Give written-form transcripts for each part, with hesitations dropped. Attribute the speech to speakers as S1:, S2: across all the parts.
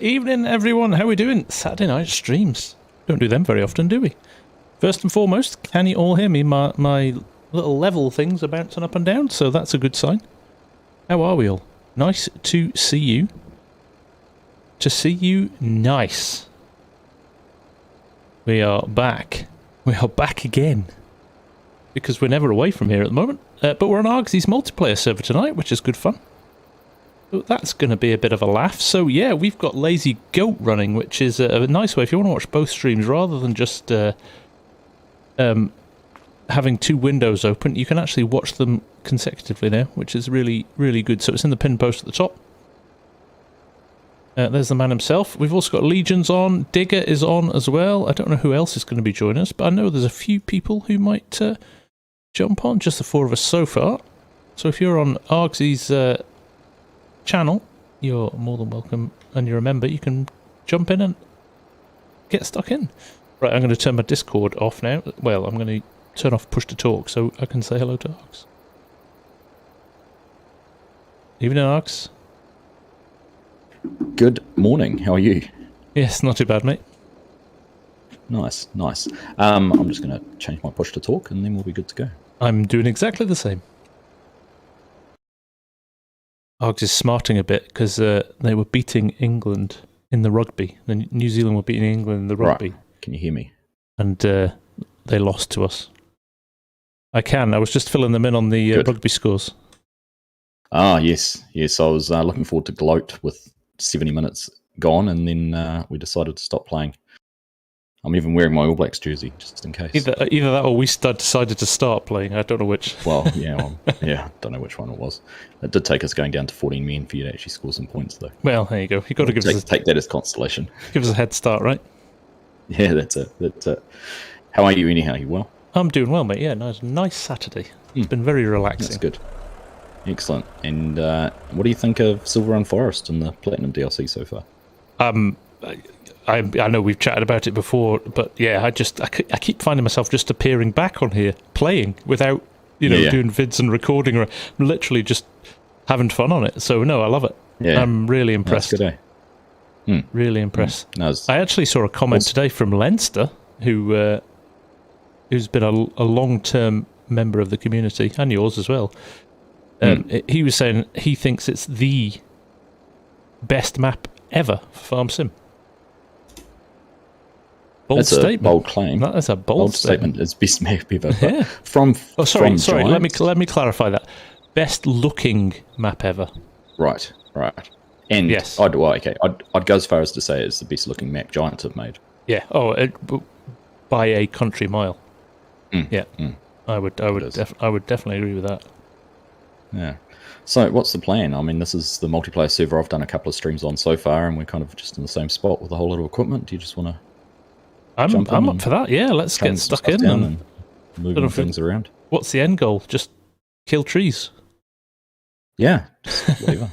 S1: Evening, everyone. How are we doing? Saturday night streams. Don't do them very often, do we? First and foremost, can you all hear me? My little level things are bouncing up and down, so that's a good sign. How are we all? Nice to see you. To see you, nice. We are back. We are back again. Because we're never away from here at the moment. But we're on Argsy's multiplayer server tonight, which is good fun. So that's going to be a bit of a laugh. So yeah, we've got Lazy Goat running, which is a nice way if you want to watch both streams rather than just having two windows open. You can actually watch them consecutively now, which is really, really good. So it's in the pin post at the top. There's the man himself. We've also got Legions on. Digger is on as well. I don't know who else is going to be joining us, but I know there's a few people who might jump on. Just the four of us so far. So if you're on Argsy's channel, you're more than welcome, and you're a member, you can jump in and get stuck in. Right, I'm going to turn my Discord off now. Well, I'm going to turn off push to talk so I can say hello to Args. Evening, Args.
S2: Good morning. How are you?
S1: Yes, not too bad, mate.
S2: Nice, nice. I'm just going to change my push to talk, and then we'll be good to go.
S1: I'm doing exactly the same. Args is smarting a bit because they were beating England in the rugby. New Zealand were beating England in the rugby.
S2: Right. Can you hear me?
S1: And they lost to us. I can. I was just filling them in on the rugby scores.
S2: Ah, yes. Yes, I was looking forward to gloat with 70 minutes gone, and then we decided to stop playing. I'm even wearing my All Blacks jersey, just in case.
S1: Either that or we decided to start playing. I don't know which.
S2: Well, yeah, yeah, don't know which one it was. It did take us going down to 14 men for you to actually score some points, though.
S1: Well, there you go. You've got to
S2: take that as consolation.
S1: Give us a head start, right?
S2: Yeah, that's it. That's it. How are you anyhow? You well?
S1: I'm doing well, mate. Yeah, nice Saturday. It's been very relaxing.
S2: That's good. Excellent. And what do you think of Silvrrun Forest and the Platinum DLC so far?
S1: I know we've chatted about it before, but yeah, I keep finding myself just appearing back on here, playing without, doing vids and recording, or literally just having fun on it. So no, I love it. Yeah. I'm really impressed.
S2: That's good, eh?
S1: Really impressed. I actually saw a comment today from Leinster, who's been a long-term member of the community, and yours as well. He was saying he thinks it's the best map ever for Farmsim.
S2: Bold statement. A bold claim.
S1: That is a bold statement.
S2: It's best map ever.
S1: Yeah. Sorry. Let me clarify that. Best looking map ever.
S2: Right. And
S1: yes.
S2: I'd go as far as to say it's the best looking map Giants have made.
S1: Yeah. By a country mile. Yeah. I would definitely agree with that.
S2: Yeah. So what's the plan? I mean, this is the multiplayer server I've done a couple of streams on so far, and we're kind of just in the same spot with a whole lot of equipment. Do you just want to
S1: I'm up for that, yeah. Let's get stuck in and
S2: moving things around.
S1: What's the end goal? Just kill trees?
S2: Yeah, just whatever.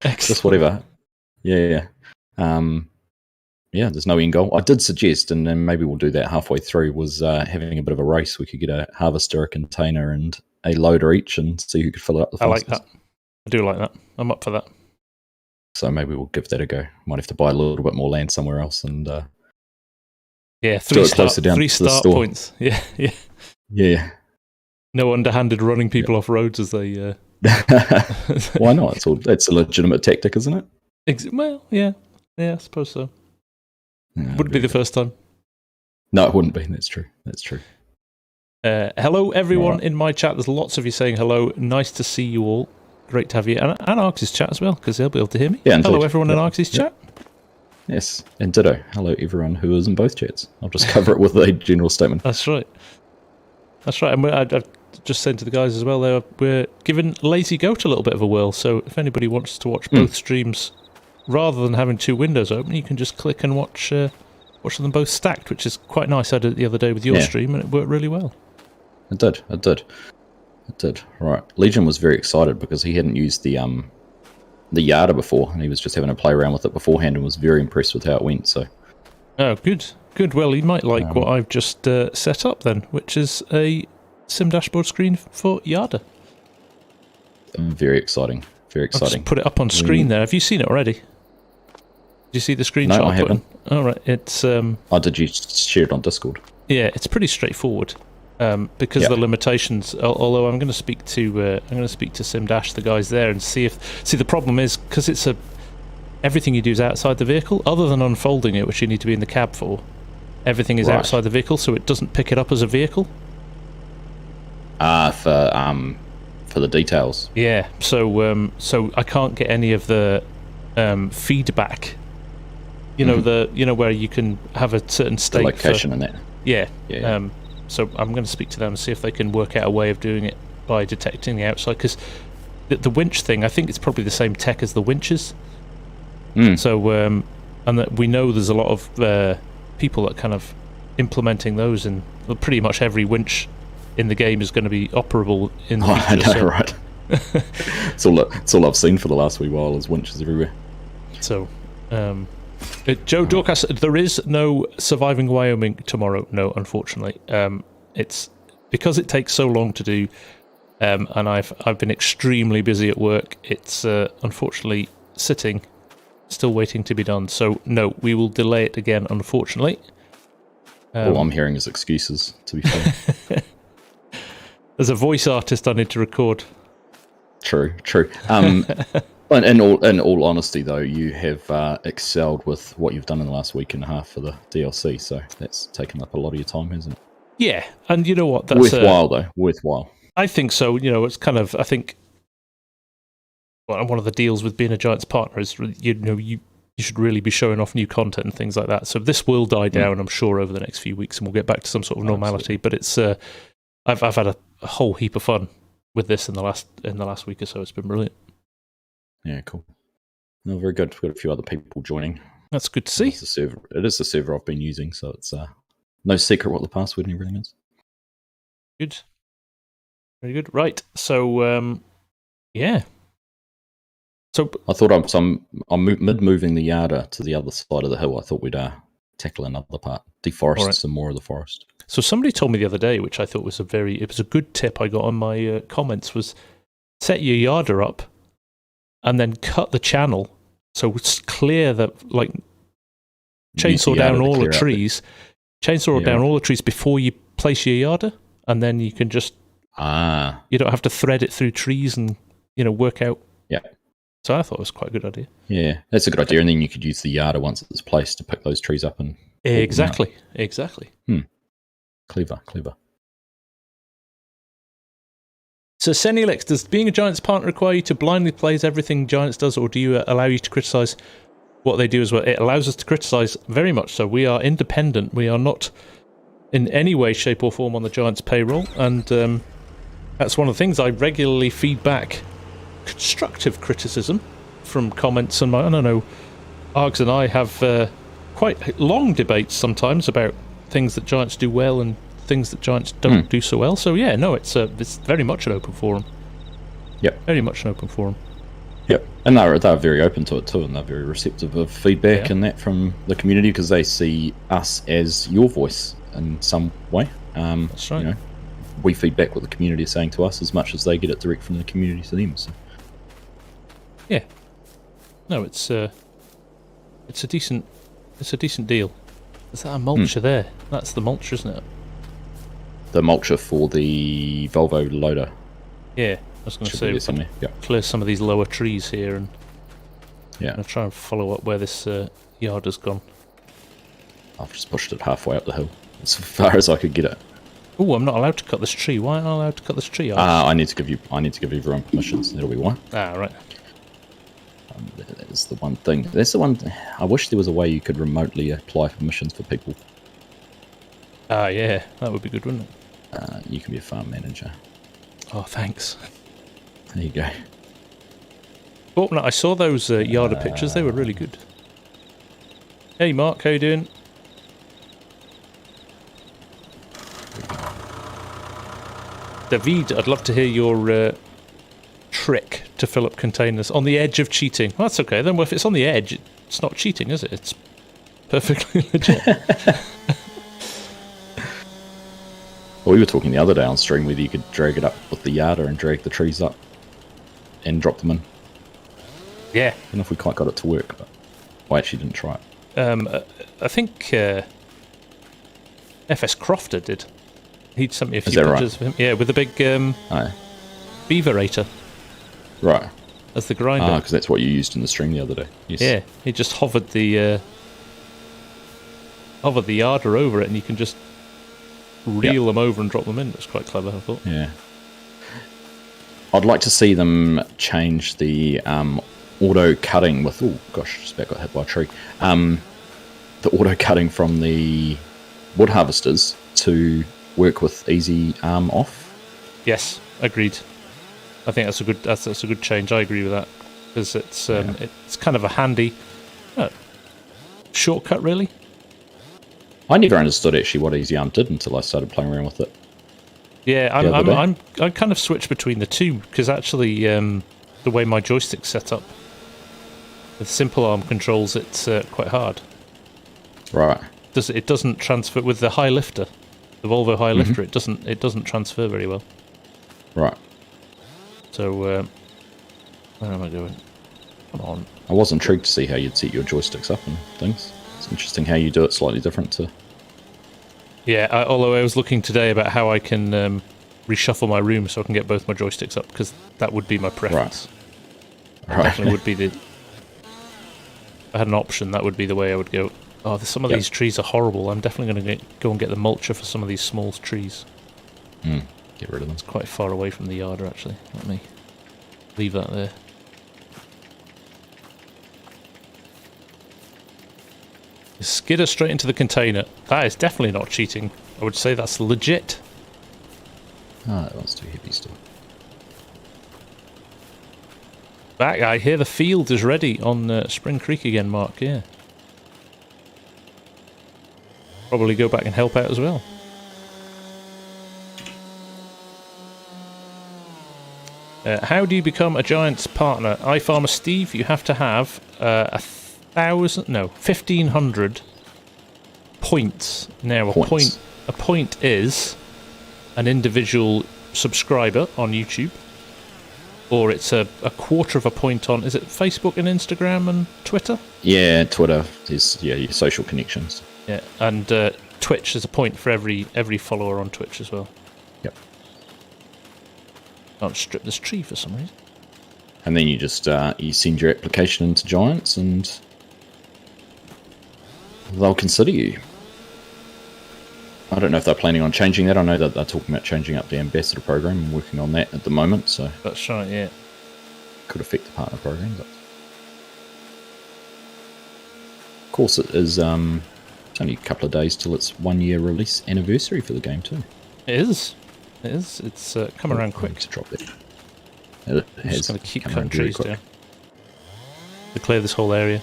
S2: Just whatever. Yeah. Yeah, there's no end goal. I did suggest, and then maybe we'll do that halfway through, was having a bit of a race. We could get a harvester, a container, and a loader each and see who could fill it up the fastest.
S1: I like that. I do like that. I'm up for that.
S2: So maybe we'll give that a go. Might have to buy a little bit more land somewhere else and...
S1: yeah, three start points. Yeah. No underhanded running people off roads as they...
S2: Why not? It's a legitimate tactic, isn't it?
S1: Well, yeah. Yeah, I suppose so. Yeah, wouldn't be the first time.
S2: No, it wouldn't be. That's true.
S1: Hello, everyone in my chat. There's lots of you saying hello. Nice to see you all. Great to have you. And Argsy's chat as well, because they'll be able to hear me.
S2: Yeah,
S1: hello, everyone in Argsy's chat.
S2: Yes, and ditto. Hello, everyone who is in both chats. I'll just cover it with a general statement.
S1: That's right. And I've just said to the guys as well, we're giving Lazy Goat a little bit of a whirl. So if anybody wants to watch both streams, rather than having two windows open, you can just click and watch them both stacked, which is quite nice. I did it the other day with your stream, and it worked really well.
S2: It did. Right. Legion was very excited because he hadn't used the Yarder before, and he was just having a play around with it beforehand and was very impressed with how it went. So.
S1: Oh, good. Well, he might like what I've just set up then, which is a sim dashboard screen for Yarder.
S2: Very exciting.
S1: I'll just put it up on screen there. Have you seen it already? you see the screenshot?
S2: No, I haven't.
S1: All right, it's
S2: Oh, did you share it on Discord?
S1: yeah, it's pretty straightforward. Because of the limitations. Although I'm going to speak to Simdash, the guys there, and see the problem is because it's everything you do is outside the vehicle, other than unfolding it, which you need to be in the cab for. Everything is outside the vehicle, so it doesn't pick it up as a vehicle.
S2: For the details.
S1: Yeah. So I can't get any of the feedback. You know where you can have a certain state.
S2: The location and that.
S1: Yeah.
S2: Yeah.
S1: So I'm going to speak to them and see if they can work out a way of doing it by detecting the outside, because the winch thing, I think it's probably the same tech as the winches. So, and that we know there's a lot of people that kind of implementing those, and pretty much every winch in the game is going to be operable in the future.
S2: I know, right? It's all I've seen for the last wee while is winches everywhere.
S1: So, Joe Dorcas, there is no Surviving Wyoming tomorrow. No, unfortunately. It's because it takes so long to do, and I've been extremely busy at work. It's unfortunately sitting, still waiting to be done. So no, we will delay it again, unfortunately.
S2: All I'm hearing is excuses, to be fair.
S1: There's a voice artist I need to record.
S2: True. In all honesty, though, you have excelled with what you've done in the last week and a half for the DLC, so that's taken up a lot of your time, hasn't it?
S1: Yeah, and you know what? That's
S2: worthwhile, though. Worthwhile.
S1: I think so. It's kind of, I think, one of the deals with being a Giants partner is, you should really be showing off new content and things like that. So this will die down, I'm sure, over the next few weeks, and we'll get back to some sort of normality. Absolutely. But it's, I've had a whole heap of fun with this in the last week or so. It's been brilliant.
S2: Yeah, cool. No, very good. We've got a few other people joining.
S1: That's good to see.
S2: It is the server I've been using, so it's no secret what the password and everything is.
S1: Good. Very good. Right. So, yeah. So
S2: I thought I'm mid-moving the yarder to the other side of the hill. I thought we'd tackle another part, deforest some more of the forest.
S1: So somebody told me the other day, which I thought was it was a good tip I got on my comments, was set your yarder up and then cut the channel. So clear chainsaw down all the trees. Chainsaw down all the trees before you place your yarder, and then you can just you don't have to thread it through trees and work out. Yeah. So I thought it was quite a good idea. Yeah,
S2: that's a good idea, and then you could use the yarder once it's placed to pick those trees up and
S1: exactly.
S2: Clever.
S1: So Senilix, does being a Giants partner require you to blindly praise everything Giants does, or do you allow you to criticise what they do as well? It allows us to criticise very much so. We are independent. We are not in any way, shape or form on the Giants payroll, and that's one of the things I regularly feed back. Constructive criticism from comments, and I don't know, Args and I have quite long debates sometimes about things that Giants do well and things that Giants don't do so well. So yeah, no, it's very much an open forum.
S2: Yep,
S1: very much an open forum.
S2: Yep, and they're very open to it too, and they're very receptive of feedback and that from the community, because they see us as your voice in some way.
S1: That's right.
S2: We feedback what the community is saying to us as much as they get it direct from the community to them. So.
S1: Yeah, no, it's a decent deal. Is that a mulcher there? That's the mulcher, isn't it?
S2: The mulcher for the Volvo loader.
S1: Yeah, I was going to say we can clear some of these lower trees here, and I'll try and follow up where this yard has gone.
S2: I've just pushed it halfway up the hill, as far as I could get it.
S1: Oh, I'm not allowed to cut this tree. Why aren't I allowed to cut this tree?
S2: I need to give you everyone permissions. That'll be why.
S1: Right.
S2: That is the one thing. That's the one. I wish there was a way you could remotely apply permissions for people.
S1: Yeah, that would be good, wouldn't it?
S2: You can be a farm manager.
S1: Oh, thanks.
S2: There you go.
S1: Oh, no, I saw those Yarder pictures. They were really good. Hey, Mark, how you doing? David, I'd love to hear your trick to fill up containers on the edge of cheating. Well, that's okay then. Well, if it's on the edge, it's not cheating, is it? It's perfectly legit.
S2: Well, we were talking the other day on stream whether you could drag it up with the yarder and drag the trees up and drop them in.
S1: Yeah.
S2: I don't know if we quite got it to work, but I actually didn't try it.
S1: I think FS Crofter did. He sent me a few pictures of him. Yeah, with the big beaverator.
S2: Right.
S1: As the grinder.
S2: Because that's what you used in the stream the other day. Yes.
S1: Yeah, he just hovered the yarder over it, and you can just reel them over and drop them in. That's quite clever, I thought.
S2: Yeah. I'd like to see them change the auto cutting with... Oh, gosh, just about got hit by a tree. The auto cutting from the wood harvesters to work with easy arm off.
S1: Yes, agreed. I think that's a good change. I agree with that, because it's kind of a handy shortcut, really. I
S2: never understood actually what easy arm did until I started playing around with it.
S1: Yeah, I kind of switched between the two, because actually the way my joystick's set up with simple arm controls, it's quite hard.
S2: Right.
S1: It doesn't transfer with the high lifter, the Volvo high lifter. It doesn't transfer very well.
S2: Right.
S1: So where am I going? Come on.
S2: I was intrigued to see how you'd set your joysticks up and things. It's interesting how you do it slightly different to...
S1: Yeah, although I was looking today about how I can reshuffle my room so I can get both my joysticks up, because that would be my preference. Right. Definitely would be the... If I had an option, that would be the way I would go. Oh, some of these trees are horrible. I'm definitely going to go and get the mulcher for some of these small trees.
S2: Get rid of them.
S1: It's quite far away from the yarder, actually. Let me leave that there. Skidder straight into the container. That is definitely not cheating. I would say that's legit.
S2: That one's too heavy still.
S1: Back, I hear the field is ready on Spring Creek again, Mark, yeah. Probably go back and help out as well. How do you become a Giants partner? iFarmer Steve, you have to have 1,500 points. Now, a point is an individual subscriber on YouTube, or it's a quarter of a point on, is it Facebook and Instagram and Twitter?
S2: Yeah, Twitter is your social connections.
S1: Yeah, and Twitch is a point for every follower on Twitch as well.
S2: Yep.
S1: Can't strip this tree for some reason.
S2: And then you just you send your application into Giants, and they'll consider you. I don't know if they're planning on changing that. I know that they're talking about changing up the ambassador program and working on that at the moment. So
S1: that's right, yeah.
S2: Could affect the partner program, but of course it is. It's only a couple of days till its 1 year release anniversary for the game too.
S1: It is. It is. It's come around quick.
S2: To drop that.
S1: I'm just going to keep cutting trees down to clear this whole area.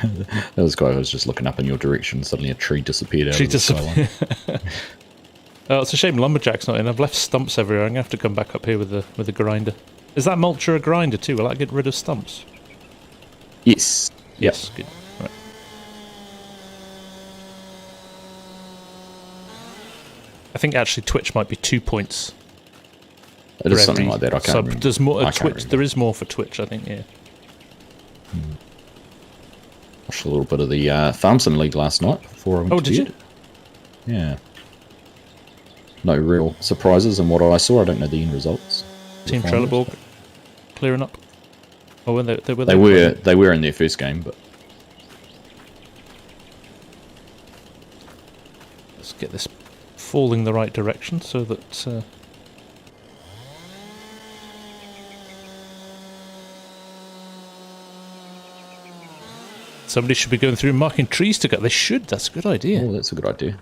S2: That was quite. I was just looking up in your direction. Suddenly, a tree disappeared out of the skyline.
S1: Oh, it's a shame Lumberjack's not in. I've left stumps everywhere. I'm gonna have to come back up here with the grinder. Is that mulcher a grinder too? Will that get rid of stumps?
S2: Yes.
S1: Yes. Good. Right. I think actually Twitch might be 2 points.
S2: It is something like that. I can't remember.
S1: There's more. Twitch. There is more for Twitch. I think. Yeah.
S2: Watched a little bit of the Farmsim League last night before I went to bed.
S1: Did you?
S2: Yeah. No real surprises in what I saw. I don't know the end results.
S1: Team Trelleborg clearing up. Oh, they
S2: were in their first game, but
S1: let's get this falling the right direction so that. Somebody should be going through and marking trees to cut. They should. That's a good idea.
S2: Oh, that's a good idea.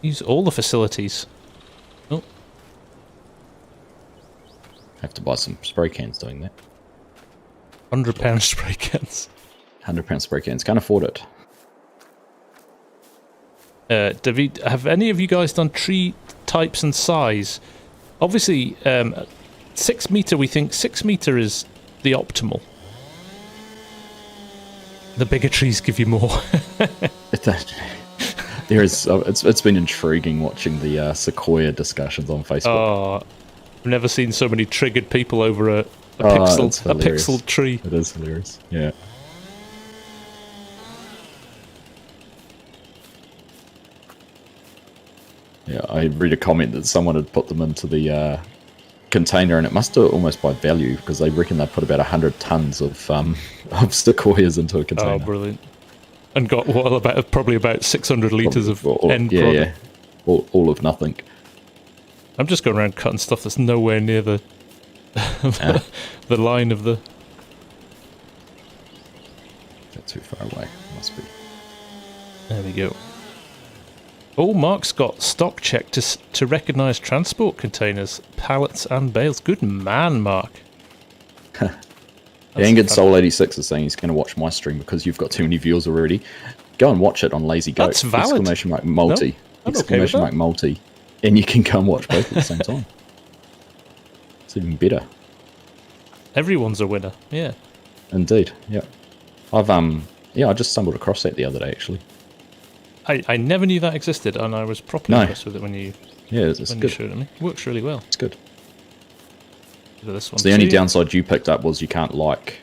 S1: Use all the facilities. Oh.
S2: Have to buy some spray cans doing that.
S1: £100 spray cans.
S2: £100 spray cans. Can't afford it.
S1: David, have any of you guys done tree types and size? Obviously, 6 meter. We think 6 meter is the optimal. The bigger trees give you more.
S2: There is. It's been intriguing watching the Sequoia discussions on Facebook.
S1: Oh, I've never seen so many triggered people over a
S2: It's
S1: a
S2: hilarious.
S1: pixel tree.
S2: It is hilarious. Yeah. Yeah, I read a comment that someone had put them into the container, and it must do it almost by value because they reckon they put about 100 tons of stick wires into a container.
S1: Oh, brilliant! And got probably about 600 liters of end product.
S2: Yeah, all of nothing.
S1: I'm just going around cutting stuff that's nowhere near the the line of the.
S2: That's too far away. Must be.
S1: There we go. Oh, Mark's got stock check to recognise transport containers, pallets and bales. Good man, Mark.
S2: Yeah, Angad Soul 86 is saying he's going to watch my stream because you've got too many views already. Go and watch it on Lazy Goat.
S1: That's valid.
S2: Exclamation mark multi.
S1: No, I'm
S2: exclamation
S1: okay
S2: mark multi. And you can go and watch both at the same time. It's even better.
S1: Everyone's a winner. Yeah.
S2: Indeed. Yeah. I just stumbled across that the other day actually.
S1: I never knew that existed, and I was properly impressed with it when you
S2: you
S1: showed it me. It works really well.
S2: It's good.
S1: This one.
S2: So the only downside you picked up was you can't like.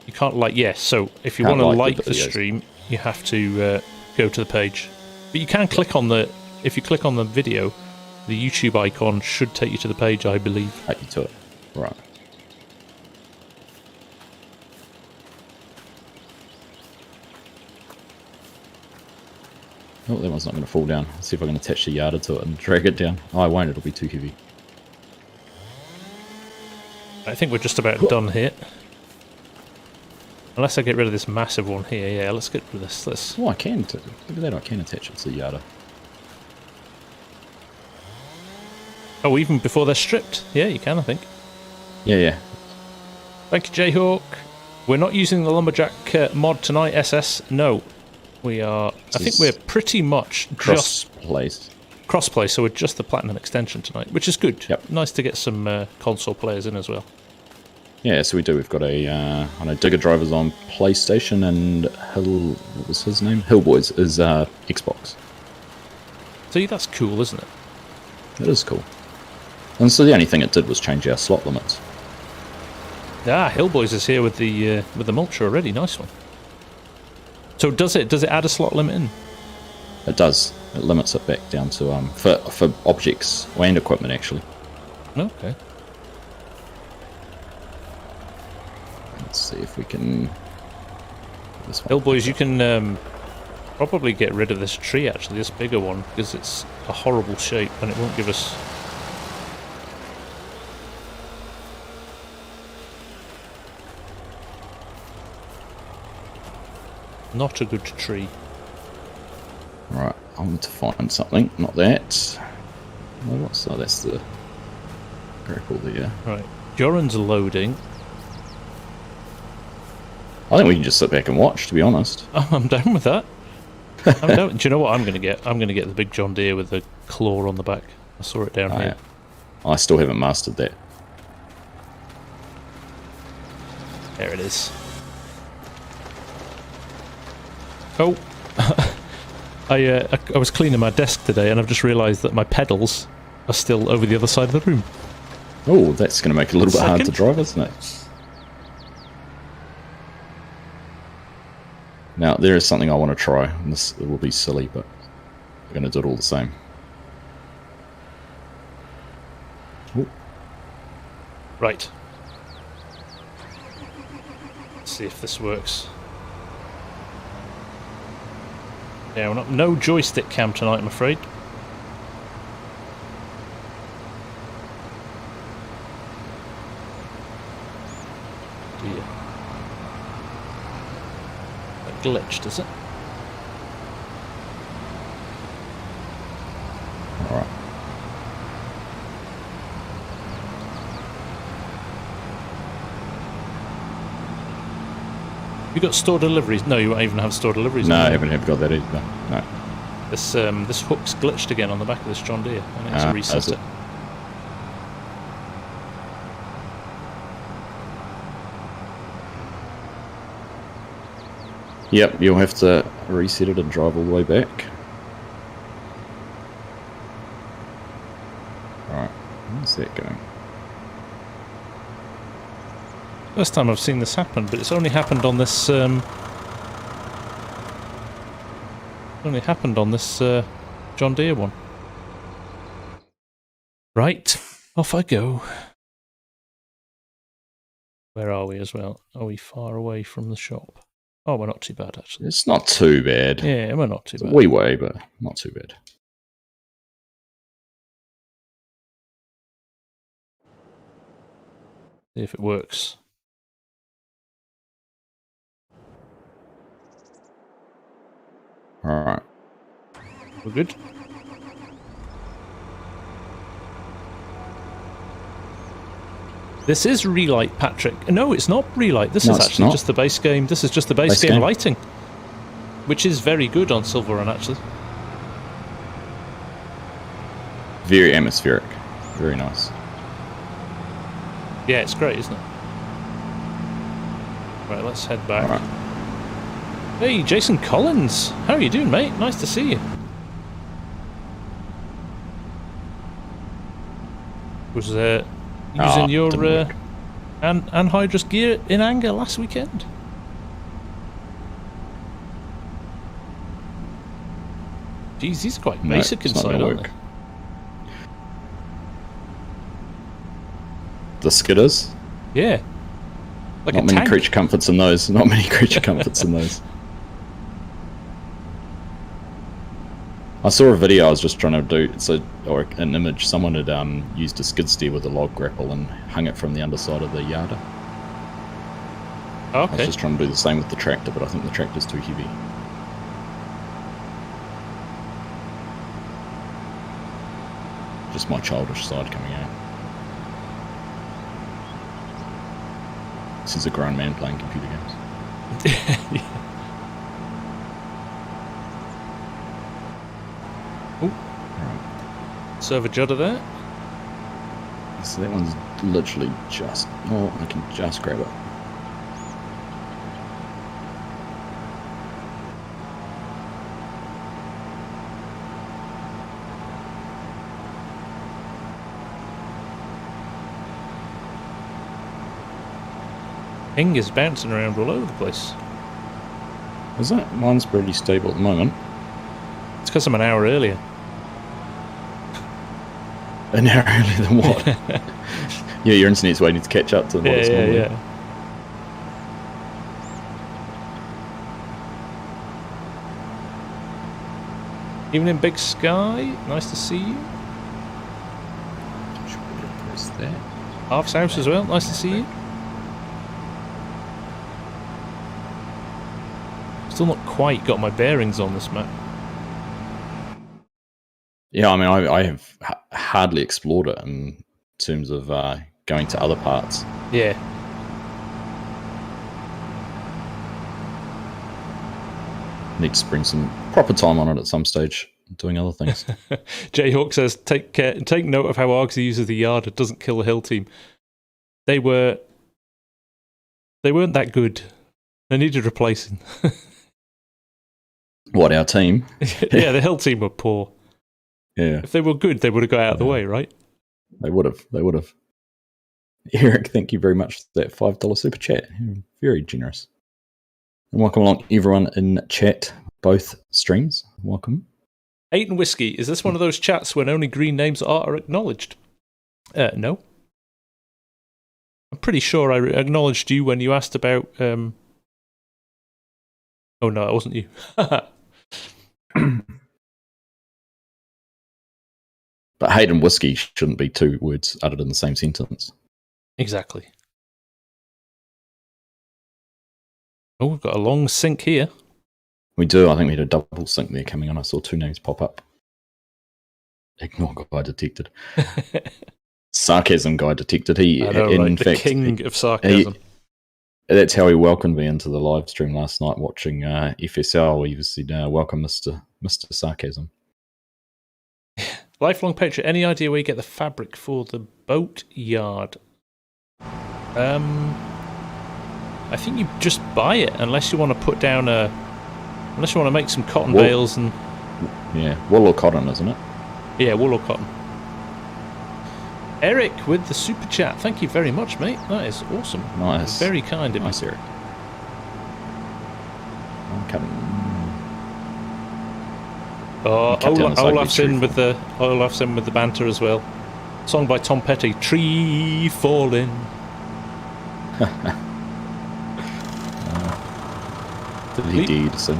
S1: You can't like, yes. So if you want to like the stream, you have to go to the page. But you can click on the. If you click on the video, the YouTube icon should take you to the page, I believe.
S2: Take you to it. Right. Oh, that one's not going to fall down. Let's see if I can attach the yarder to it and drag it down. Oh, I won't. It'll be too heavy.
S1: I think we're just about done here. Unless I get rid of this massive one here. Yeah, let's get rid of this.
S2: Oh, I can. Look at that. I can attach it to the yarder.
S1: Oh, even before they're stripped? Yeah, you can, I think.
S2: Yeah.
S1: Thank you, Jayhawk. We're not using the Lumberjack mod tonight, SS. No. We are... I think we're pretty much
S2: cross-play.
S1: Cross-play, so we're just the Platinum extension tonight, which is good.
S2: Yep.
S1: Nice to get some console players in as well.
S2: Yeah, so we do. We've got I know Digger Driver's on PlayStation, and what was his name? Hillboys is Xbox.
S1: See, that's cool, isn't it?
S2: It is cool. And so the only thing it did was change our slot limits.
S1: Ah, Hillboys is here with the mulch already. Nice one. So does it add a slot limit in?
S2: It does. It limits it back down to for objects and equipment actually.
S1: Okay.
S2: Let's see if we can.
S1: Hillboys, you can probably get rid of this tree actually, this bigger one, because it's a horrible shape and it won't give us. Not a good tree.
S2: Right, I want to find something. Not that. Oh, what's that? That's the grapple there.
S1: Right, Joran's loading.
S2: I think we can just sit back and watch, to be honest.
S1: Oh, I'm down with that. I'm down. Do you know what I'm going to get? I'm going to get the big John Deere with the claw on the back. I saw it down here.
S2: Yeah. I still haven't mastered that.
S1: There it is. Oh, I was cleaning my desk today and I've just realised that my pedals are still over the other side of the room.
S2: Oh, that's going to make it a little bit hard to drive, isn't it? Now, there is something I want to try, and this will be silly, but we're going to do it all the same. Ooh.
S1: Right. Let's see if this works. Yeah, we're not, no joystick cam tonight, I'm afraid. Dear. That glitched, does it?
S2: Alright.
S1: You got store deliveries? No, you won't even have store deliveries.
S2: No, I haven't got that either. No.
S1: This hook's glitched again on the back of this John Deere. I need to reset it.
S2: Yep, you'll have to reset it and drive all the way back. Alright, what's that?
S1: First time I've seen this happen, but it's only happened on this. Only happened on this John Deere one. Right, off I go. Where are we as well? Are we far away from the shop? Oh, we're not too bad actually.
S2: It's not too bad.
S1: Yeah, we're not too bad.
S2: It's a wee way, but not too bad.
S1: See if it works.
S2: All right.
S1: We're good. This is relight, Patrick. No, it's not relight. This is actually just the base game. This is just the base game lighting, which is very good on Silvrrun, actually.
S2: Very atmospheric. Very nice.
S1: Yeah, it's great, isn't it? Right, let's head back.
S2: Right.
S1: Hey, Jason Collins. How are you doing, mate? Nice to see you. Was using your anhydrous gear in anger last weekend? Jeez, these are quite basic inside, aren't they?
S2: The skidders?
S1: Yeah. Like
S2: not many creature comforts in those. Not many creature comforts in those. I saw a video I was just trying to do, or an image. Someone had used a skid steer with a log grapple and hung it from the underside of the yarder.
S1: Okay.
S2: I was just trying to do the same with the tractor, but I think the tractor's too heavy. Just my childish side coming out. This is a grown man playing computer games.
S1: Yeah. Oh, right. Server judder there.
S2: So that one's literally just. Oh, I can just grab it.
S1: Ping is bouncing around all over the place.
S2: Is that? Mine's pretty stable at the moment.
S1: It's because I'm an hour earlier.
S2: An hour earlier than what? Yeah, your internet's waiting to catch up to what it's normally.
S1: Yeah. Evening, Big Sky. Nice to see you.
S2: Press that.
S1: Half's house as well. Nice to see you. Still not quite got my bearings on this map.
S2: Yeah, I mean, I have hardly explored it in terms of going to other parts.
S1: Yeah.
S2: Need to spend some proper time on it at some stage, doing other things.
S1: Jayhawk says, take note of how Argsy uses the yard. It doesn't kill the hill team. They weren't that good. They needed replacing.
S2: What, our team?
S1: Yeah, the hill team were poor.
S2: Yeah.
S1: If they were good, they would have got out of the way, right?
S2: They would have. They would have. Eric, thank you very much for that $5 super chat. You're very generous. And welcome along, everyone in chat, both streams. Welcome.
S1: 8 and Whiskey, is this one of those chats when only green names are acknowledged? No. I'm pretty sure I acknowledged you when you asked about... Oh, no, it wasn't you.
S2: But hate and whiskey shouldn't be two words uttered in the same sentence.
S1: Exactly. Oh, we've got a long sync here.
S2: We do. I think we had a double sync there coming on. I saw 2 names pop up. Ignore guy detected. Sarcasm guy detected.
S1: I know, right? In fact, the king of sarcasm.
S2: That's how he welcomed me into the live stream last night watching FSL. He said, welcome, Mr. Sarcasm.
S1: Lifelong Patriot, any idea where you get the fabric for the boat yard? I think you just buy it unless you want to put down unless you want to make some cotton bales and...
S2: Yeah, wool or cotton, isn't it?
S1: Yeah, wool or cotton. Eric with the super chat. Thank you very much, mate. That is awesome.
S2: Nice.
S1: Very kind of you.
S2: Nice, Eric. I'm coming.
S1: Oh, Olaf's in with the banter as well. Song by Tom Petty. Tree falling.
S2: Did he indeed sing?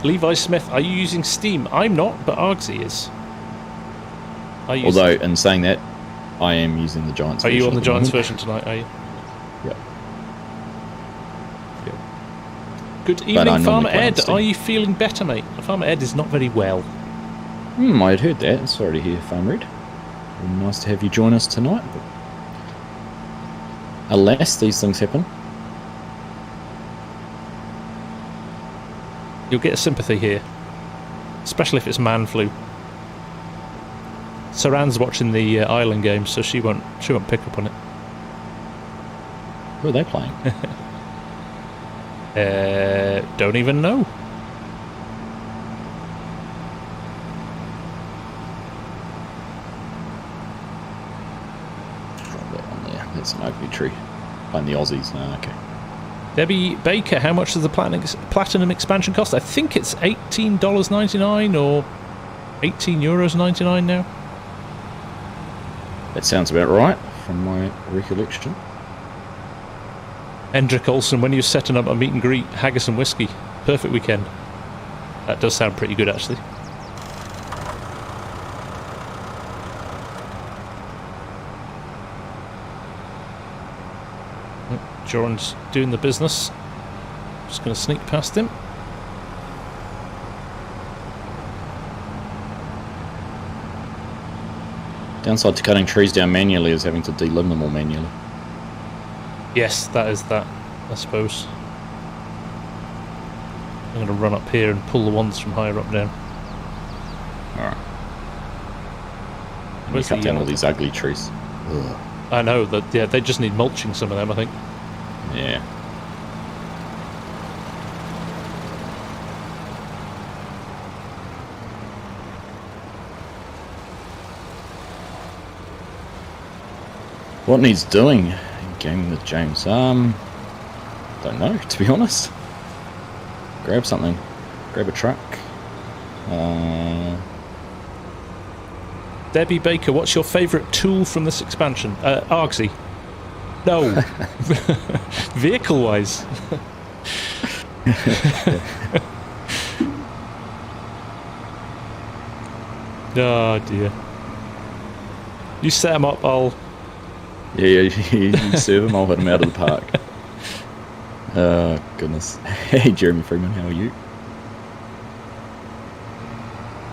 S1: Levi Smith, are you using Steam? I'm not, but Argsy is.
S2: Although, in saying that, I am using the Giants version.
S1: Are you on the Giants version tonight, are you?
S2: Yep.
S1: Good evening, Farmer Ed. Are you feeling better, mate? Farmer Ed is not very well.
S2: I had heard that. Sorry to hear, Farmer Ed. Very nice to have you join us tonight. But alas, these things happen.
S1: You'll get a sympathy here, especially if it's man flu. Saran's watching the Island game, so she won't pick up on it.
S2: Who are they playing?
S1: Don't even know.
S2: Drop that one there. That's an ugly tree. Playing the Aussies. Okay.
S1: Debbie Baker, how much does the Platinum expansion cost? I think it's $18.99 or €18.99 now.
S2: That sounds about right, from my recollection.
S1: Hendrik Olsen, when you're setting up a meet and greet, haggis and whiskey, perfect weekend. That does sound pretty good, actually. Joran's doing the business. Just going to sneak past him.
S2: Downside to cutting trees down manually is having to delimb them all manually.
S1: Yes, that is that, I suppose. I'm going to run up here and pull the ones from higher up down.
S2: Alright. We cut down all these ugly trees. Ugh.
S1: I know, that. Yeah, they just need mulching, some of them, I think.
S2: Yeah. What needs doing in gaming with James? Don't know, to be honest. Grab something. Grab a truck.
S1: Debbie Baker, what's your favourite tool from this expansion? Argsy. No. Vehicle-wise. Oh dear. You set them up, I'll...
S2: Yeah, you serve them, I'll hit them out of the park. Oh, goodness. Hey, Jeremy Freeman, how are you?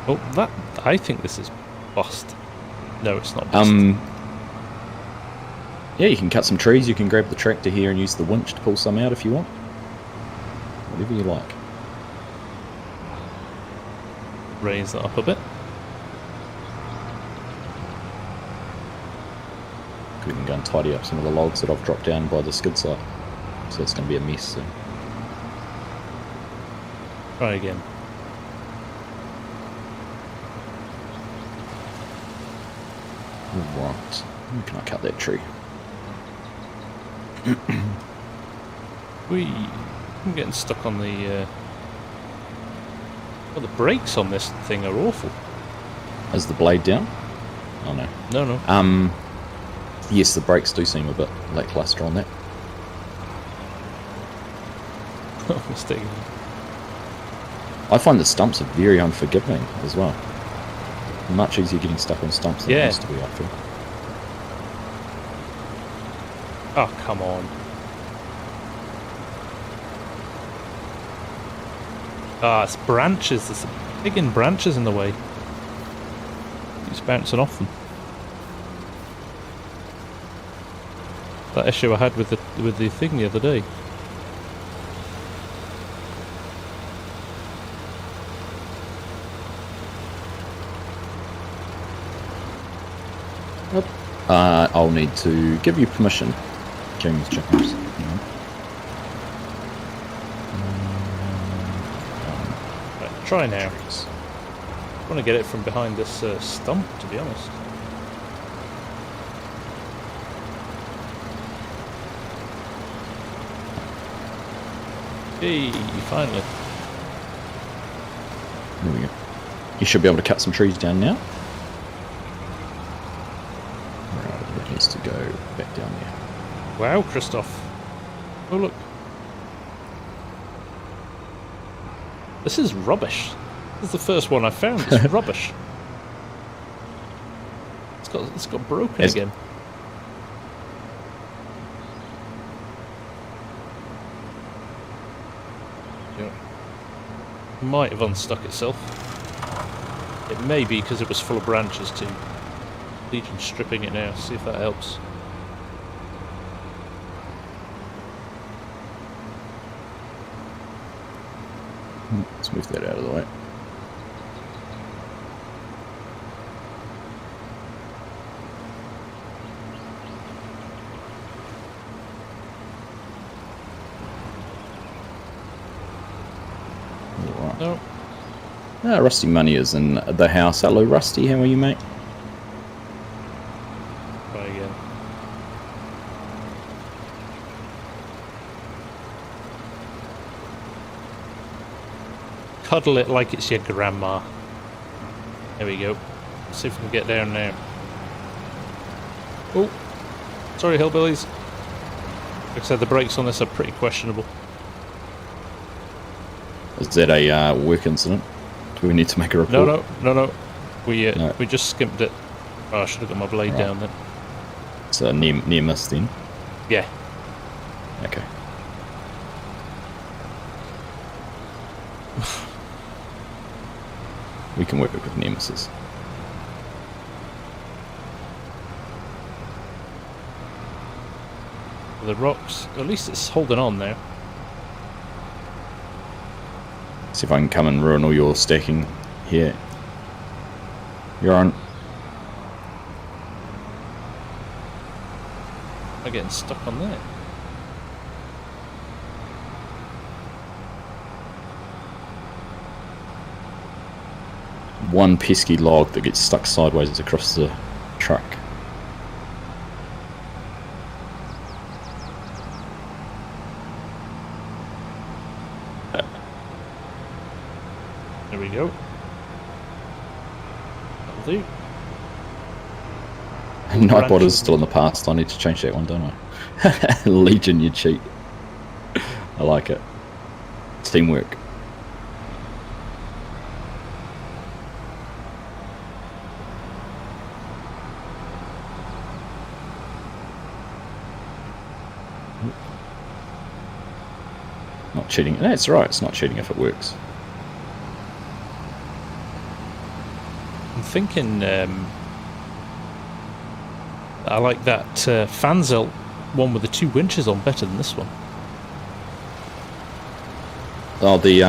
S1: Oh, that... I think this is bust. No, it's not bust.
S2: Yeah, you can cut some trees, you can grab the tractor here and use the winch to pull some out if you want. Whatever you like.
S1: Raise that up a bit.
S2: We can go and tidy up some of the logs that I've dropped down by the skid site. So it's going to be a mess soon.
S1: Try again.
S2: Alright. Where can I cut that tree?
S1: I'm getting stuck on the... Well, the brakes on this thing are awful.
S2: Is the blade down? Oh no.
S1: No.
S2: Yes, the brakes do seem a bit lackluster on that.
S1: Oh, mistake.
S2: I find the stumps are very unforgiving as well. Much easier getting stuck on stumps than it used to be, I feel.
S1: Oh, come on. Ah, it's branches. There's some friggin' branches in the way. He's bouncing off them. That issue I had with the thing the other day.
S2: I'll need to give you permission, James Chickens.
S1: Right, try now. I want to get it from behind this stump, to be honest. Hey, finally.
S2: There we go. You should be able to cut some trees down now. Right, it needs to go back down there.
S1: Wow, Christoph. Oh, look. This is rubbish. This is the first one I found. It's rubbish. It's got broken again. Yeah. Might have unstuck itself. It may be because it was full of branches too. Legion's stripping it now. See if that helps.
S2: Let's move that out of the way. Right.
S1: No.
S2: Rusty Money is in the house. Hello, Rusty. How are you, mate?
S1: Try again. Cuddle it like it's your grandma. There we go. Let's see if we can get down now. Oh, sorry, hillbillies. Like I said, the brakes on this are pretty questionable.
S2: Is that a work incident? Do we need to make a report?
S1: No. We just skimped it. Oh, I should have got my blade down then.
S2: It's a near miss then?
S1: Yeah.
S2: Okay. We can work with near misses.
S1: The rocks, at least it's holding on now.
S2: See if I can come and ruin all your stacking here. You're on.
S1: I'm getting stuck on there.
S2: One pesky log that gets stuck sideways across the truck.
S1: There we go. That'll do.
S2: Nightbot is still in the past. I need to change that one, don't I? Legion, you cheat. I like it. Teamwork. Not cheating. That's right. It's not cheating if it works.
S1: I'm thinking I like that Fanzel one with the 2 winches on better than this one.
S2: Oh, the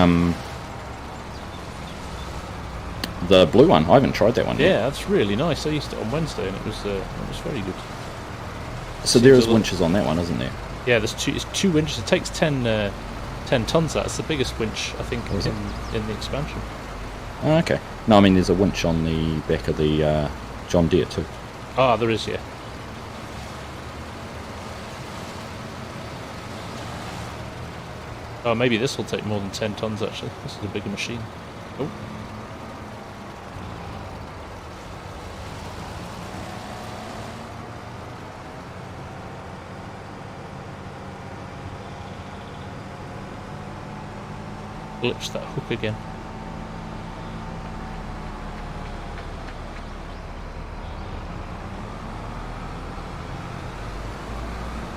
S2: blue one. I haven't tried that one yet.
S1: Yeah, that's really nice. I used it on Wednesday and it was very good.
S2: So there is winches on that one, isn't there?
S1: Yeah, it's 2 winches. It takes 10 tons. That's the biggest winch I think in the expansion.
S2: Oh, okay. No, I mean there's a winch on the back of the John Deere too.
S1: Ah, there is, yeah. Oh, maybe this will take more than 10 tons actually. This is a bigger machine. Oh. Glitched that hook again.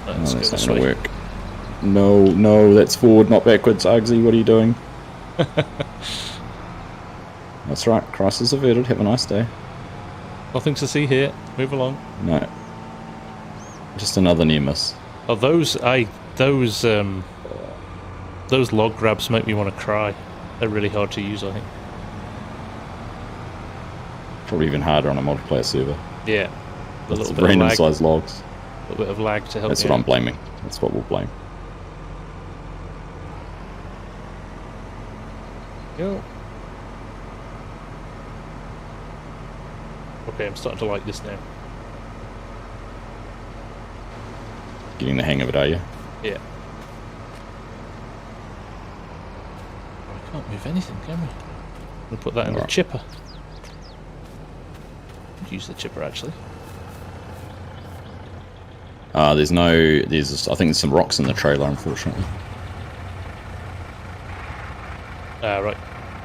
S2: Let's go that's not going to work. No, that's forward, not backwards. Uggsy, what are you doing? That's right, crisis averted. Have a nice day.
S1: Nothing to see here. Move along.
S2: No. Just another near miss.
S1: Oh, those log grabs make me want to cry. They're really hard to use, I think.
S2: Probably even harder on a multiplayer server.
S1: Yeah. A little bit
S2: random
S1: of lag.
S2: size logs.
S1: A little bit of lag to help.
S2: That's what I'm blaming. That's what we'll blame.
S1: Go. Okay, I'm starting to like this now.
S2: Getting the hang of it, are you?
S1: Yeah. Can't move anything, can we? We'll put that in the chipper. Use the chipper actually.
S2: I think there's some rocks in the trailer, unfortunately.
S1: Right.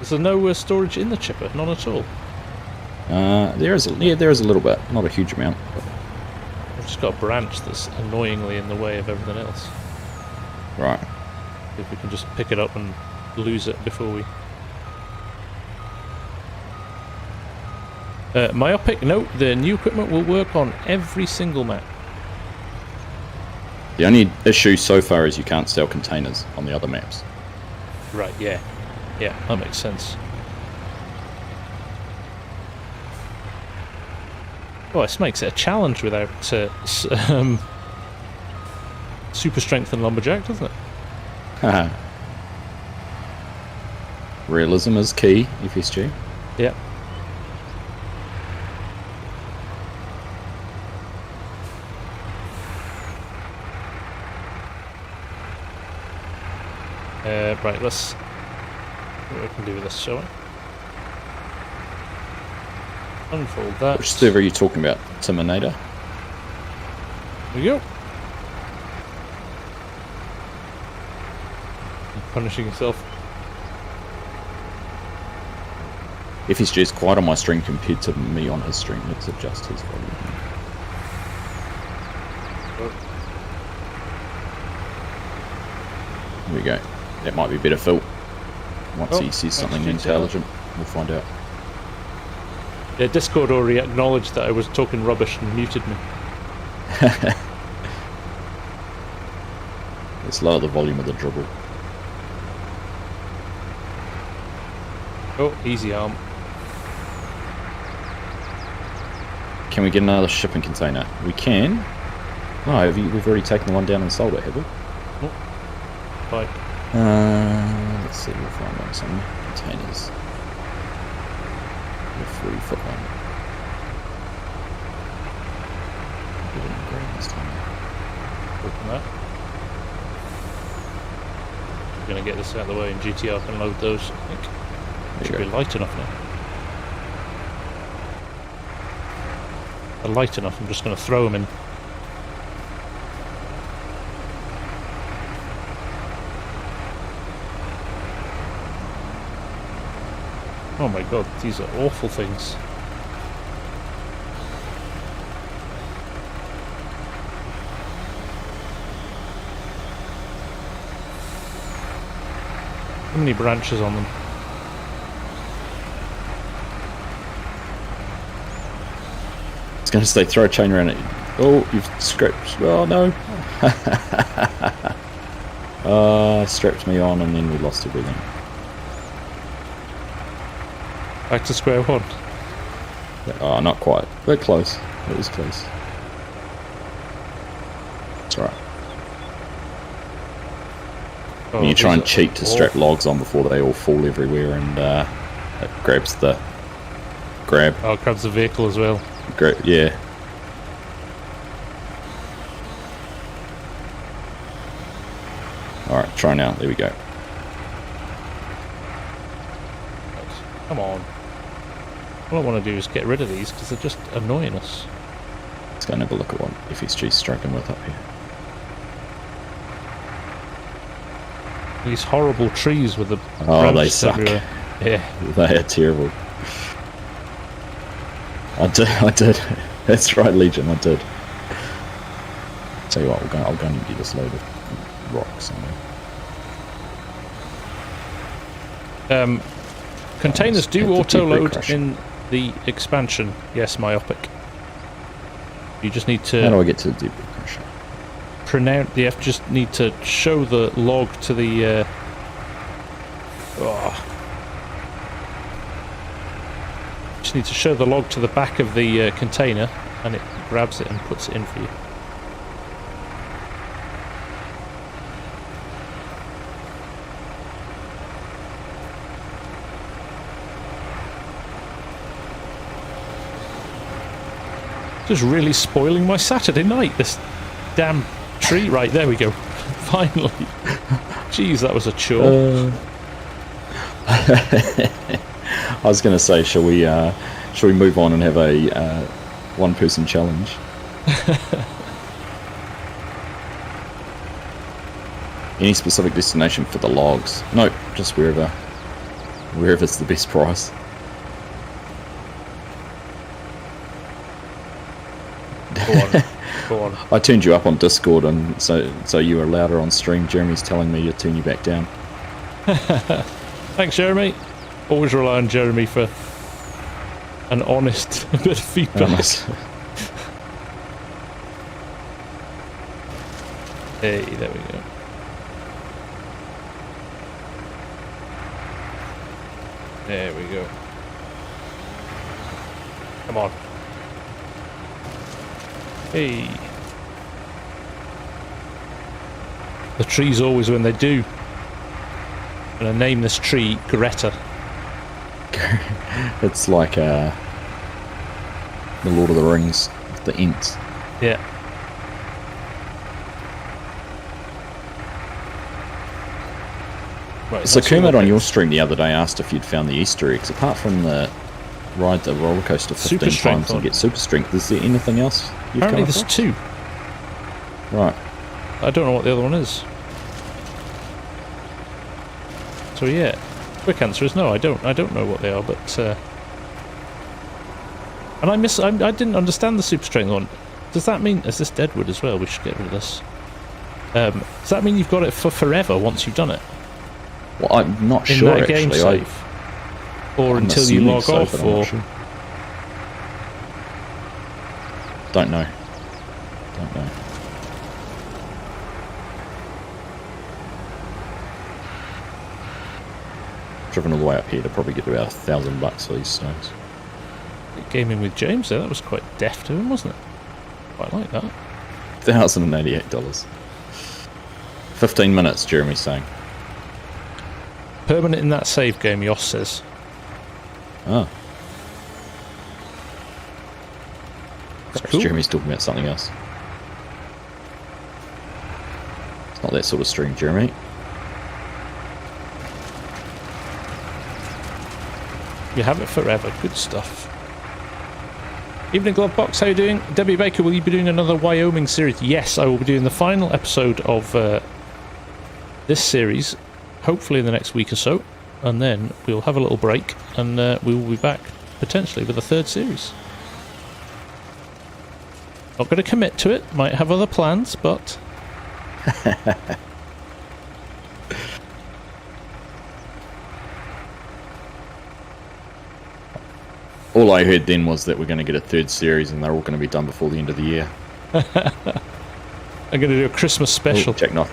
S1: Is there no storage in the chipper? None at all?
S2: There is a little bit, not a huge amount. But...
S1: I've just got a branch that's annoyingly in the way of everything else.
S2: Right.
S1: If we can just pick it up and lose it before we... Myopic, no, the new equipment will work on every single map.
S2: The only issue so far is you can't sell containers on the other maps.
S1: Right, yeah. Yeah, that makes sense. Well, this makes it a challenge without super strength and lumberjack, doesn't it?
S2: Realism is key, FSG.
S1: Yeah. Right, let's see what we can do with this, shall we? Unfold that.
S2: Which server are you talking about? Terminator?
S1: There we go. You're punishing yourself.
S2: FSG is quiet on my stream compared to me on his stream. Let's adjust his volume. There we go. That might be better, Phil. Once he says something intelligent, we'll find out.
S1: Yeah, Discord already acknowledged that I was talking rubbish and muted me.
S2: Let's lower the volume of the dribble.
S1: Oh, easy arm.
S2: Can we get another shipping container? We can. No, we've already taken the one down and sold it, have we?
S1: Oh. Bye.
S2: Let's see, we'll find one somewhere. Containers. The 40-foot one. We didn't grab this time.
S1: Open that. We're going to get this out of the way and GTR can load those, I think. Should be light enough now. They're light enough, I'm just going to throw them in. Oh my god, these are awful things. How many branches on them?
S2: It's going to say throw a chain around it. Oh, you've scratched. Oh no. Strapped me on and then we lost everything.
S1: Back to square one.
S2: Oh, not quite. But close. It was close. It's alright.
S1: Oh,
S2: when you try and cheat to strap logs on before they all fall everywhere and it grabs the grab.
S1: Oh, it grabs the vehicle as well.
S2: Yeah. Alright, try now. There we go.
S1: Come on. All I want to do is get rid of these because they're just annoying us.
S2: Let's go and have a look at what FSG's struggling with up here.
S1: These horrible trees with the
S2: they suck.
S1: everywhere. Yeah.
S2: They are terrible. I did. That's right, Legion, I did. Tell you what, I'll go and empty this load of rocks somewhere.
S1: Containers do auto-load in the expansion. Yes, Myopic. You just need to...
S2: How do I get to the debris crusher?
S1: You just need to show the log to the... Just need to show the log to the back of the container, and it grabs it and puts it in for you. Just really spoiling my Saturday night, this damn tree. Right, there we go. Finally. Jeez, that was a chore.
S2: I was going to say, shall we move on and have a one-person challenge? Any specific destination for the logs? No, just wherever's the best price.
S1: Go on.
S2: I turned you up on Discord, and so you were louder on stream. Jeremy's telling me to turn you back down.
S1: Thanks, Jeremy. Always rely on Jeremy for an honest bit of feedback. Hey, there we go. There we go. Come on. Hey. The trees always when they do. I'm going to name this tree Greta.
S2: It's like the Lord of the Rings, the Ents.
S1: Yeah. Right,
S2: so Kermit on your stream the other day asked if you'd found the Easter eggs. Apart from the ride the roller coaster 15 times and get super strength, is there anything else you've
S1: Apparently
S2: come
S1: there's
S2: across?
S1: 2.
S2: Right.
S1: I don't know what the other one is. So yeah, quick answer is no. I don't know what they are, but and I didn't understand the super strength one. Does that mean is this Deadwood as well? We should get rid of this. Does that mean you've got it for forever once you've done it?
S2: Well, I'm not
S1: in
S2: sure
S1: that game
S2: actually.
S1: save, or until you log
S2: so,
S1: off, or
S2: sure. Don't know. Driven all the way up here to probably get about $1,000 for these stones.
S1: Gaming with James there, that was quite deft of him, wasn't it? Quite like that.
S2: $1,088. 15 minutes, Jeremy's saying.
S1: Permanent in that save game, Yoss says.
S2: Ah.
S1: That's cool.
S2: Jeremy's talking about something else. It's not that sort of stream, Jeremy.
S1: You have it forever. Good stuff. Evening Glove Box, how you doing? Debbie Baker, will you be doing another Wyoming series? Yes, I will be doing the final episode of this series, hopefully in the next week or so, and then we'll have a little break, and we will be back potentially with a 3rd series. Not going to commit to it, might have other plans, but...
S2: All I heard then was that we're going to get a 3rd series and they're all going to be done before the end of the year.
S1: I'm going to do a Christmas special.
S2: Jack Knife.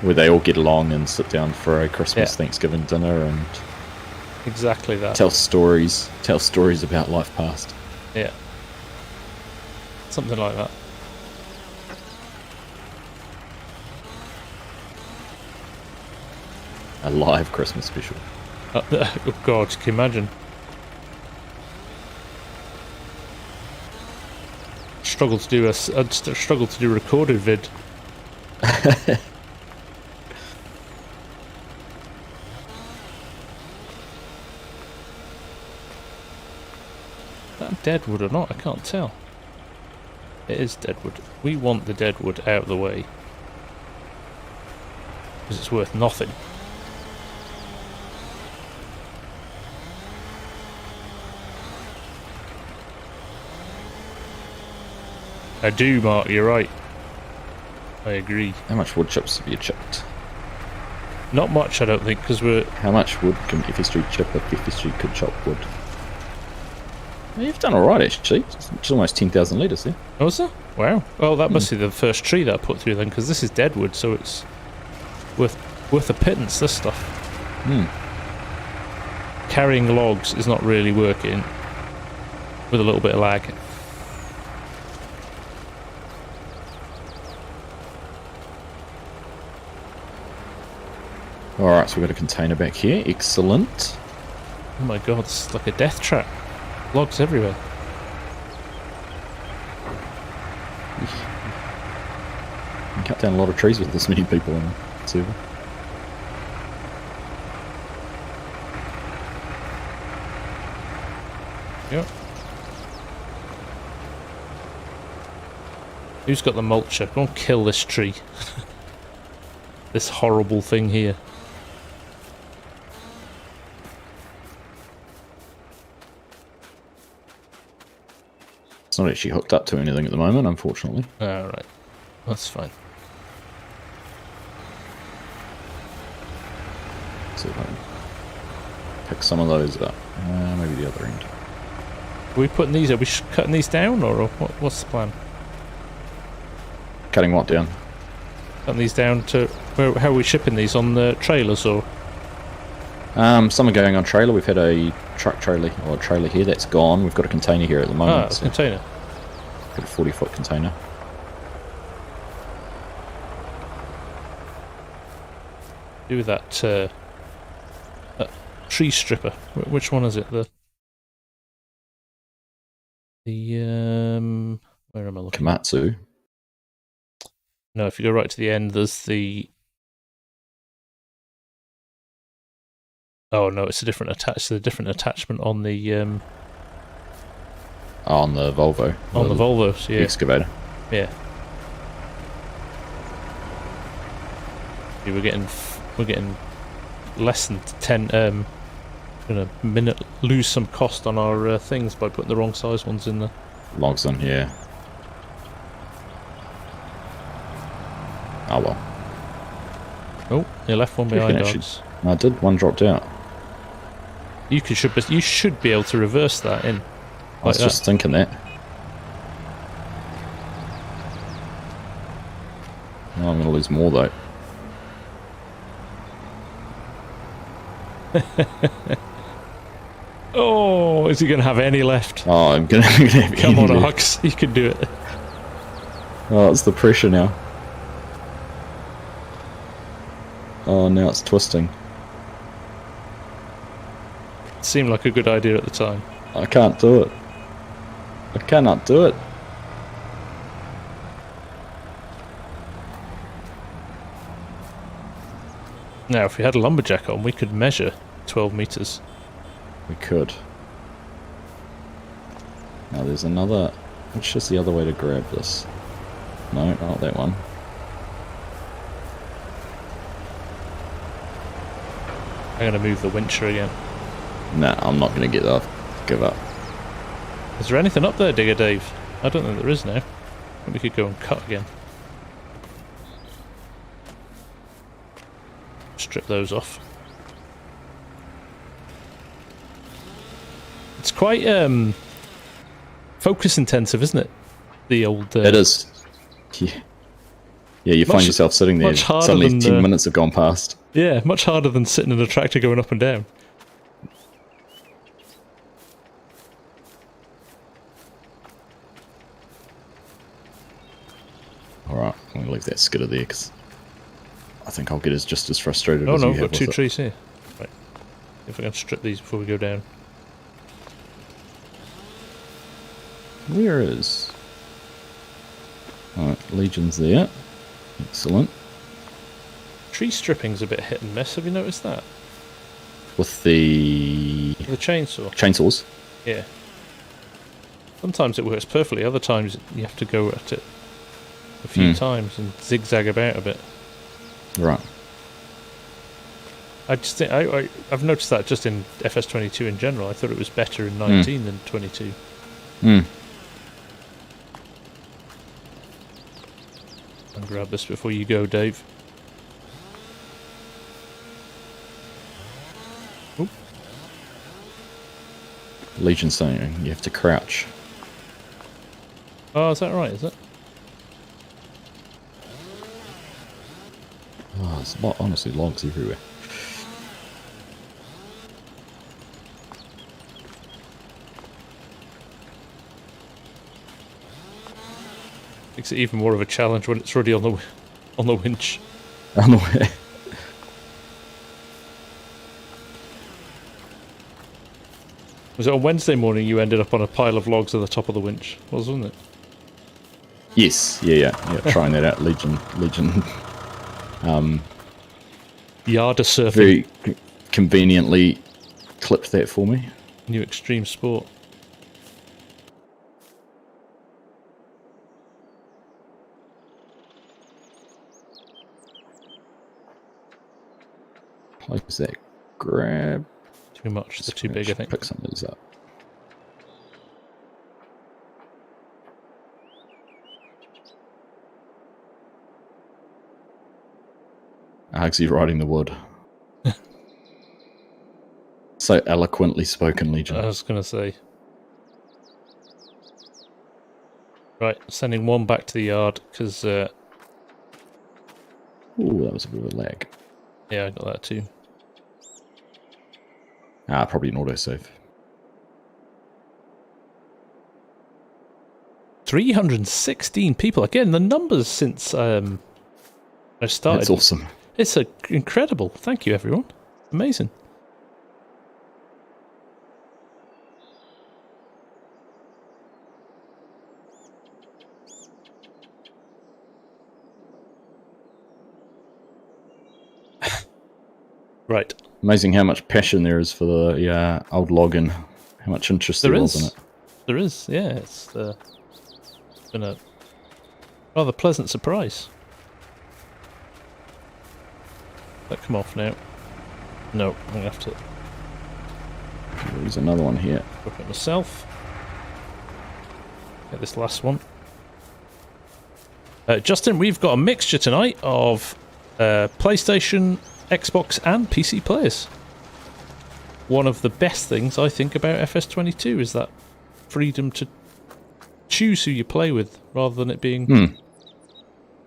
S2: Where they all get along and sit down for a Christmas, Thanksgiving dinner and...
S1: Exactly that.
S2: Tell stories about life past.
S1: Yeah. Something like that.
S2: A live Christmas special.
S1: Oh God, can you imagine? I'd struggle to do a recorded vid. Is that Deadwood or not? I can't tell. It is Deadwood. We want the Deadwood out of the way. Because it's worth nothing. I do, Mark, you're right. I agree.
S2: How much wood chips have you chipped?
S1: Not much, I don't think, because we're...
S2: How much wood can FS3 chip if FS3 could chop wood? Well, you've done alright, actually. It's almost 10,000 litres there.
S1: Oh, is that? Wow. Well, that must be the first tree that I put through then, because this is Deadwood, so it's worth a pittance, this stuff. Carrying logs is not really working with a little bit of lag.
S2: Alright, so we've got a container back here. Excellent.
S1: Oh my God, it's like a death trap. Logs everywhere.
S2: You cut down a lot of trees with this many people in the server.
S1: Yep. Who's got the mulcher? Go and kill this tree. This horrible thing here.
S2: It's not actually hooked up to anything at the moment, unfortunately.
S1: Alright. That's fine.
S2: See if I can pick some of those up. Maybe the other end.
S1: Are we putting these? Are we cutting these down, or what's the plan?
S2: Cutting what down?
S1: Cutting these down to how are we shipping these on the trailers, or?
S2: Some are going on trailer. We've had a truck trailer or a trailer here that's gone. We've got a container here at the moment.
S1: Ah, container.
S2: Got a 40-foot container.
S1: Do with that tree stripper. Which one is it? The where am I looking?
S2: Komatsu.
S1: No, if you go right to the end, there's the. Oh no, it's a different attachment on the.
S2: On the Volvo.
S1: On the Volvos, yeah.
S2: Excavator.
S1: Yeah. We're getting less than 10. Gonna lose some cost on our things by putting the wrong size ones in there.
S2: Logs in, yeah. Oh well.
S1: Oh, you left one behind us.
S2: I did. One dropped out.
S1: You should be able to reverse that in.
S2: I was just thinking that. Oh, I'm going to lose more though.
S1: Oh, is he going to have any left?
S2: Oh, I'm going to have
S1: Come on, Ox, you can do it.
S2: Oh, it's the pressure now. Oh, now it's twisting.
S1: It seemed like a good idea at the time.
S2: I can't do it. I cannot do it.
S1: Now, if we had a lumberjack on, we could measure 12 meters.
S2: We could. Now there's another... Which is the other way to grab this? No, not that one.
S1: I'm going to move the wincher again.
S2: Nah, I'm not going to get that. Give up.
S1: Is there anything up there, Digger Dave? I don't think there is now. We could go and cut again. Strip those off. It's quite focus intensive, isn't it? The old.
S2: It is. Yeah. Yeah, you find yourself sitting there. Suddenly, 10 minutes have gone past.
S1: Yeah, much harder than sitting in a tractor going up and down.
S2: Alright, I'm going to leave that skidder there because I think I'll get just as frustrated as you have.
S1: Oh no, we've got two trees here. Right. If we can strip these before we go down.
S2: Where is... Alright, Legion's there. Excellent.
S1: Tree stripping's a bit hit and miss, have you noticed that?
S2: With the
S1: chainsaw.
S2: Chainsaws?
S1: Yeah. Sometimes it works perfectly, other times you have to go at it a few times and zigzag about a bit.
S2: Right.
S1: I just think I've noticed that just in FS22 in general. I thought it was better in 19 than 22. And grab this before you go, Dave. Oop.
S2: Legion saying you have to crouch.
S1: Oh, is that right? Is it?
S2: Oh, there's honestly logs everywhere.
S1: Makes it even more of a challenge when it's already on the winch.
S2: On the way.
S1: Was it on Wednesday morning you ended up on a pile of logs at the top of the winch? Wasn't it?
S2: Yes, yeah. Trying that out, Legion.
S1: Yarder surfing.
S2: Very conveniently clipped that for me.
S1: New extreme sport.
S2: Close that grab.
S1: Too much. They're too big, I think.
S2: Pick some of these up. Argsy riding the wood. So eloquently spoken, Legion.
S1: I was going to say. Right, sending one back to the yard, because...
S2: Ooh, that was a bit of a lag.
S1: Yeah, I got that too.
S2: Probably an autosave.
S1: 316 people. Again, the numbers since I started.
S2: That's awesome.
S1: It's incredible. Thank you, everyone. Amazing. Right.
S2: Amazing how much passion there is for the old login. How much interest there was in it.
S1: There is, yeah. It's been a rather pleasant surprise. That come off now. No, I'm going to have to...
S2: There's another one here.
S1: Look at myself. Get this last one. Justin, we've got a mixture tonight of PlayStation, Xbox and PC players. One of the best things I think about FS22 is that freedom to choose who you play with rather than it being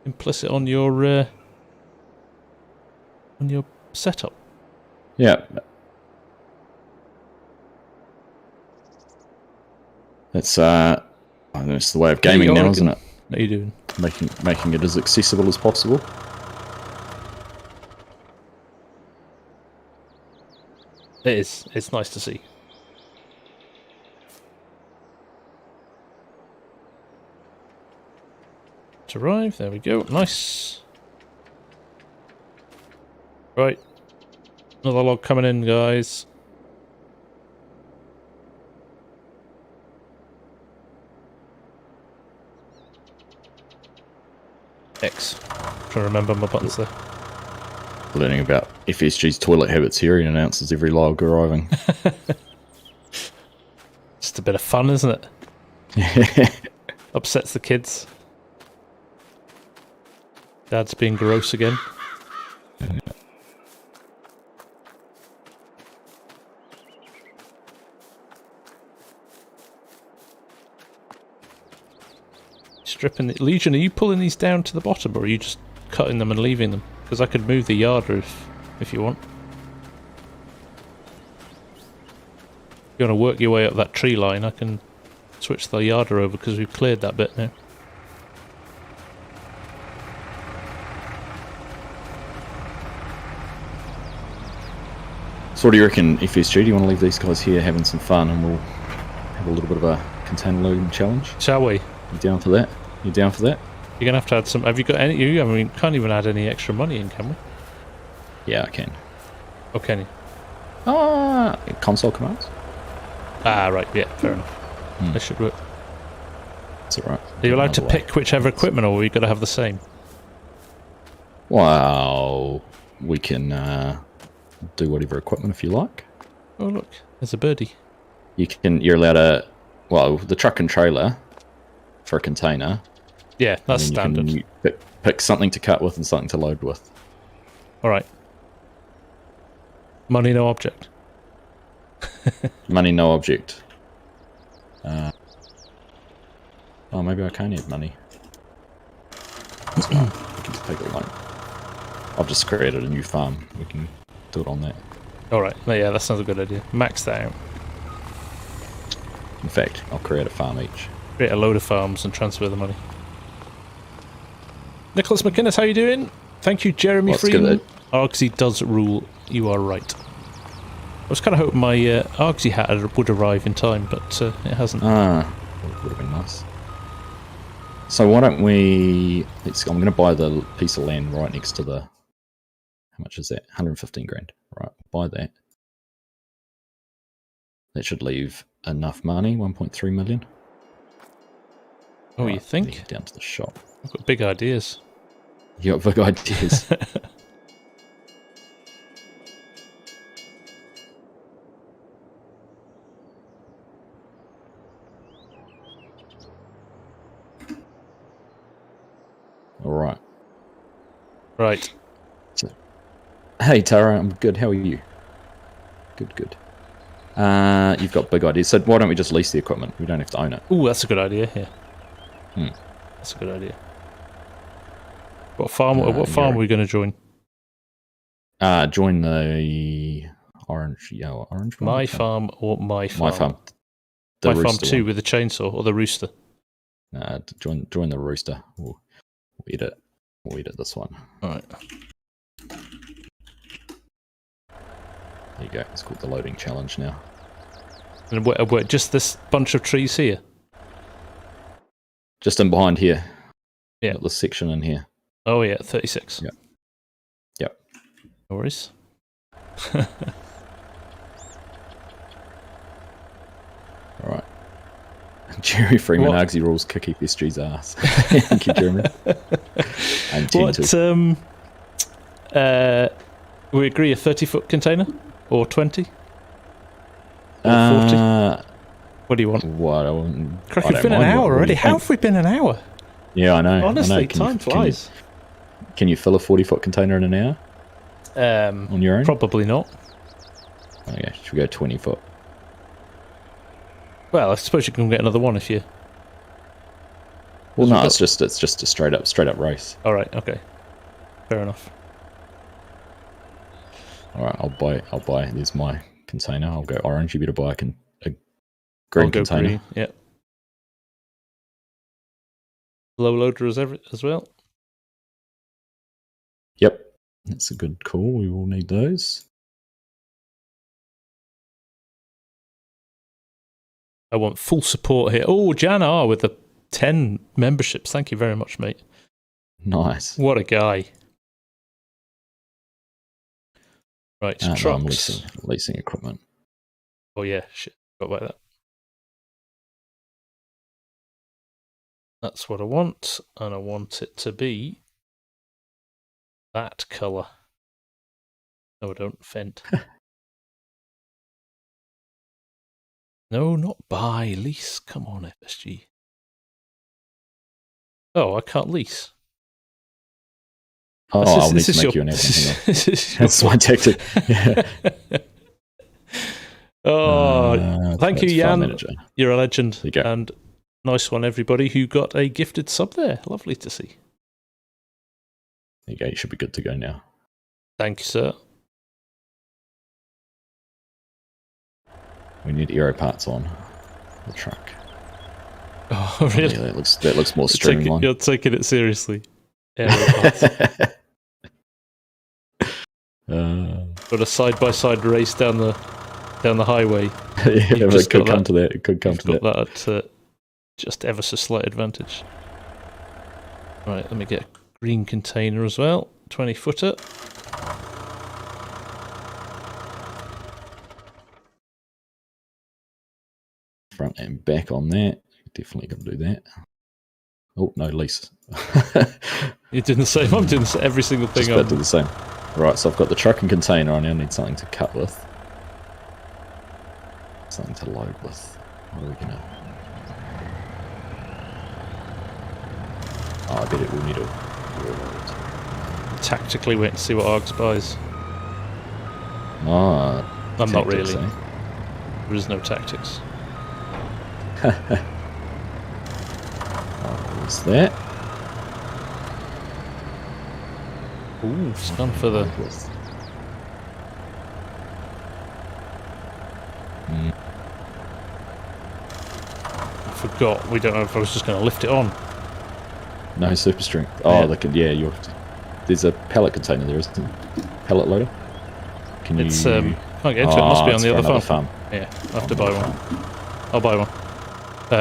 S1: implicit on your setup.
S2: Yeah. That's the way of gaming now, isn't it?
S1: What are you doing?
S2: Making it as accessible as possible.
S1: It is. It's nice to see. To arrive. There we go. Nice. Right. Another log coming in, guys. X. Trying to remember my buttons there.
S2: Learning about FSG's toilet habits here. He announces every log arriving.
S1: Just a bit of fun, isn't it? Upsets the kids. Dad's being gross again. Stripping the Legion, are you pulling these down to the bottom or are you just cutting them and leaving them? Because I could move the yarder if you want. If you want to work your way up that tree line, I can switch the yarder over because we've cleared that bit now.
S2: So what do you reckon, FSG? Do you want to leave these guys here having some fun and we'll have a little bit of a container loading challenge?
S1: Shall we?
S2: You down for that? You down for that?
S1: You're going to add some... Have you got any... I mean, can't even add any extra money in, can we?
S2: Yeah, I can.
S1: Oh, can you?
S2: Console commands?
S1: Right, yeah, fair enough. That should work.
S2: That's alright.
S1: Are you allowed to pick whichever equipment or are we got to have the same?
S2: Well, we can do whatever equipment if you like.
S1: Oh, look, there's a birdie.
S2: You're allowed to... Well, the truck and trailer for a container...
S1: Yeah, that's standard.
S2: You pick something to cut with and something to load with.
S1: Alright. Money, no object.
S2: Money, no object. Oh, maybe I can add money. That's fine. We can just take a loan. I've just created a new farm. We can do it on that.
S1: Alright, yeah, that sounds a good idea. Max that out.
S2: In fact, I'll create a farm each.
S1: Create a load of farms and transfer the money. Nicholas McInnes, how you doing? Thank you, Jeremy Freeman. Argsy does rule. You are right. I was kind of hoping my Argsy hat would arrive in time, but it hasn't.
S2: Would have been nice. So why don't we? I'm going to buy the piece of land right next to the. How much is that? 115 grand. Right, buy that. That should leave enough money. 1.3 million.
S1: Oh,
S2: right,
S1: you think?
S2: Down to the shop.
S1: I've got big ideas.
S2: You got big ideas. All right.
S1: Right.
S2: So, hey Tara, I'm good. How are you? Good. You've got big ideas. So why don't we just lease the equipment? We don't have to own it.
S1: Oh, that's a good idea. Yeah.
S2: Hmm.
S1: That's a good idea. What farm? What farm are we going to join?
S2: Join the orange, yellow, orange one.
S1: My farm or my farm?
S2: My farm.
S1: My farm 2 with the chainsaw or the rooster.
S2: Join the rooster. We'll edit. We'll edit this one.
S1: All right.
S2: There you go. It's called the loading challenge now.
S1: And what, just this bunch of trees here?
S2: Just in behind here.
S1: Yeah.
S2: Got this section in here.
S1: Oh yeah, 36.
S2: Yep.
S1: No worries.
S2: All right. Jerry Freeman Argsy rules kick EPSG's ass. Thank you, Jeremy.
S1: We agree a 30-foot container or 20 or 40. What do you want?
S2: What?
S1: Crack, it's been an hour already. How have we been an hour?
S2: Yeah, I know.
S1: Honestly, time flies.
S2: Can you fill a 40-foot container in an hour? On your own?
S1: Probably not.
S2: Okay, should we go 20-foot?
S1: Well, I suppose you can get another one if you.
S2: Well, no, it's just a straight up race.
S1: All right. Okay. Fair enough.
S2: All right, I'll buy. There's my container. I'll go orange. You better buy a green container.
S1: Green. Yeah. Low loader as well.
S2: Yep, that's a good call. We will need those.
S1: I want full support here. Oh, Jan R with the 10 memberships. Thank you very much, mate.
S2: Nice.
S1: What a guy. Right,
S2: No,
S1: trucks.
S2: I'm leasing equipment.
S1: Oh yeah, shit. Forgot about that. That's what I want, and I want it to be that colour. No, I don't. Fent. No, not buy. Lease. Come on, FSG. Oh, I can't lease.
S2: Oh, I'll need to make you an admin. That's my tactic. Yeah.
S1: Thank you, Jan. You're a legend.
S2: There you go.
S1: And nice one, everybody who got a gifted sub there. Lovely to see.
S2: There you go. You should be good to go now.
S1: Thank you, sir.
S2: We need aero parts on the truck.
S1: Oh, really?
S2: Yeah, that looks more streamlined.
S1: You're taking it seriously. Got a side-by-side race down the highway.
S2: Yeah, it could come to that. It could come to that.
S1: Got that at just ever so slight advantage. Right, let me get a green container as well. 20-footer.
S2: Front and back on that. Definitely going to do that. Oh, no, lease.
S1: You're doing the same. I'm doing every single thing.
S2: Just about to do the same. Right, so I've got the truck and container. I now need something to cut with. Something to load with. What are we going to... Oh, I bet it will need a...
S1: Tactically wait to see what Args buys.
S2: Oh,
S1: I'm not really.
S2: Eh?
S1: There is no tactics.
S2: What's that?
S1: Ooh, it's gone for the... I forgot. We don't know if I was just going to lift it on.
S2: No super strength. Oh,
S1: Yeah.
S2: they could. Yeah, there's a pallet container there, isn't there? Pallet loader. Can you?
S1: Can't get into it. Must be on the other
S2: farm.
S1: Yeah, I have to buy one. I'll buy one.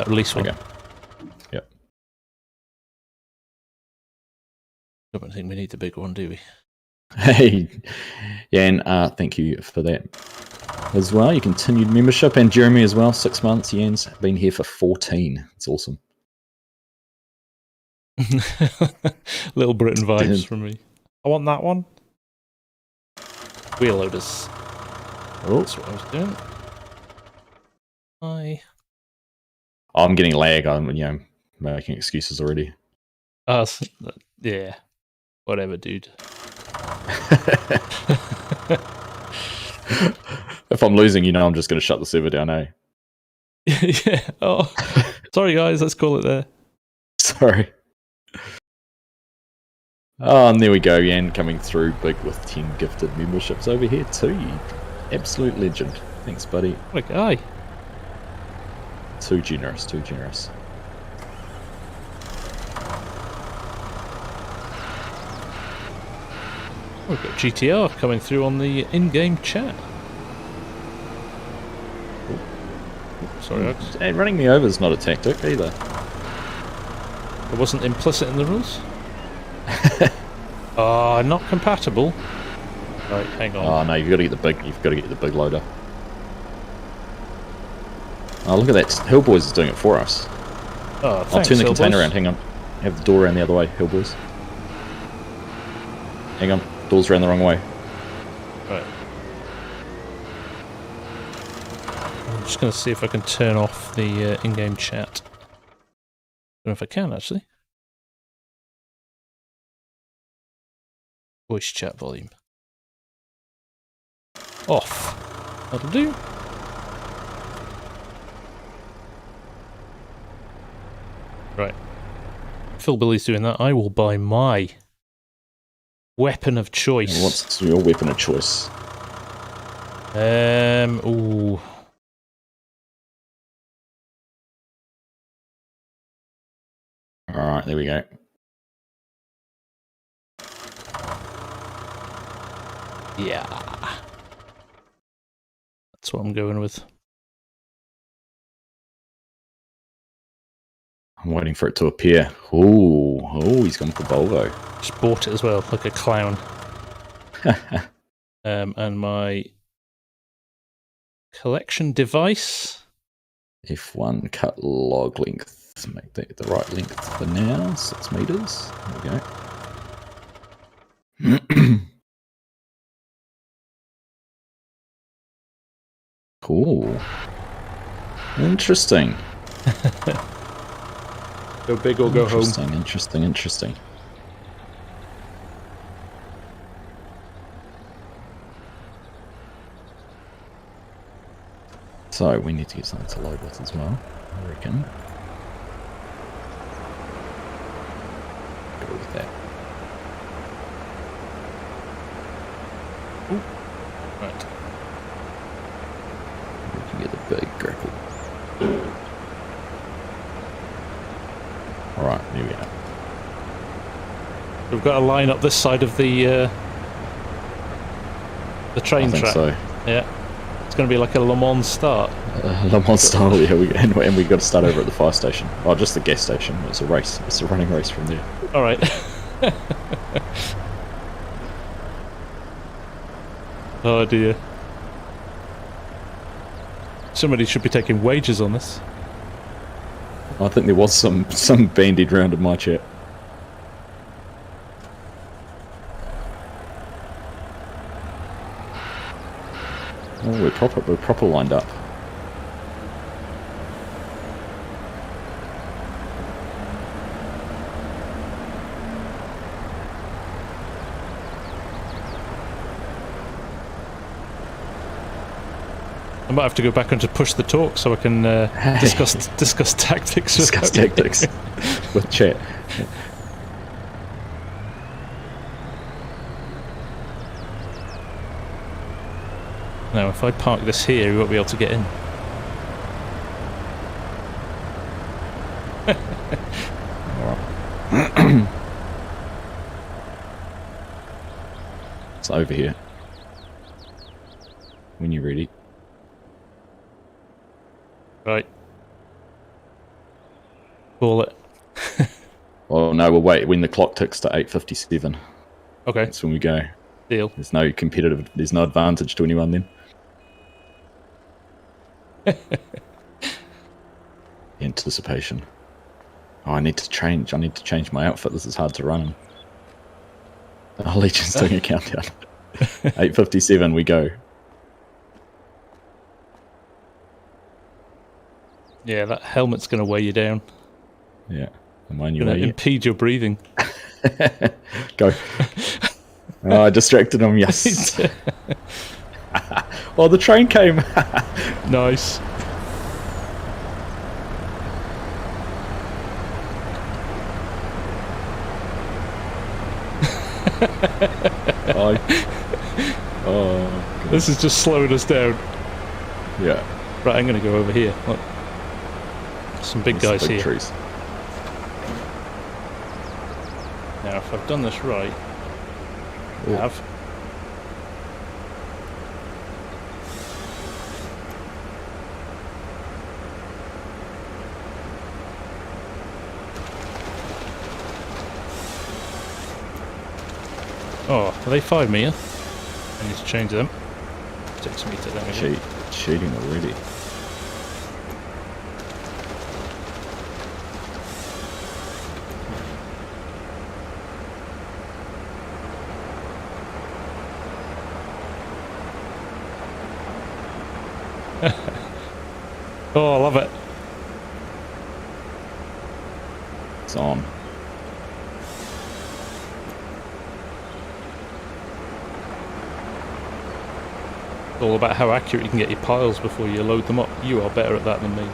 S1: Release one.
S2: Okay.
S1: Don't think we need the big one, do we?
S2: Hey, Jan, thank you for that as well. Your continued membership, and Jeremy as well. 6 months. Jan's been here for 14. It's awesome.
S1: Little Britain vibes from me. I want that one. Wheel loaders.
S2: Oh,
S1: that's what I was doing.
S2: I'm getting lag. I'm making excuses already.
S1: Yeah. Whatever, dude.
S2: If I'm losing, I'm just going to shut the server down, eh?
S1: Yeah. Oh, sorry, guys. Let's call it there.
S2: Sorry. Oh, and there we go, Jan, coming through big with 10 gifted memberships over here too. You absolute legend. Thanks, buddy.
S1: What a guy.
S2: Too generous, too generous.
S1: We've got GTR coming through on the in-game chat. Sorry, Alex.
S2: Hey, running me over is not a tactic either.
S1: It wasn't implicit in the rules. Not compatible. Right, hang on.
S2: Oh no, you've got to get the big loader. Oh, look at that. Hillboys is doing it for us.
S1: Oh, thanks,
S2: I'll turn the
S1: Hillboys.
S2: container around, hang on. Have the door around the other way, Hillboys. Hang on, door's around the wrong way.
S1: Right. I'm just going to see if I can turn off the in-game chat. I don't know if I can, actually. Voice chat volume. Off. That'll do. Right. Phil Billy's doing that. I will buy my weapon of choice.
S2: What's your weapon of choice?
S1: Ooh.
S2: Alright, there we go.
S1: Yeah. That's what I'm going with.
S2: I'm waiting for it to appear. Oh, he's gone for Volvo.
S1: Just bought it as well, like a clown. And my collection device.
S2: F1 cut log length. Make that the right length for now. 6 meters. There we go. Cool. Interesting.
S1: Go big or go home.
S2: Interesting. So we need to get something to load with as well, I reckon. Go with that.
S1: Ooh. Right.
S2: We can get the big grapple. Alright, here we are.
S1: We've got a line up this side of the train track.
S2: So.
S1: Yeah. It's going to be like a Le Mans start.
S2: Le Mans style, yeah. And we've got to start over at the fire station. Oh, just the gas station. It's a race. It's a running race from there.
S1: Alright. Oh dear. Somebody should be taking wages on this.
S2: I think there was some bandied round in my chat. Oh, we're proper lined up.
S1: I might have to go back and just push the talk so I can discuss tactics.
S2: Discuss tactics with chat.
S1: Now, if I park this here, we won't be able to get in.
S2: It's over here. When you're ready.
S1: Right. Call it.
S2: Oh no, we'll wait when the clock ticks to 8:57.
S1: Okay.
S2: That's when we go.
S1: Deal.
S2: There's no advantage to anyone then. Anticipation. Oh, I need to change my outfit. This is hard to run in. Oh, Legion's doing a countdown. 8:57, we go.
S1: Yeah, that helmet's going to weigh you down.
S2: Yeah. Am I in your
S1: Going
S2: way
S1: to
S2: yet?
S1: impede your breathing.
S2: Go. Oh, I distracted him, yes. Oh, the train came.
S1: Nice.
S2: Oh,
S1: this is just slowing us down.
S2: yeah.
S1: Right, I'm going to go over here. Look. Some big guys
S2: Big
S1: here.
S2: trees.
S1: Now, if I've done this right, I have. Oh, are they 5 meter? I need to change them. 6 meter then again.
S2: Cheating already.
S1: Oh, I love it.
S2: It's on.
S1: It's all about how accurate you can get your piles before you load them up. You are better at that than me.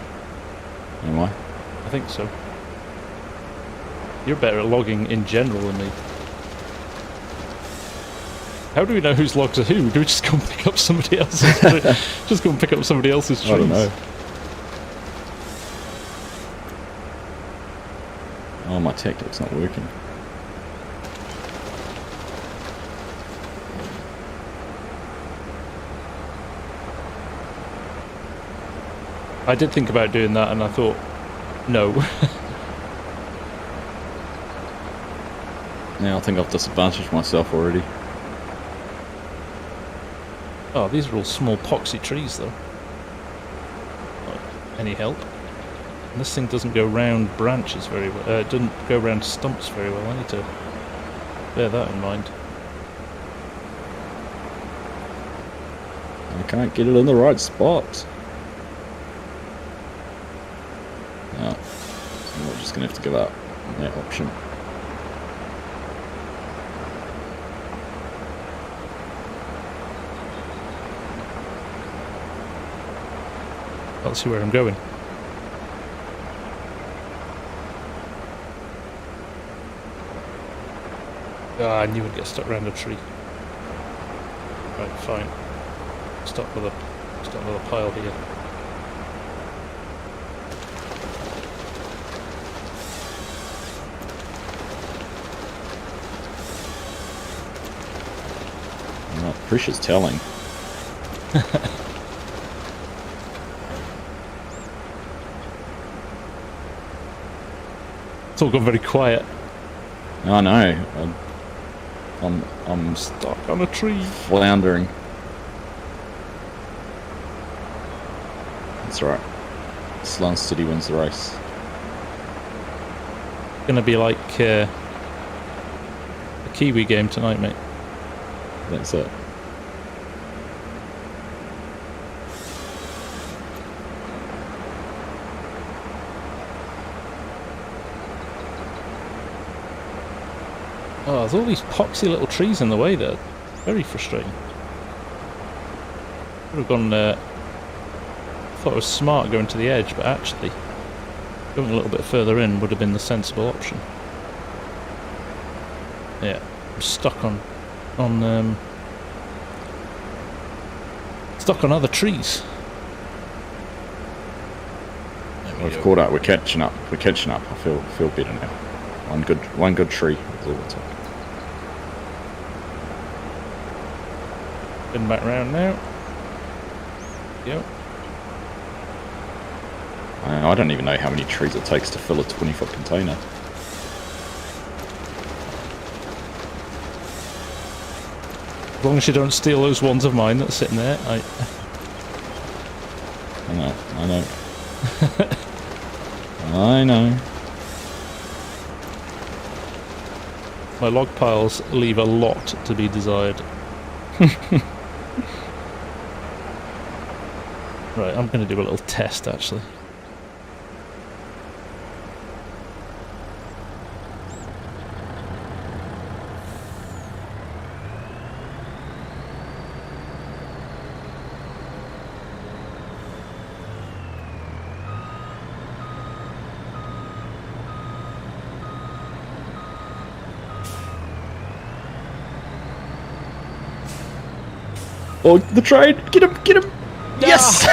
S2: Am I?
S1: I think so. You're better at logging in general than me. How do we know whose logs are who? Do we just go and pick up somebody else's? Just go and pick up somebody else's trees?
S2: I don't know. Oh, my tactic's not working.
S1: I did think about doing that and I thought, no.
S2: Now I think I've disadvantaged myself already.
S1: Oh, these are all small poxy trees though. Not any help? And this thing doesn't go round branches very well. It doesn't go round stumps very well. I need to bear that in mind.
S2: I can't get it in the right spot. No, I'm just going to have to give up on that option.
S1: I'll see where I'm going. Ah, I knew I'd get stuck around a tree. Right, fine. Stuck with a pile here.
S2: Oh, pressure's telling.
S1: It's all gone very quiet.
S2: I know. I'm
S1: Stuck on a tree.
S2: floundering. That's right. Slow and steady wins the race.
S1: Gonna be like a Kiwi game tonight, mate.
S2: That's it.
S1: Oh, there's all these poxy little trees in the way there. Very frustrating. Would have gone. Thought it was smart going to the edge, but actually, going a little bit further in would have been the sensible option. Yeah, I'm stuck on other trees.
S2: We've caught up. We're catching up. We're catching up. I feel better now. One good tree is all it took.
S1: Been back round now. Yep.
S2: I don't even know how many trees it takes to fill a 20-foot container.
S1: As long as you don't steal those ones of mine that's sitting there.
S2: I know. I know.
S1: My log piles leave a lot to be desired. Right, I'm going to do a little test actually.
S2: Oh, the train! Get him! Get him! Yes!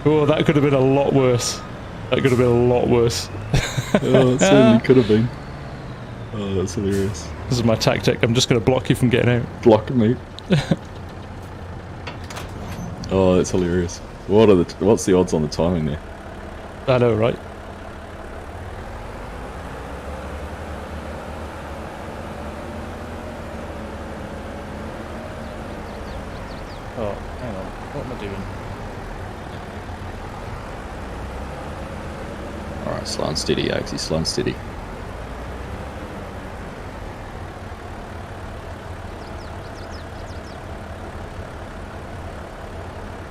S1: Oh, that could have been a lot worse. That could have been a lot worse.
S2: Oh, it certainly could have been. Oh, that's hilarious.
S1: This is my tactic. I'm just going to block you from getting out.
S2: Block me. Oh, that's hilarious. What's the odds on the timing there?
S1: I know, right? Oh, hang on. What am I doing?
S2: Alright, slow and steady, Axie, slow and steady.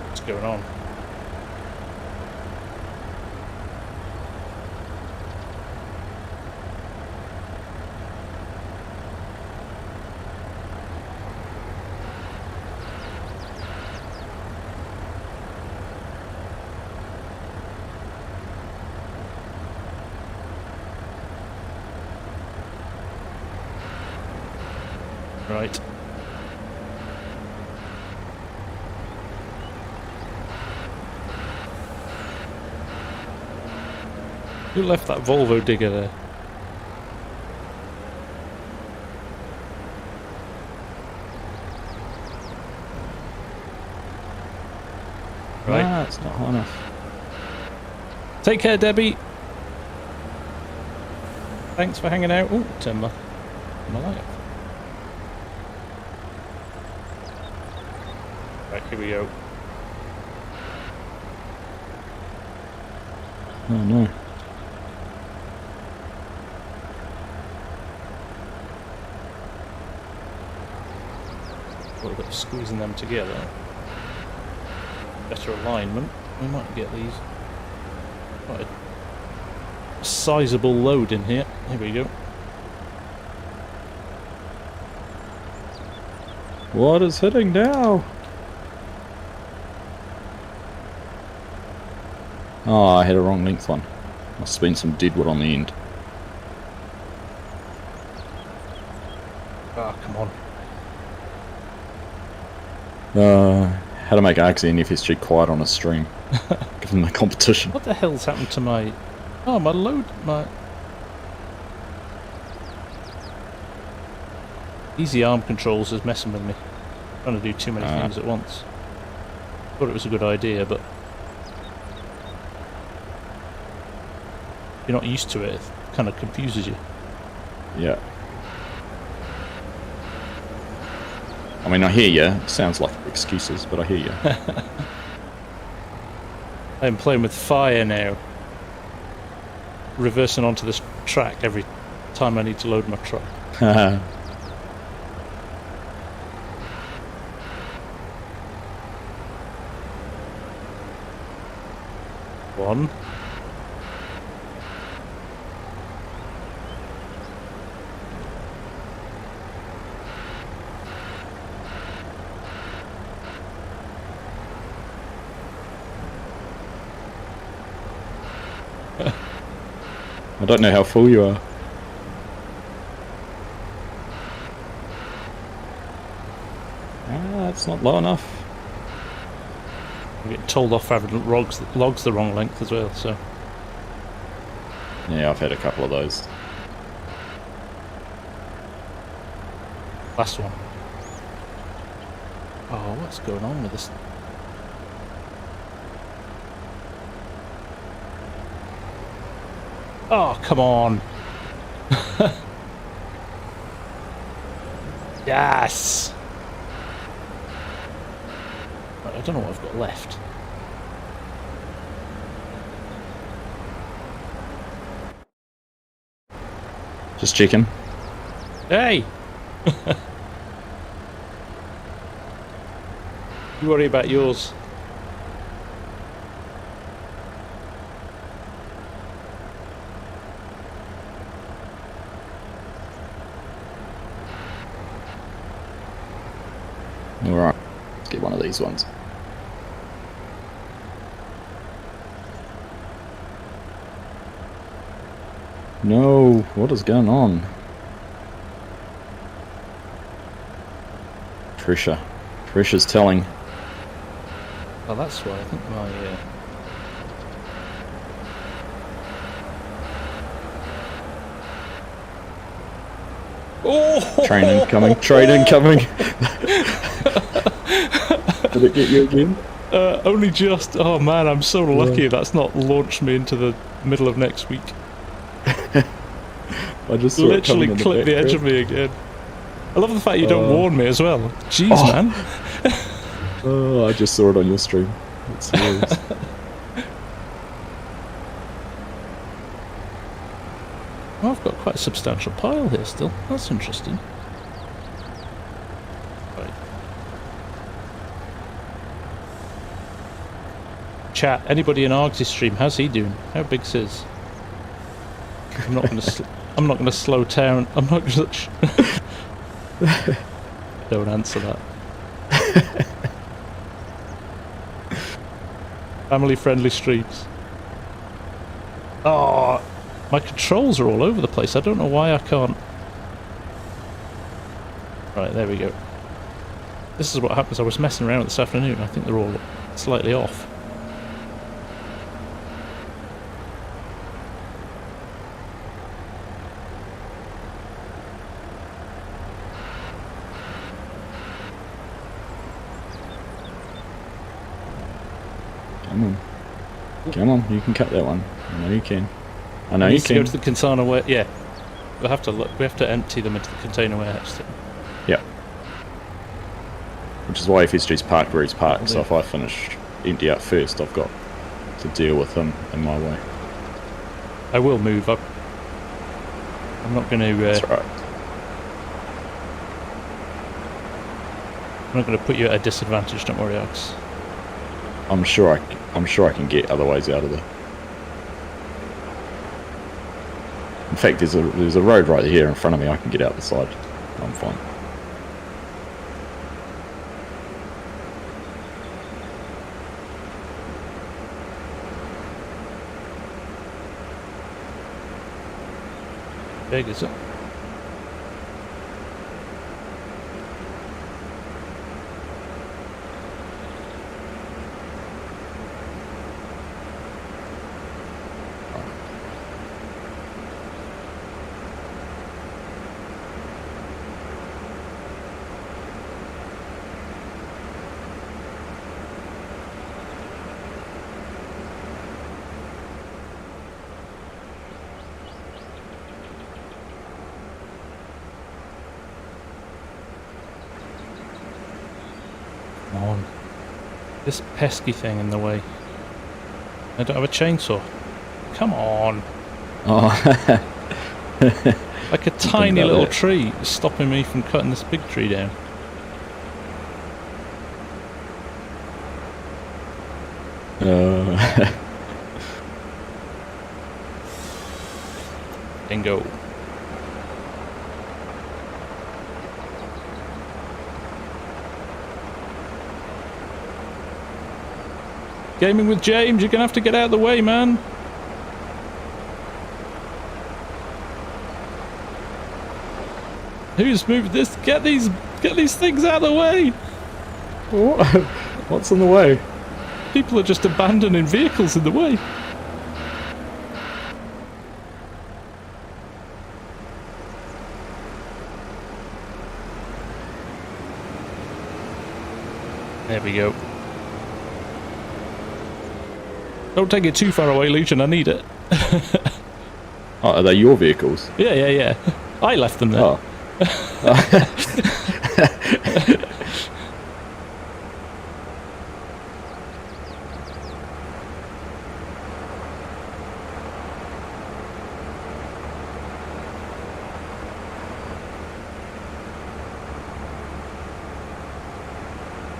S1: What's going on? Right. Who left that Volvo digger there? Right.
S2: Ah, it's not high enough.
S1: Take care, Debbie. Thanks for hanging out. Oh, turn my light off. Right, here we go.
S2: Oh no.
S1: A little bit of squeezing them together. Better alignment. We might get these. Quite a sizable load in here. Here we go.
S2: What is hitting now? Oh, I had a wrong length one. Must have been some deadwood on the end.
S1: Ah, come on.
S2: How to make Axie and FSG quiet on a stream. Give them the competition.
S1: What the hell's happened to my... Oh, my load... my... Easy arm controls is messing with me. Trying to do too many things at once. Thought it was a good idea, but... You're not used to it, it kind of confuses you.
S2: Yeah. I mean, I hear you. Sounds like excuses, but I hear you.
S1: I'm playing with fire now. Reversing onto this track every time I need to load my truck. One.
S2: I don't know how full you are. Ah, that's not low enough.
S1: I'm getting told off for having logs the wrong length as well, so...
S2: Yeah, I've had a couple of those.
S1: Last one. Oh, what's going on with this? Oh, come on. Yes! Right, I don't know what I've got left.
S2: Just checking.
S1: Hey! You worry about yours.
S2: Alright, let's get one of these ones. No, what is going on? Pressure. Pressure's telling.
S1: Oh, that's why I think my... Oh!
S2: Train incoming, train incoming! Did it get you again?
S1: Only just. Oh man, I'm so lucky that's not launched me into the middle of next week.
S2: I just saw
S1: literally clipped the edge of me again. I love the fact you don't warn me as well. Jeez, man.
S2: Oh, I just saw it on your stream. It's hilarious.
S1: Well, I've got quite a substantial pile here still. That's interesting. Right. Chat, anybody in Args' stream, how's he doing? How big's his? I'm not going to. I'm not going to slow down. I'm not going to. Don't answer that. Family-friendly streams. Oh, my controls are all over the place. I don't know why I can't. Right, there we go. This is what happens. I was messing around this afternoon. I think they're all slightly off.
S2: Come on. Come on, you can cut that one. I know you can. I know you can.
S1: Go to the container where, yeah. We have to look. We have to empty them into the container warehouse.
S2: Yeah. Which is why FSG's parked where he's parked. So if I finish empty out first, I've got to deal with him in my way.
S1: I will move up. I'm not going to.
S2: That's right.
S1: I'm not going to put you at a disadvantage. Don't worry, Alex.
S2: I'm sure I can get other ways out of there. In fact, there's a road right here in front of me. I can get out the side. I'm fine.
S1: Big is it? On. This pesky thing in the way. I don't have a chainsaw. Come on.
S2: Oh.
S1: Like a tiny little tree stopping me from cutting this big tree down. Bingo. Gaming with James, you're gonna have to get out of the way, man. Who's moved this? Get these things out of the way.
S2: What? What's in the way?
S1: People are just abandoning vehicles in the way. There we go. Don't take it too far away, Legion. I need it.
S2: Oh, are they your vehicles?
S1: Yeah. I left them there.
S2: Oh.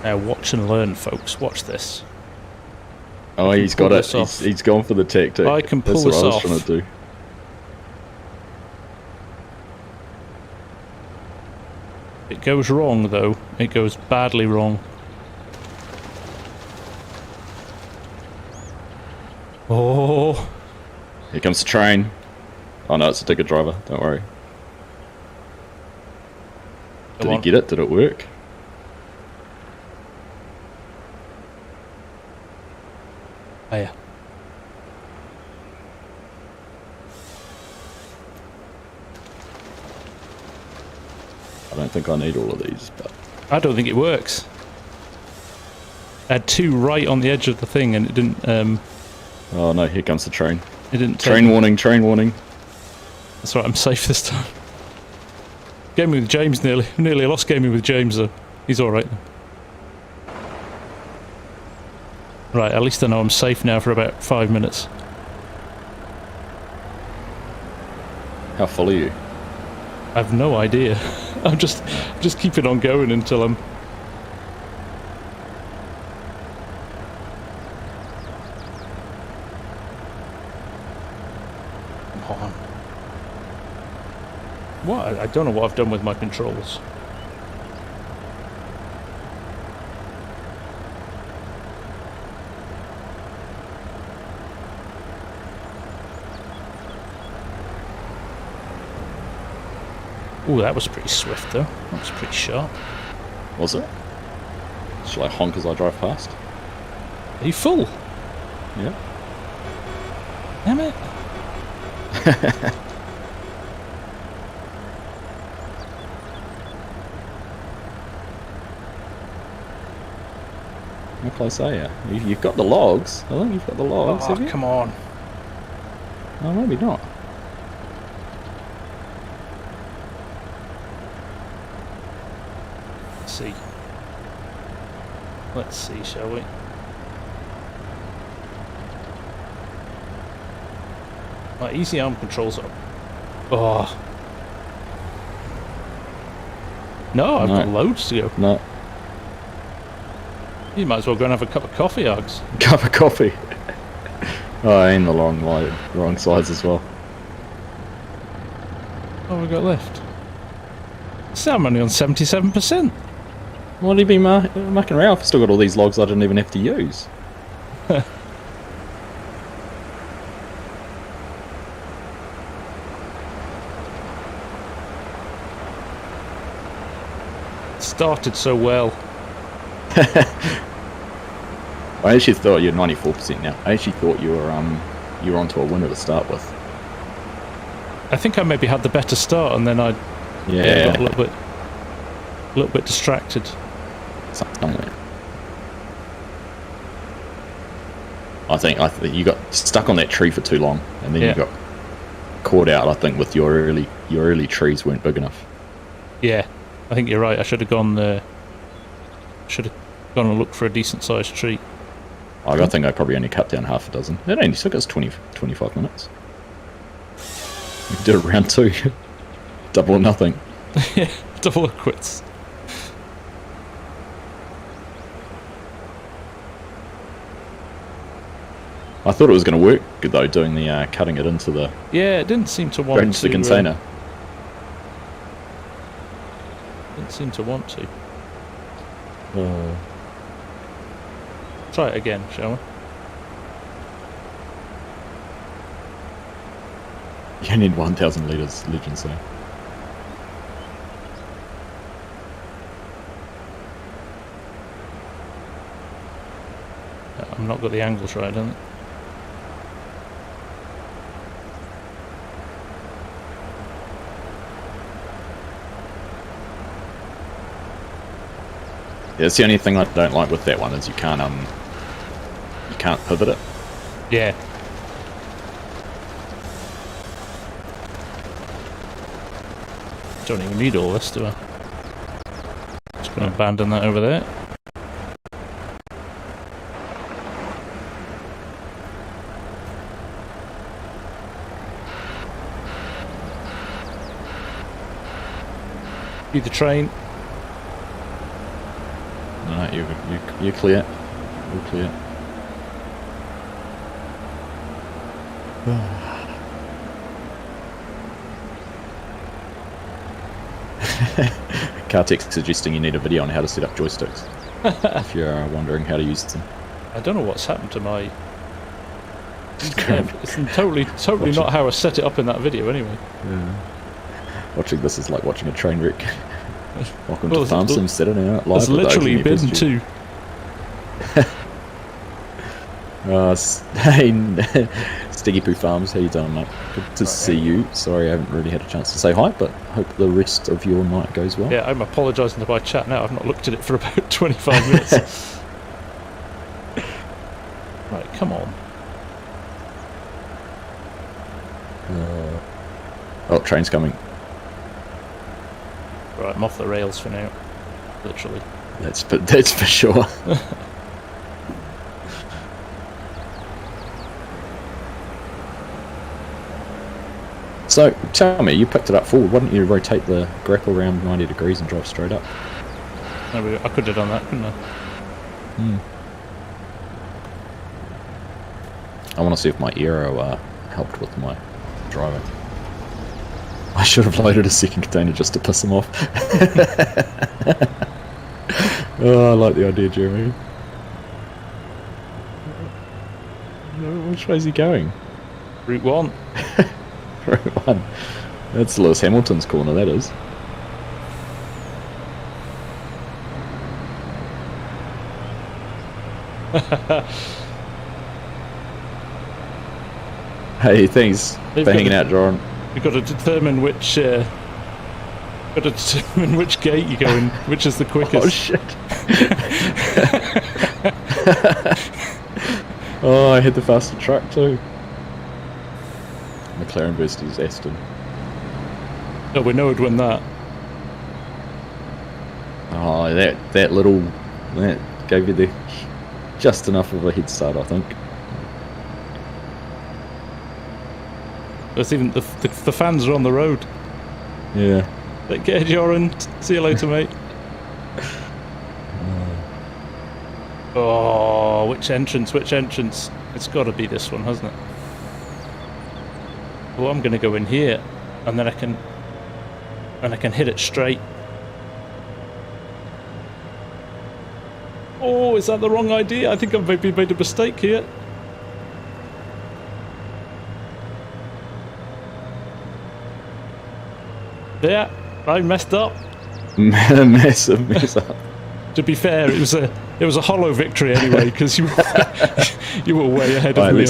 S1: Now watch and learn, folks. Watch this.
S2: Oh, he's got it. He's gone for the tactic.
S1: I can pull
S2: That's
S1: this
S2: what
S1: off.
S2: I was trying to do.
S1: It goes wrong, though. It goes badly wrong. Oh.
S2: Here comes the train. Oh no, it's a digger driver. Don't worry. Did he get it? Did it work?
S1: Oh, yeah.
S2: I don't think I need all of these, but
S1: I don't think it works. I had two right on the edge of the thing, and it didn't.
S2: oh no, here comes the train.
S1: It didn't.
S2: Train warning! Train warning!
S1: That's right. I'm safe this time. Gaming with James nearly lost gaming with James though. He's all right. Right. At least I know I'm safe now for about 5 minutes.
S2: How full are you?
S1: I have no idea. I'm just keeping on going until I'm. Come on. What? I don't know what I've done with my controls. Ooh, that was pretty swift though. That was pretty sharp.
S2: Was it? Shall I honk as I drive past?
S1: Are you full?
S2: Yeah.
S1: Damn it.
S2: How close are you? You've got the logs. I think you've got the logs, have
S1: Oh,
S2: you?
S1: come on.
S2: Oh, maybe not.
S1: Let's see, shall we? My easy arm controls are. Oh. No, I've got loads to go.
S2: No.
S1: You might as well go and have a cup of coffee, Uggs.
S2: Cup of coffee. Oh, I aim the wrong sides as well.
S1: What have we got left? So I'm only on 77%.
S2: What have you been mucking around? I've still got all these logs I didn't even have to use.
S1: Started so well.
S2: I actually thought you're 94% now. I actually thought you were onto a winner to start with.
S1: I think I maybe had the better start, and then I got a little bit distracted.
S2: Something like that. I think you got stuck on that tree for too long, and then you got caught out. I think with your early trees weren't big enough.
S1: Yeah, I think you're right. I should have gone and looked for a decent sized tree.
S2: I think I probably only cut down half a dozen. It only took us 25 minutes. We did it round 2. Double or nothing.
S1: Yeah, double or quits.
S2: I thought it was going to work though, doing the cutting it into the
S1: it didn't seem to want
S2: into the container.
S1: Didn't seem to want to. Try it again, shall we?
S2: You need 1,000 litres, Legend say.
S1: I've not got the angles right, haven't I?
S2: Yeah, it's the only thing I don't like with that one is you can't pivot it.
S1: Yeah. Don't even need all this, do I? Just going to abandon that over there. The train.
S2: No, you're clear. You're clear. Kartek's suggesting you need a video on how to set up joysticks. If you're wondering how to use them.
S1: I don't know what's happened to my... It's totally not how I set it up in that video anyway.
S2: Yeah. Watching this is like watching a train wreck. Welcome to Farmsim Saturday Night Live.
S1: It's literally been two.
S2: Hey, Stiggy Poo Farms, how you doing, mate? Good to see you. Sorry I haven't really had a chance to say hi, but hope the rest of your night goes well.
S1: Yeah, I'm apologising to my chat now. I've not looked at it for about 25 minutes. Right, come on.
S2: Oh, train's coming.
S1: Right, I'm off the rails for now. Literally.
S2: That's for sure. So, tell me, you picked it up forward. Why don't you rotate the grapple around 90 degrees and drive straight up?
S1: No, I could have done that, couldn't I?
S2: I want to see if my aero helped with my driving. I should have loaded a second container just to piss him off. Oh, I like the idea, Jeremy. Which way is he going?
S1: Route 1.
S2: Route 1. That's Lewis Hamilton's corner, that is. Hey, thanks for hanging out, John.
S1: You've got to determine which gate you go in, which is the quickest.
S2: Oh shit! Oh, I hit the faster truck too. McLaren versus Aston.
S1: Oh, we know who'd win that.
S2: Oh, that gave you just enough of a head start, I think.
S1: It's even the fans are on the road.
S2: Yeah.
S1: Take care, Joran. See you later, mate. Oh, which entrance? Which entrance? It's got to be this one, hasn't it? Well, I'm going to go in here, and then I can hit it straight. Oh, is that the wrong idea? I think I've maybe made a mistake here. Yeah, I messed up.
S2: mess up.
S1: To be fair, it was a hollow victory anyway, because you were way ahead of me.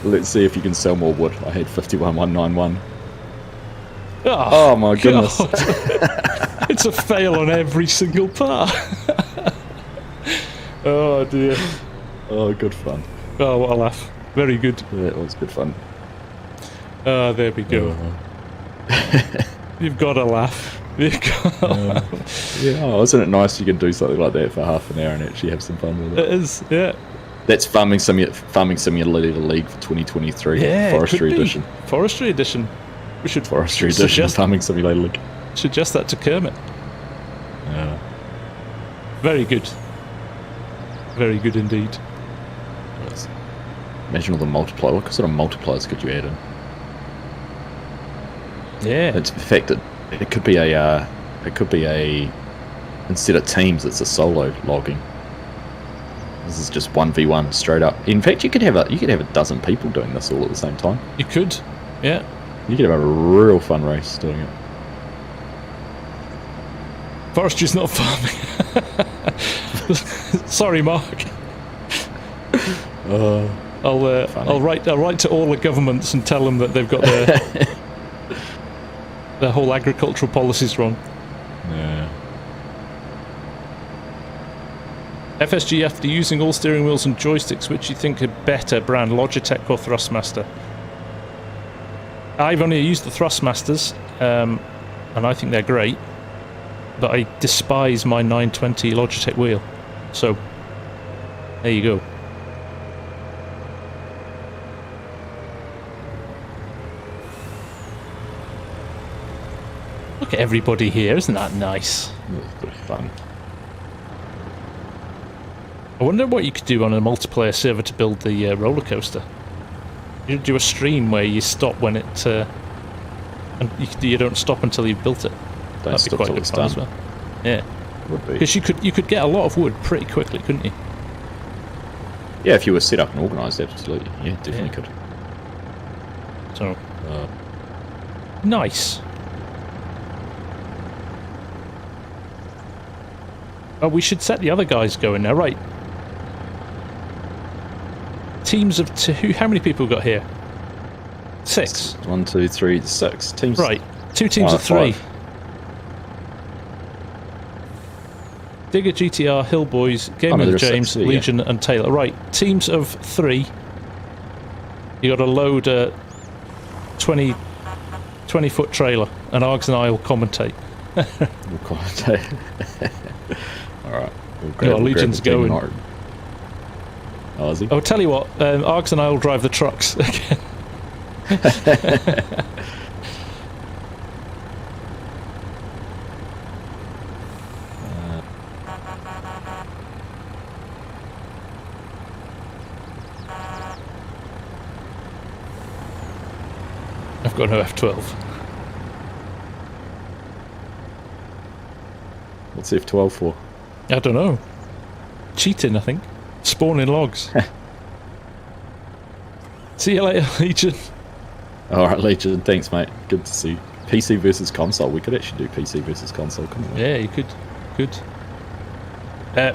S2: Let's see if you can sell more wood. I had 51,191.
S1: Oh
S2: my goodness!
S1: It's a fail on every single part. Oh dear.
S2: Oh, good fun.
S1: Oh, what a laugh! Very good.
S2: That was good fun.
S1: There we go. You've got to laugh. You've got to laugh.
S2: Yeah, isn't it nice you can do something like that for half an hour and actually have some fun with it?
S1: It is, yeah.
S2: That's Farming Simulator League for 2023.
S1: Yeah,
S2: Forestry edition.
S1: Forestry edition. We should
S2: Forestry edition. Farming Simulator League.
S1: Suggest that to Kermit.
S2: Yeah.
S1: Very good. Very good indeed.
S2: Yes. Imagine all the multiplier. What sort of multipliers could you add in?
S1: Yeah.
S2: It's, in fact, it could be a instead of teams, it's a solo logging. This is just 1v1 straight up. In fact, you could have a dozen people doing this all at the same time.
S1: You could, yeah.
S2: You could have a real fun race doing it.
S1: Forestry's not farming. Sorry, Mark. I'll write to all the governments and tell them that they've got their whole agricultural policies wrong.
S2: Yeah.
S1: FSG, after using all steering wheels and joysticks, which you think are better brand, Logitech or Thrustmaster? I've only used the Thrustmasters, and I think they're great. that I despise my 920 Logitech wheel. So, there you go. Look at everybody here, isn't that nice?
S2: It's good fun.
S1: I wonder what you could do on a multiplayer server to build the roller coaster. You do a stream where you stop when it, and you don't stop until you've built it. That'd be quite good fun as well. Yeah,
S2: would be.
S1: Because you could get a lot of wood pretty quickly, couldn't you?
S2: Yeah, if you were set up and organised, absolutely. Yeah, definitely could.
S1: So, nice. Oh, we should set the other guys going now, right? Teams of two. How many people got here? 6.
S2: 1, 2, 3, 6 teams.
S1: Right, 2 teams of 3.
S2: 5.
S1: Digger, GTR, Hill Boys, Gamer with James,
S2: 6,
S1: Legion, and Taylor. Right, teams of 3. You got to load a 20-foot trailer, and Args and I will commentate.
S2: We'll commentate. All right.
S1: Legion's going.
S2: Oh, is he?
S1: I'll tell you what, Args and I will drive the trucks again. I've got no F12.
S2: What's F12 for?
S1: I don't know. Cheating, I think. Spawning logs. See you later, Legion.
S2: Alright, Legion, thanks, mate. Good to see you. PC versus console. We could actually do PC versus console, couldn't we?
S1: Yeah, you could. Good.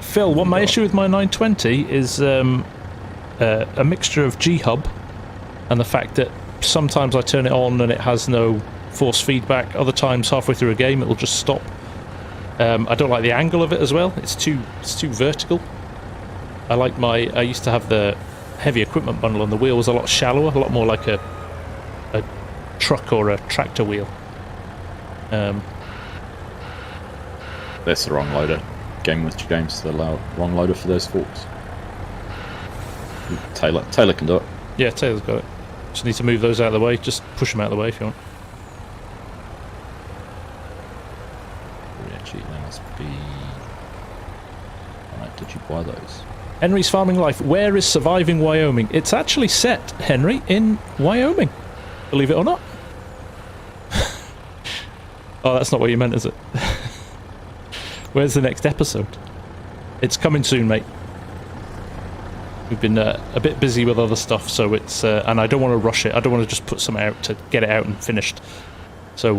S1: Phil, what my issue with my 920 is a mixture of G-Hub and the fact that sometimes I turn it on and it has no force feedback. Other times, halfway through a game, it will just stop. I don't like the angle of it as well. It's too vertical. I used to have the heavy equipment bundle, and the wheel was a lot shallower, a lot more like a truck or a tractor wheel.
S2: That's the wrong loader. Game with James, the wrong loader for those forks. Taylor can do it.
S1: Yeah, Taylor's got it. Just need to move those out of the way. Just push them out of the way if you want.
S2: Actually, they must be... Alright, did you buy those?
S1: Henry's Farming Life. Where is surviving Wyoming? It's actually set, Henry, in Wyoming. Believe it or not. Oh, that's not what you meant, is it? Where's the next episode? It's coming soon, mate. We've been a bit busy with other stuff, so it's... and I don't want to rush it. I don't want to just put something out to get it out and finished. So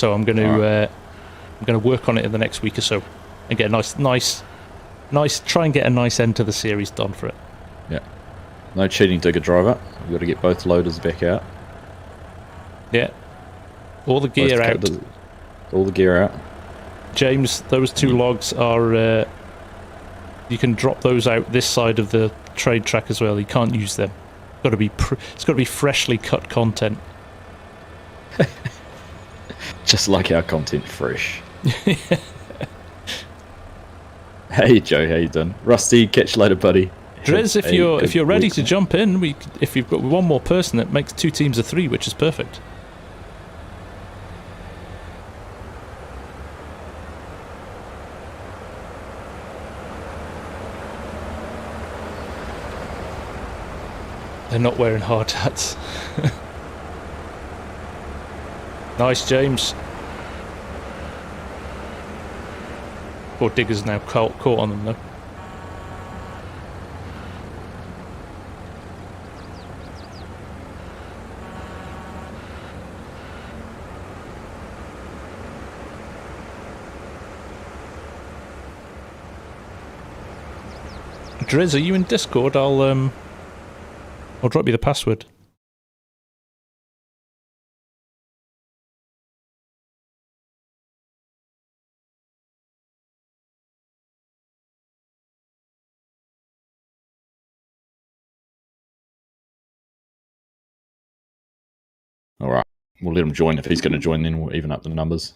S1: I'm going to work on it in the next week or so and get a nice. Try and get a nice end to the series done for it.
S2: Yeah. No cheating, Digger driver. We've got to get both loaders back out.
S1: Yeah. All the gear out.
S2: All the gear out. James,
S1: those 2 logs are... you can drop those out this side of the trade track as well. You can't use them. It's got to be freshly cut content.
S2: Just like our content, fresh. Hey Joe, how you doing? Rusty, catch you later, buddy.
S1: Driz, if you're ready to jump in, if you've got one more person, it makes 2 teams of 3, which is perfect. They're not wearing hard hats. Nice, James. Poor Digger's now caught on them, though. Driz, are you in Discord? I'll drop you the password.
S2: All right, we'll let him join. If he's going to join, then we'll even up the numbers.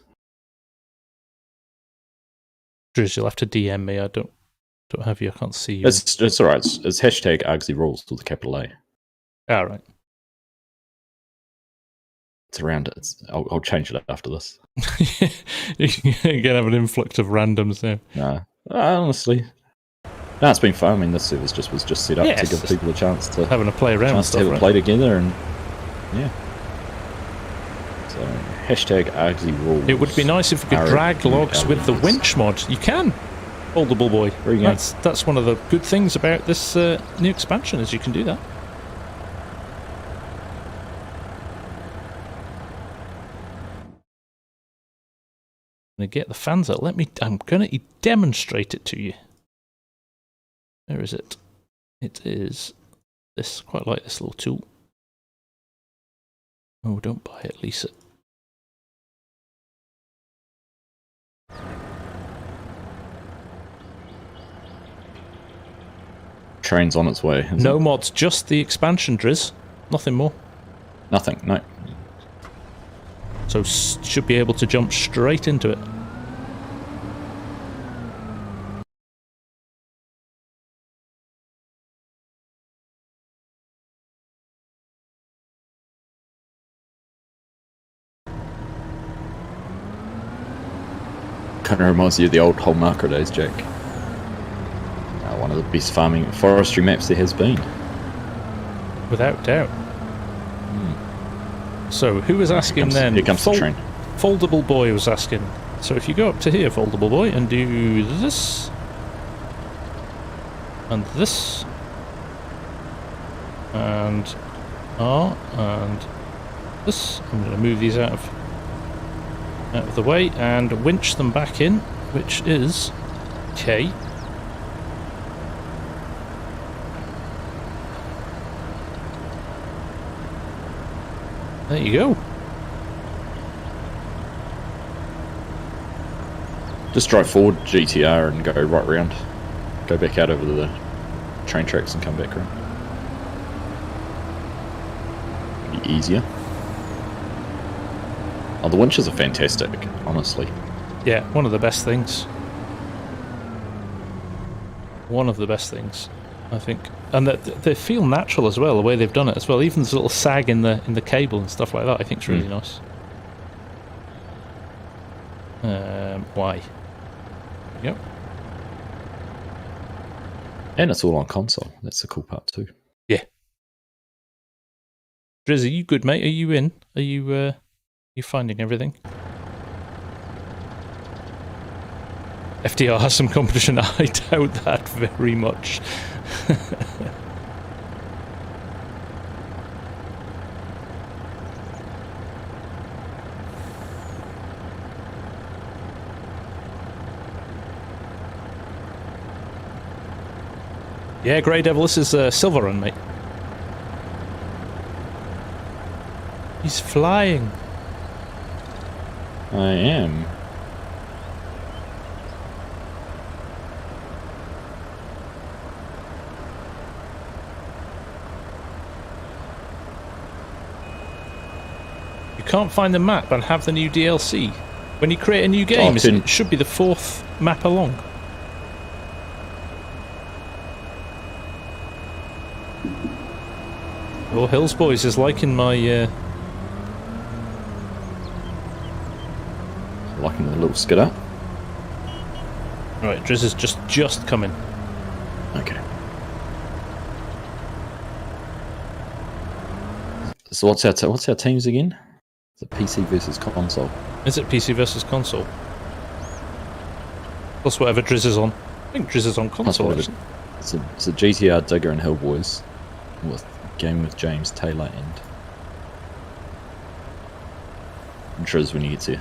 S1: Driz, you'll have to DM me. I don't have you. I can't see you.
S2: It's all right. It's hashtag Argsy Rules with a capital A.
S1: All right.
S2: It's around it. I'll change it after this.
S1: You're going to have an influx of randoms there.
S2: No, honestly. No, it's been fun. I mean, this server was just set up to give people a chance to
S1: having a play around,
S2: chance to have a play together, and yeah. So hashtag Argsy Rules.
S1: It would be nice if we could drag logs with the winch mod. You can, Foldable Boy. That's one of the good things about this new expansion is you can do that. I'm going to get the fans out. I'm going to demonstrate it to you. Where is it? It is this. Quite like this little tool. Oh, don't buy it, lease it.
S2: Train's on its way.
S1: No mods, just the expansion, Driz. Nothing more.
S2: Nothing, no.
S1: So should be able to jump straight into it.
S2: Kind of reminds you of the old whole marker days, Jack. One of the best farming forestry maps there has been.
S1: Without doubt. So, who was asking then?
S2: Here comes the train.
S1: Foldable Boy was asking. So if you go up to here, Foldable Boy, and do this, and this, and this, I'm going to move these out of the way and winch them back in, which is K. There you go.
S2: Just drive forward GTR and go right round. Go back out over the train tracks and come back around. Be easier. Oh, the winches are fantastic, honestly.
S1: Yeah, one of the best things. One of the best things, I think. And they feel natural as well, the way they've done it as well. Even this little sag in the cable and stuff like that, I think is really nice. Why? Yep.
S2: And it's all on console. That's the cool part too.
S1: Yeah. Driz, are you good, mate? Are you in? Are you finding everything? FDR has some competition. I doubt that very much. Yeah, Grey Devil, this is Silvrrun, mate. He's flying.
S2: I am.
S1: You can't find the map and have the new DLC. When you create a new game, it should be the 4th map along. Oh, Hills Boys is liking my...
S2: Liking the little skidder.
S1: Right, Driz is just coming.
S2: Okay. So what's our teams again? Is it PC versus console?
S1: Is it PC versus console? Plus whatever Driz is on. I think Driz is on console.
S2: It's a GTR Digger and Hillboys with game with James Taylor and Driz when he gets here.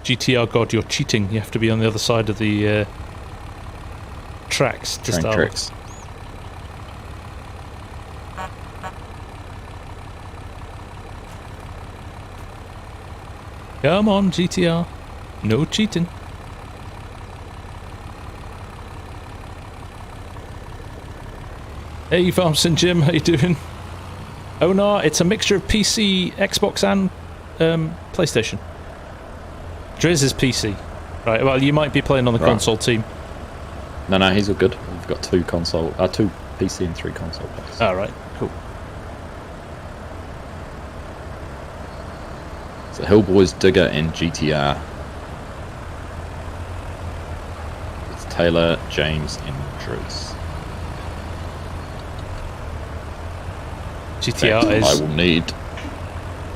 S1: GTR God, you're cheating. You have to be on the other side of the tracks to start.
S2: Tracks.
S1: Come on, GTR. No cheating. Hey, Farmsim Jim, how you doing? Oh no, it's a mixture of PC, Xbox and PlayStation. Driz is PC. Right, well you might be playing on the console team.
S2: No, he's all good. We've got two PC and 3 console players.
S1: Alright, cool.
S2: So Hillboys, Digger and GTR. It's Taylor, James and Driz.
S1: GTR is...
S2: I will need...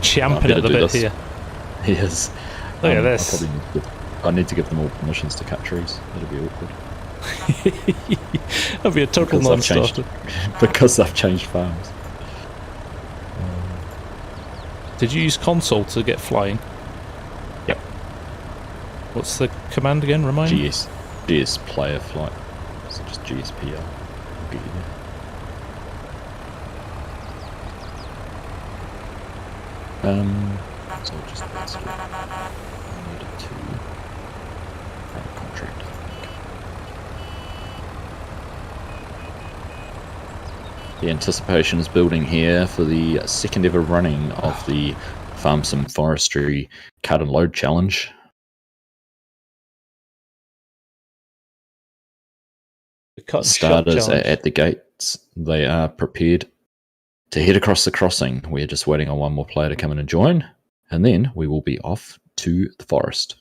S1: champing at the bit here.
S2: He is.
S1: Look at this.
S2: I need to give them all permissions to cut trees. That'll be awkward.
S1: That'll be a total non-starter.
S2: Because I've changed farms.
S1: Did you use console to get flying?
S2: Yep.
S1: What's the command again? Remind me?
S2: GS player flight. So just GSPL. I'll get you there. So just that's what I needed to contract. The anticipation is building here for the second ever running of the Farmsim Forestry Cut and Load Challenge.
S1: The
S2: starters at the gates. They are prepared to head across the crossing. We're just waiting on one more player to come in and join, and then we will be off to the forest.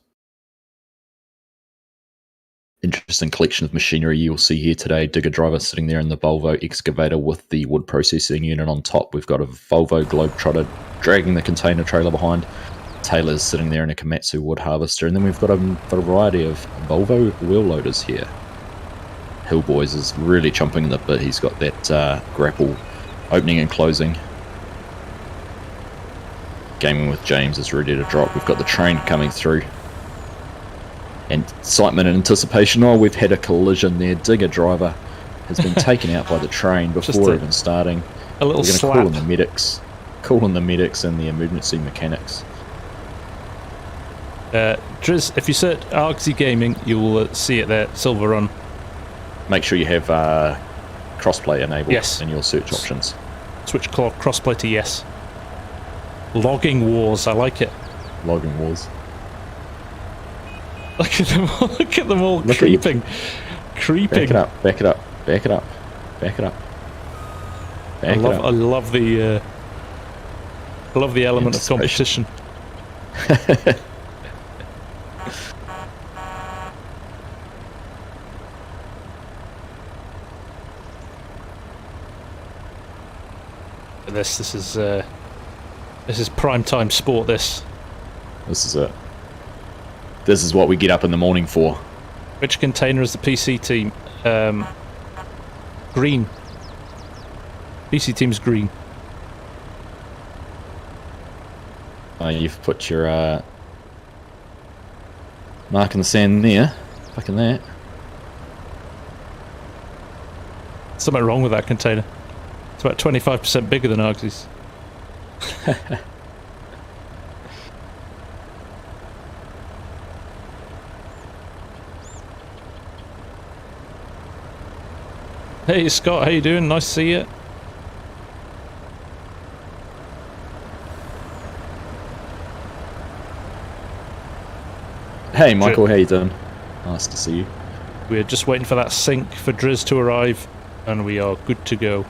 S2: Interesting collection of machinery you'll see here today. Digger driver sitting there in the Volvo excavator with the wood processing unit on top. We've got a Volvo Globetrotter dragging the container trailer behind. Taylor's sitting there in a Komatsu wood harvester, and then we've got a variety of Volvo wheel loaders here. Hillboys is really chomping in the bit. He's got that grapple opening and closing. Gaming with James is ready to drop. We've got the train coming through. And excitement and anticipation. Oh, we've had a collision there. Digger driver has been taken out by the train before even starting.
S1: A little slap.
S2: We're going to call in the medics. Call in the medics and the emergency mechanics.
S1: Driz, if you search Argsy Gaming, you will see it there, Silvrrun.
S2: Make sure you have crossplay enabled in your search options.
S1: Switch crossplay to yes. Logging Wars, I like it.
S2: Logging Wars.
S1: Look at them all, look at them all creeping. Creeping.
S2: Back it up, back it up, back it up, back it up.
S1: I love the element of competition. This is prime time sport. This
S2: is it. This is what we get up in the morning for.
S1: Which container is the PC team? Green. PC team's green.
S2: You've put your mark in the sand there. Fucking that.
S1: Something wrong with that container. It's about 25% bigger than Argsy's. Hey Scott, how you doing? Nice to see you.
S2: Hey Michael, how you doing? Nice to see you.
S1: We're just waiting for that sink for Driz to arrive, and we are good to go.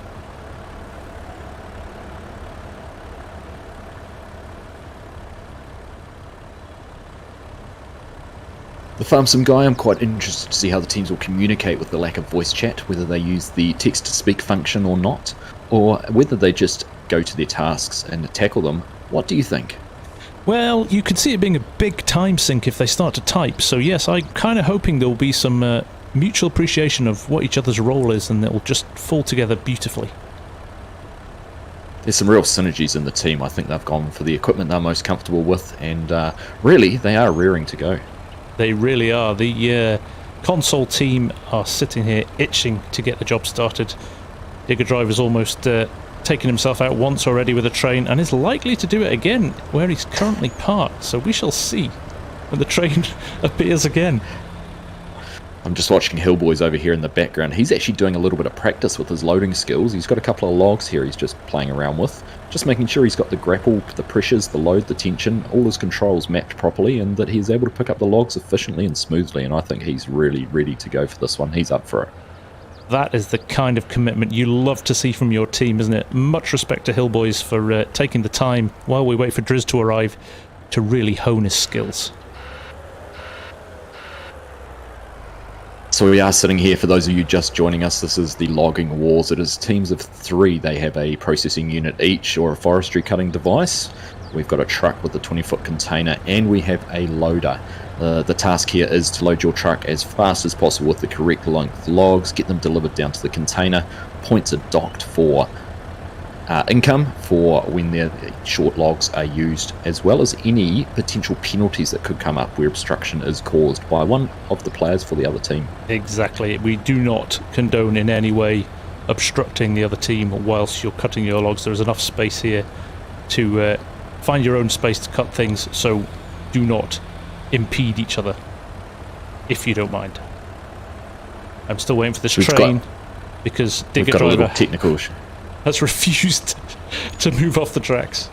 S2: The Farmsim guy, I'm quite interested to see how the teams will communicate with the lack of voice chat, whether they use the text-to-speak function or not, or whether they just go to their tasks and tackle them. What do you think?
S1: Well, you can see it being a big time sink if they start to type, so yes, I'm kind of hoping there will be some mutual appreciation of what each other's role is, and it will just fall together beautifully.
S2: There's some real synergies in the team. I think they've gone for the equipment they're most comfortable with, and really, they are rearing to go.
S1: They really are. The console team are sitting here itching to get the job started. Digger Driver's almost taken himself out once already with a train and is likely to do it again where he's currently parked. So we shall see when the train appears again.
S2: I'm just watching Hillboys over here in the background. He's actually doing a little bit of practice with his loading skills. He's got a couple of logs here he's just playing around with. Just making sure he's got the grapple, the pressures, the load, the tension, all his controls mapped properly, and that he's able to pick up the logs efficiently and smoothly. And I think he's really ready to go for this one. He's up for it.
S1: That is the kind of commitment you love to see from your team, isn't it? Much respect to Hillboys for taking the time while we wait for Driz to arrive to really hone his skills.
S2: So we are sitting here, for those of you just joining us, this is the logging wars. It is teams of 3. They have a processing unit each, or a forestry cutting device. We've got a truck with a 20-foot container, and we have a loader. The task here is to load your truck as fast as possible with the correct length logs, get them delivered down to the container. Points are docked for income for when their short logs are used, as well as any potential penalties that could come up where obstruction is caused by one of the players for the other team.
S1: Exactly. We do not condone in any way obstructing the other team whilst you're cutting your logs. There is enough space here to find your own space to cut things, so do not impede each other, if you don't mind. I'm still waiting for this train because Digger Driver has refused to move off the tracks.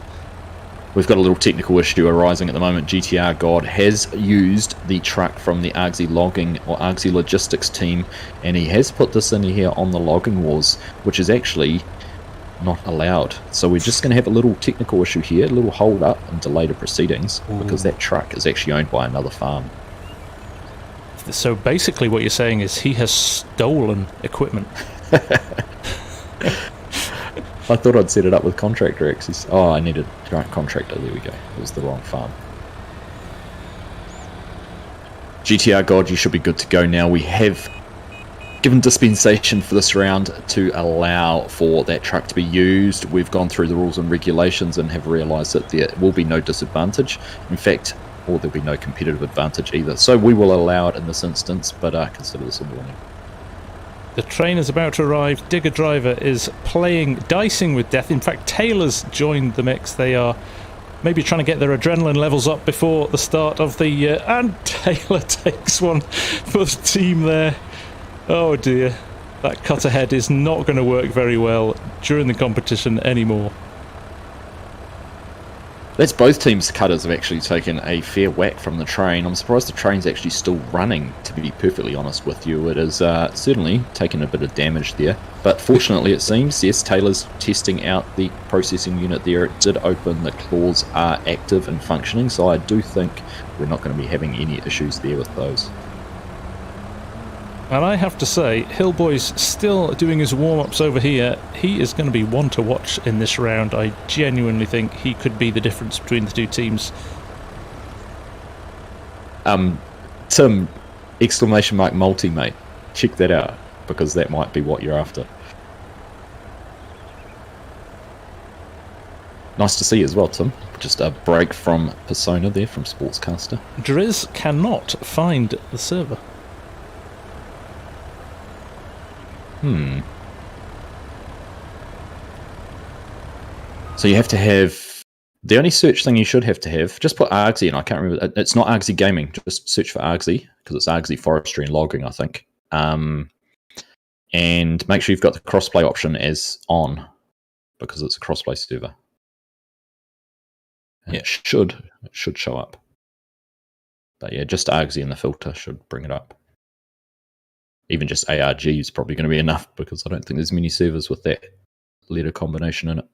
S2: We've got a little technical issue arising at the moment. GTR God has used the truck from the Argsy Logging or Argsy Logistics team, and he has put this in here on the Logging Wars, which is actually not allowed. So we're just going to have a little technical issue here, a little hold up and delay to proceedings, because that truck is actually owned by another farm.
S1: So basically what you're saying is he has stolen equipment.
S2: I thought I'd set it up with contractor access. Oh, I needed contractor. There we go. It was the wrong farm. GTR God, you should be good to go now. We have given dispensation for this round to allow for that truck to be used. We've gone through the rules and regulations and have realised that there will be no disadvantage. In fact, or there'll be no competitive advantage either. So we will allow it in this instance, but consider this a warning.
S1: The train is about to arrive. Digger Driver is dicing with death. In fact, Taylor's joined the mix. They are maybe trying to get their adrenaline levels up before the start of the... and Taylor takes one for the team there. Oh dear. That cut ahead is not going to work very well during the competition anymore.
S2: That's both teams' cutters have actually taken a fair whack from the train. I'm surprised the train's actually still running, to be perfectly honest with you. It has certainly taken a bit of damage there. But fortunately it seems, yes, Taylor's testing out the processing unit there. It did open, the claws are active and functioning, so I do think we're not going to be having any issues there with those.
S1: And I have to say, Hillboy's still doing his warm-ups over here. He is going to be one to watch in this round. I genuinely think he could be the difference between the two teams.
S2: Tim, exclamation mark multi, mate. Check that out, because that might be what you're after. Nice to see you as well, Tim. Just a break from Persona there, from Sportscaster.
S1: Driz cannot find the server.
S2: So you have to have... The only search thing you should have to have... Just put Argsy in, I can't remember. It's not Argsy Gaming. Just search for Argsy, because it's Argsy Forestry and Logging, I think. And make sure you've got the crossplay option as on, because it's a crossplay server. And it should show up. But yeah, just Argsy in the filter should bring it up. Even just ARG is probably going to be enough, because I don't think there's many servers with that letter combination in it.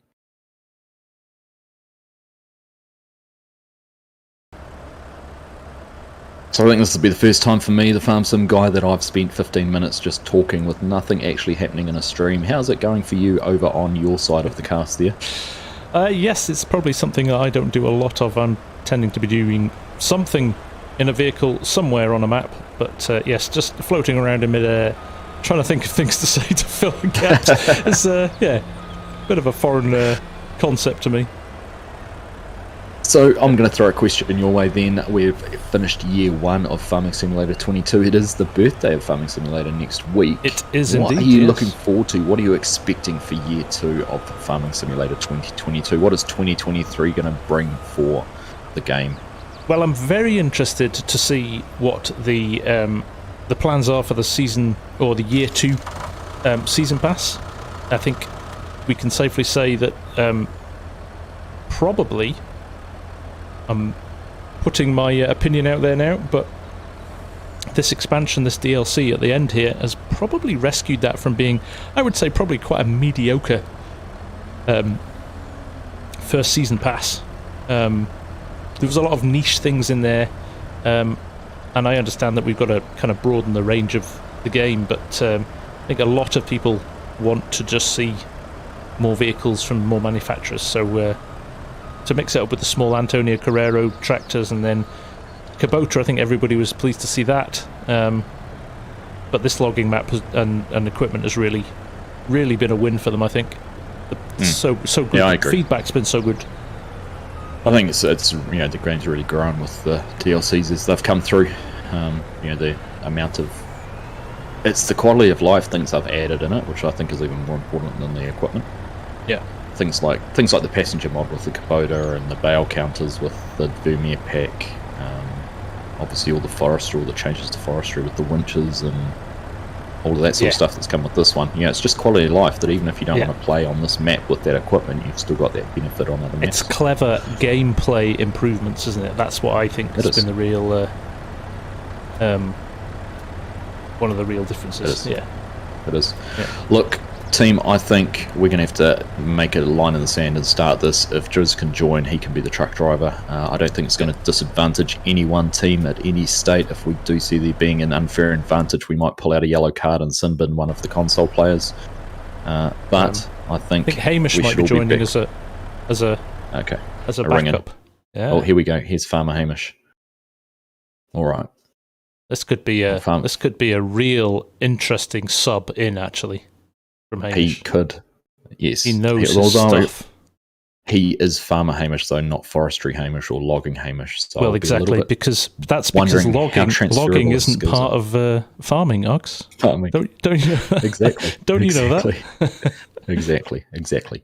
S2: So I think this will be the first time for me, the Farmsim guy, that I've spent 15 minutes just talking with nothing actually happening in a stream. How's it going for you over on your side of the cast there?
S1: Yes, it's probably something that I don't do a lot of. I'm tending to be doing something in a vehicle somewhere on a map, but yes, just floating around in midair, trying to think of things to say to fill the gaps. It's yeah, a bit of a foreign concept to me.
S2: So I'm going to throw a question your way then. We've finished year 1 of Farming Simulator 22. It is the birthday of Farming Simulator next week.
S1: It is indeed.
S2: What are you looking forward to? What are you expecting for year 2 of Farming Simulator 2022? What is 2023 going to bring for the game?
S1: Well, I'm very interested to see what the the plans are for the season, or the year 2 season pass. I think we can safely say that probably, I'm putting my opinion out there now, but this expansion, this DLC at the end here, has probably rescued that from being, I would say, probably quite a mediocre first season pass. There was a lot of niche things in there, and I understand that we've got to kind of broaden the range of the game, but I think a lot of people want to just see more vehicles from more manufacturers, so to mix it up with the small Antonio Carrero tractors and then Kubota, I think everybody was pleased to see that, but this logging map and equipment has really been a win for them, I think. So good.
S2: Yeah, I agree.
S1: Feedback's been so good.
S2: I think it's the game's really grown with the DLCs as they've come through. The amount of, it's the quality of life things they've added in it, which I think is even more important than the equipment.
S1: Yeah.
S2: Things like the passenger mod with the Kubota and the bale counters with the Vermeer pack. Obviously all the changes to forestry with the winches and all of that sort of stuff that's come with this one. It's just quality of life that even if you don't want to play on this map with that equipment, you've still got that benefit on other maps.
S1: It's clever gameplay improvements, isn't it? That's what I think has been the real one of the real differences. It
S2: is. Yeah. Look, team, I think we're going to have to make a line in the sand and start this. If Driz can join, he can be the truck driver. I don't think it's going to disadvantage any one team at any state. If we do see there being an unfair advantage, we might pull out a yellow card and sin bin one of the console players. But I think
S1: Hamish might be joining as a backup. Yeah.
S2: Oh, here we go. Here's Farmer Hamish. All right.
S1: This could be a real interesting sub in, actually.
S2: He could, yes.
S1: He knows his stuff.
S2: He is Farmer Hamish, though, not Forestry Hamish or Logging Hamish. So
S1: well, exactly, because logging isn't part of farming, Ox.
S2: Farming.
S1: Don't you know that?
S2: Exactly.
S1: Don't you know that?
S2: Exactly.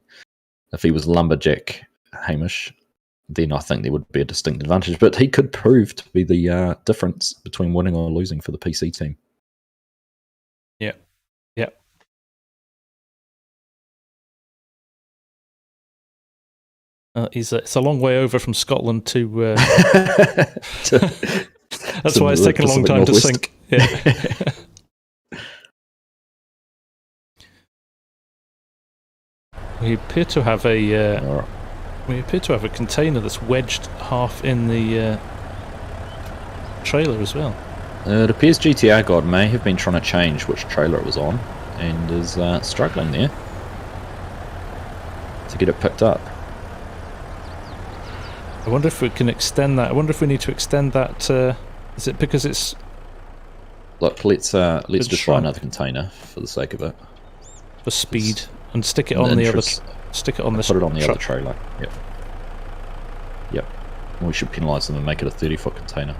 S2: If he was Lumberjack Hamish, then I think there would be a distinct advantage. But he could prove to be the difference between winning or losing for the PC team.
S1: Yeah. It's a long way over from Scotland to. That's why it's taken a long time to sink. Yeah. We appear to have a container that's wedged half in the trailer as well.
S2: It appears GTR God may have been trying to change which trailer it was on, and is struggling there to get it picked up.
S1: I wonder if we can extend that. I wonder if we need to extend that. Is it because it's...
S2: Look, let's just try another container for the sake of it.
S1: For speed, and stick it on the other. Stick it on this.
S2: Put it on the other trailer. Yep. We should penalise them and make it a 30-foot container.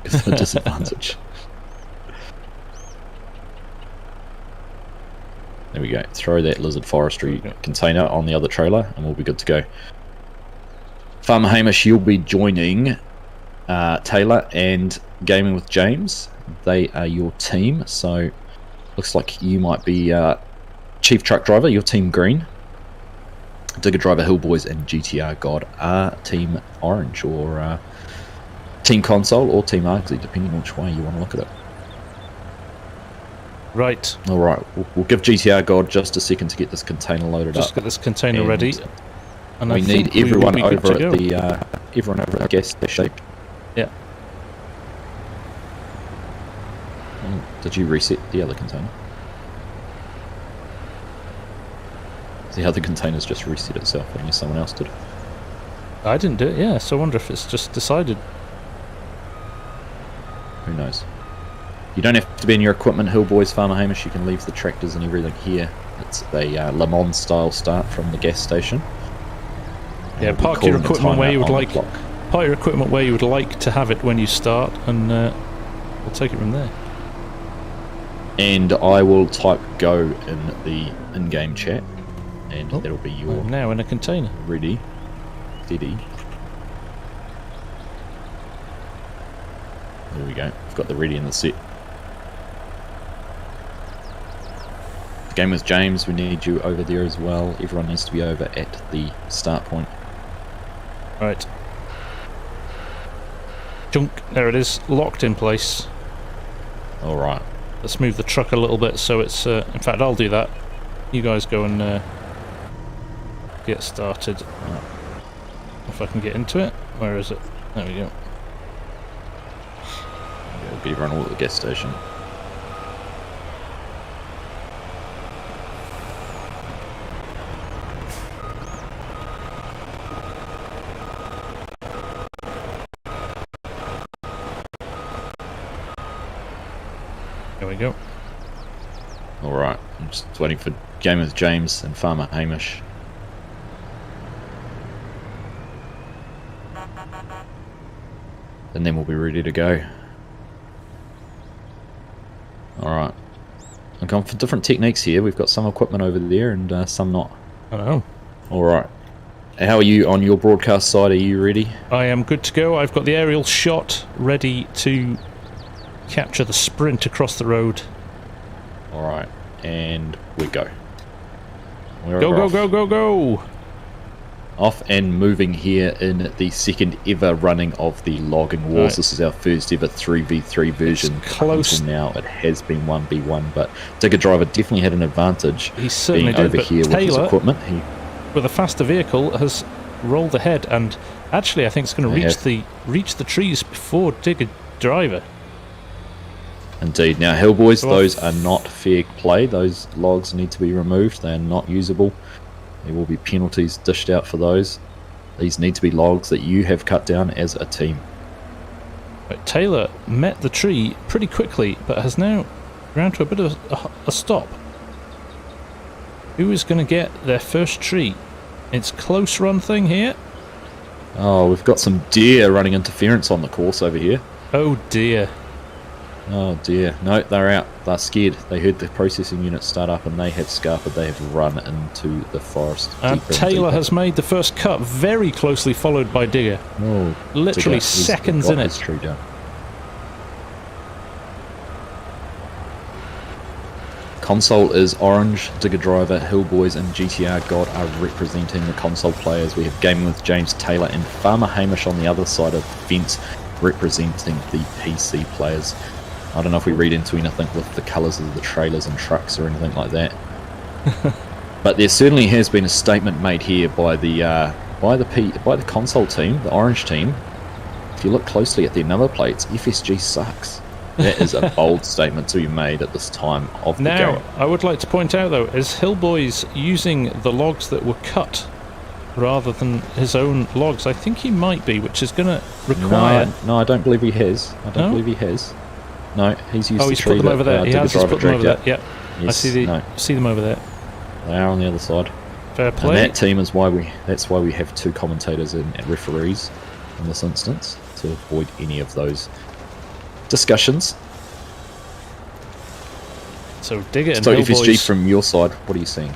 S2: It's a disadvantage. There we go. Throw that lizard forestry container on the other trailer, and we'll be good to go. Farmer Hamish, you'll be joining Taylor and Gaming with James. They are your team, so looks like you might be Chief Truck Driver, your Team Green. Digger Driver, Hillboys, and GTR God are Team Orange, or Team Console, or Team Argsy, depending on which way you want to look at it.
S1: Right.
S2: All right, we'll give GTR God just a second to get this container loaded up.
S1: Just get this container ready. And
S2: we need everyone over at the gas station.
S1: Yeah.
S2: Did you reset the other container? The other container's just reset itself, unless someone else did.
S1: I didn't do it, yeah, so I wonder if it's just decided.
S2: Who knows? You don't have to be in your equipment, Hillboys, Farmer Hamish. You can leave the tractors and everything here. It's a Le Mans style start from the gas station.
S1: Yeah, park your equipment where you would like. Park your equipment where you would like to have it when you start, and we'll take it from there.
S2: And I will type go in the in-game chat, and that'll be your.
S1: I'm now in a container.
S2: Ready, steady. There we go. I've got the ready and the set. Game with James, we need you over there as well. Everyone needs to be over at the start point.
S1: Right. Junk, there it is, locked in place.
S2: Alright.
S1: Let's move the truck a little bit so it's, in fact I'll do that. You guys go and get started.
S2: Right.
S1: If I can get into it. Where is it? There we go.
S2: It'll be run all at the gas station.
S1: There we go.
S2: Alright, I'm just waiting for Game with James and Farmer Hamish. And then we'll be ready to go. Alright. I've gone for different techniques here. We've got some equipment over there and some not.
S1: I know.
S2: Alright. How are you on your broadcast side? Are you ready?
S1: I am good to go. I've got the aerial shot ready to capture the sprint across the road.
S2: Alright. And we go.
S1: Go!
S2: Off and moving here in the second ever running of the Logging Wars.
S1: Right.
S2: This is our first ever 3v3 version.
S1: It's close.
S2: Until now it has been 1v1, but Digger Driver definitely had an advantage.
S1: He certainly
S2: being
S1: did,
S2: over
S1: but
S2: here with his
S1: Taylor,
S2: equipment.
S1: with a faster vehicle, has rolled ahead, and actually I think it's going to reach the trees before Digger Driver.
S2: Indeed. Now, Hillboys, those are not fair play. Those logs need to be removed. They are not usable. There will be penalties dished out for those. These need to be logs that you have cut down as a team.
S1: Right, Taylor met the tree pretty quickly, but has now ground to a bit of a stop. Who is going to get their first tree? It's close run thing here.
S2: Oh, we've got some deer running interference on the course over here.
S1: Oh dear.
S2: Oh dear. No, they're out. They're scared. They heard the processing unit start up and they have scarpered. They have run into the forest.
S1: And Taylor has made the first cut, very closely followed by Digger.
S2: Oh,
S1: literally seconds in it.
S2: His tree down. Console is orange. Digger Driver, Hillboys and GTR God are representing the console players. We have Gaming with James Taylor and Farmer Hamish on the other side of the fence representing the PC players. I don't know if we read into anything with the colours of the trailers and trucks or anything like that. But there certainly has been a statement made here by the console team, the orange team. If you look closely at their number plates, FSG sucks. That is a bold statement to be made at this time of the game.
S1: Now, I would like to point out though, is Hillboys using the logs that were cut rather than his own logs? I think he might be, which is going to require...
S2: No, I don't believe he has. I don't believe he has. No, he's used
S1: he's put them over there. He has just put them over there. Yep.
S2: Yes,
S1: I see them over there.
S2: They are on the other side.
S1: Fair play.
S2: And that team is that's why we have two commentators and referees in this instance, to avoid any of those discussions.
S1: So Digger and
S2: So
S1: Hillboys...
S2: FSG, from your side, what are you seeing?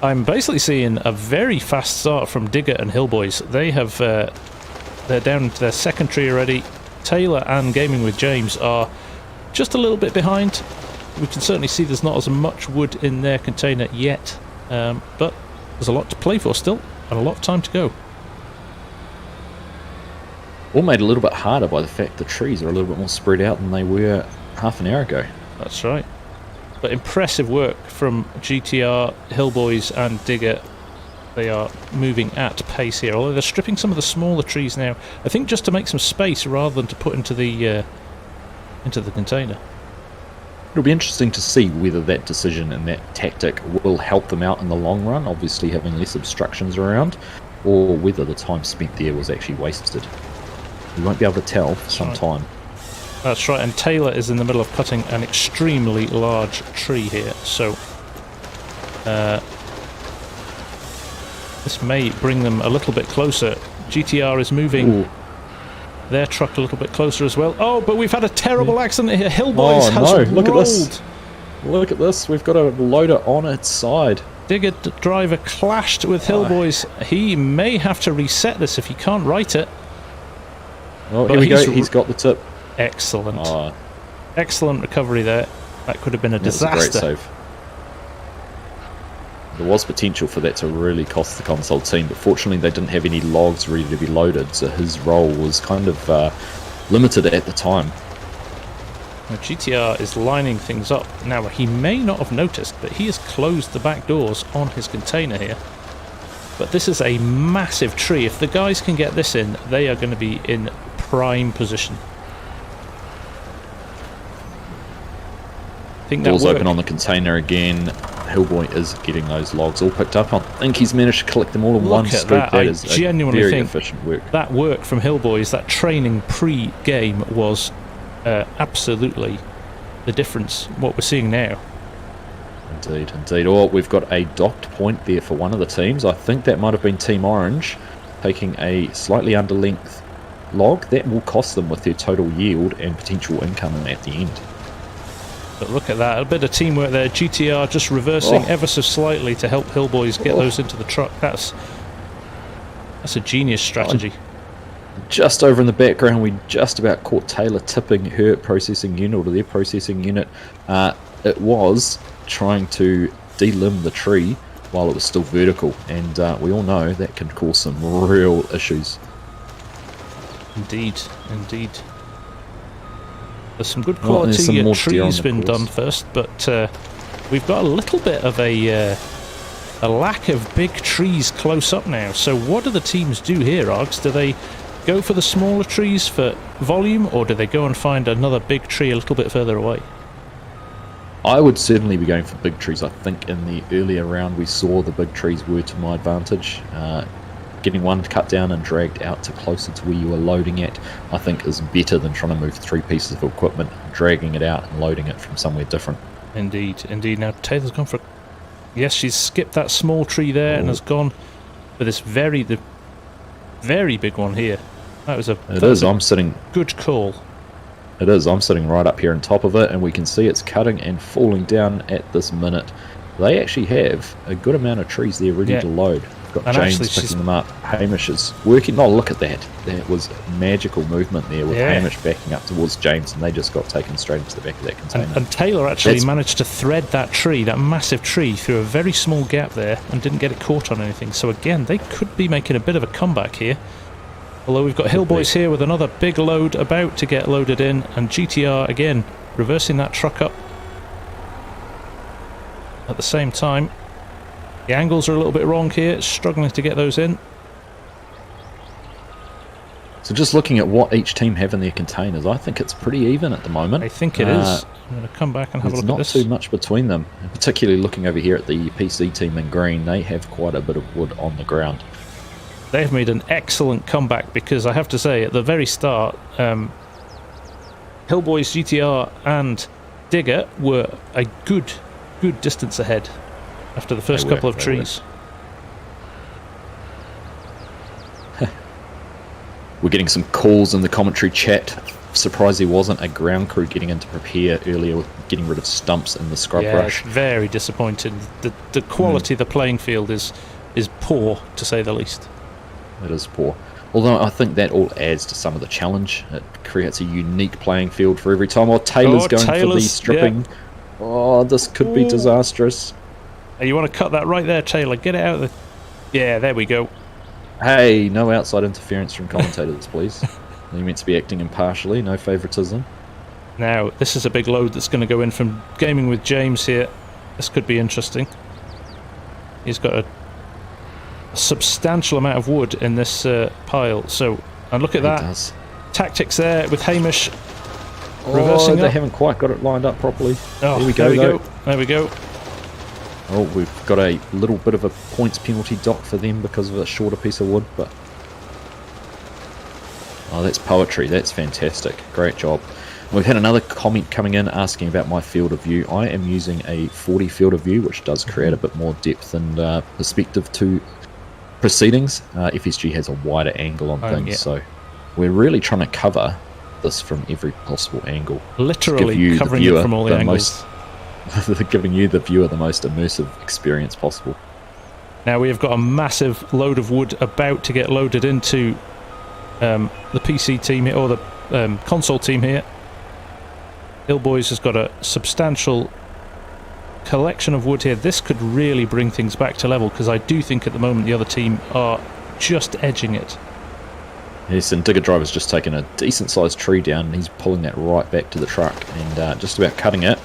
S1: I'm basically seeing a very fast start from Digger and Hillboys. They have... they're down to their second tree already. Taylor and Gaming with James are just a little bit behind. We can certainly see there's not as much wood in their container yet, but there's a lot to play for still, and a lot of time to go.
S2: All made a little bit harder by the fact the trees are a little bit more spread out than they were half an hour ago.
S1: That's right. But impressive work from GTR, Hillboys and Digger. They are moving at pace here, although they're stripping some of the smaller trees now, I think just to make some space rather than to put into the container.
S2: It'll be interesting to see whether that decision and that tactic will help them out in the long run, obviously having less obstructions around, or whether the time spent there was actually wasted. We won't be able to tell for some time.
S1: That's right, and Taylor is in the middle of cutting an extremely large tree here, so this may bring them a little bit closer. GTR is moving their truck a little bit closer as well. Oh, but we've had a terrible accident here. Hillboys has
S2: look
S1: rolled.
S2: at this. Look at this. We've got a loader on its side.
S1: Digger Driver clashed with Hillboys. He may have to reset this if he can't write it.
S2: Well, here we go. He's got the tip.
S1: Excellent. Excellent recovery there. That could have been a disaster.
S2: That's a great save. There was potential for that to really cost the console team, but fortunately they didn't have any logs ready to be loaded, so his role was kind of limited at the time.
S1: Now GTR is lining things up. Now he may not have noticed, but he has closed the back doors on his container here. But this is a massive tree. If the guys can get this in, they are going to be in prime position. I think
S2: doors open on the container again. Hillboy is getting those logs all picked up. I think he's managed to collect them all in one scoop. That is genuinely very efficient work.
S1: That work from Hillboys, that training pre-game was absolutely the difference. What we're seeing now.
S2: Indeed, indeed. Oh, we've got a docked point there for one of the teams. I think that might have been Team Orange taking a slightly under-length log. That will cost them with their total yield and potential income at the end.
S1: But look at that, a bit of teamwork there. GTR just reversing ever so slightly to help Hillboys get those into the truck. That's a genius strategy.
S2: Just over in the background, we just about caught Taylor tipping her processing unit, or their processing unit. It was trying to delimb the tree while it was still vertical, and we all know that can cause some real issues.
S1: Indeed, indeed. There's some good quality trees been done first, but we've got a little bit of a lack of big trees close up now. So what do the teams do here, Args? Do they go for the smaller trees for volume, or do they go and find another big tree a little bit further away?
S2: I would certainly be going for big trees. I think in the earlier round we saw the big trees were to my advantage. Getting one cut down and dragged out to closer to where you were loading at, I think is better than trying to move 3 pieces of equipment, dragging it out and loading it from somewhere different. Indeed,
S1: indeed. Now Taylor's gone for... Yes, she's skipped that small tree there and has gone for this very big one here. That was
S2: I'm sitting...
S1: Good call.
S2: It is. I'm sitting right up here on top of it, and we can see it's cutting and falling down at this minute. They actually have a good amount of trees there ready to load. We've got James picking them up. Hamish is working. Oh, look at that. That was magical movement there with Hamish backing up towards James, and they just got taken straight into the back of that container.
S1: And Taylor actually managed to thread that tree, that massive tree, through a very small gap there and didn't get it caught on anything. So again, they could be making a bit of a comeback here. Although we've got Hillboys here with another big load about to get loaded in, and GTR again reversing that truck up at the same time. The angles are a little bit wrong here, struggling to get those in.
S2: So just looking at what each team have in their containers, I think it's pretty even at the moment.
S1: I think it is. I'm going to come back and have a look at this.
S2: There's not too much between them, and particularly looking over here at the PC team in green, they have quite a bit of wood on the ground.
S1: They've made an excellent comeback, because I have to say, at the very start, Hillboys, GTR and Digger were a good distance ahead after the first couple of trees.
S2: We're getting some calls in the commentary chat. Surprised there wasn't a ground crew getting in to prepare earlier with getting rid of stumps in the scrub rush.
S1: It's very disappointing. The quality of the playing field is poor, to say the least.
S2: It is poor. Although I think that all adds to some of the challenge. It creates a unique playing field for every time. Oh, Taylor's going for the stripping. Yeah. Oh, this could be disastrous.
S1: Hey, you want to cut that right there, Taylor. Get it out of the... Yeah, there we go.
S2: Hey, no outside interference from commentators, please. You're meant to be acting impartially, no favouritism.
S1: Now, this is a big load that's going to go in from Gaming with James here. This could be interesting. He's got a substantial amount of wood in this pile. So, and look at that.
S2: Does.
S1: Tactics there with Hamish reversing
S2: they haven't quite got it lined up properly.
S1: Oh, there we go.
S2: Oh, we've got a little bit of a points penalty dock for them because of a shorter piece of wood, but... Oh, that's poetry. That's fantastic. Great job. We've had another comment coming in asking about my field of view. I am using a 40 field of view, which does create a bit more depth and perspective to proceedings. FSG has a wider angle on things, so we're really trying to cover this from every possible angle.
S1: Literally covering it from all the angles.
S2: Giving you, the viewer, the most immersive experience possible.
S1: Now we have got a massive load of wood about to get loaded into the PC team here, or the console team here. Hillboys has got a substantial collection of wood here. This could really bring things back to level, because I do think at the moment the other team are just edging it.
S2: Yes, and Digger Driver's just taken a decent-sized tree down, and he's pulling that right back to the truck and just about cutting it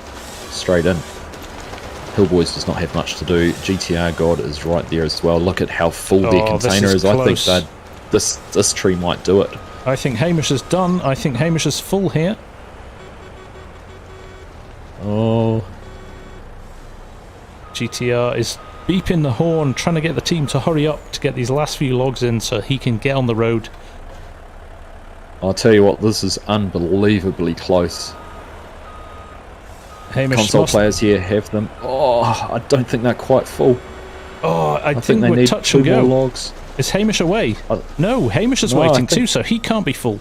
S2: straight in. Hillboys does not have much to do. GTR God is right there as well. Look at how full their container is. I think that this tree might do it.
S1: I think Hamish is done. I think Hamish is full here.
S2: Oh.
S1: GTR is beeping the horn, trying to get the team to hurry up to get these last few logs in so he can get on the road.
S2: I'll tell you what, this is unbelievably close.
S1: Hamish
S2: Console players here have them. Oh, I don't think they're quite full.
S1: Oh, I think
S2: they
S1: we're
S2: need
S1: touch
S2: 2
S1: and
S2: more
S1: go.
S2: logs.
S1: Is Hamish away? No, Hamish is waiting too, so he can't be full.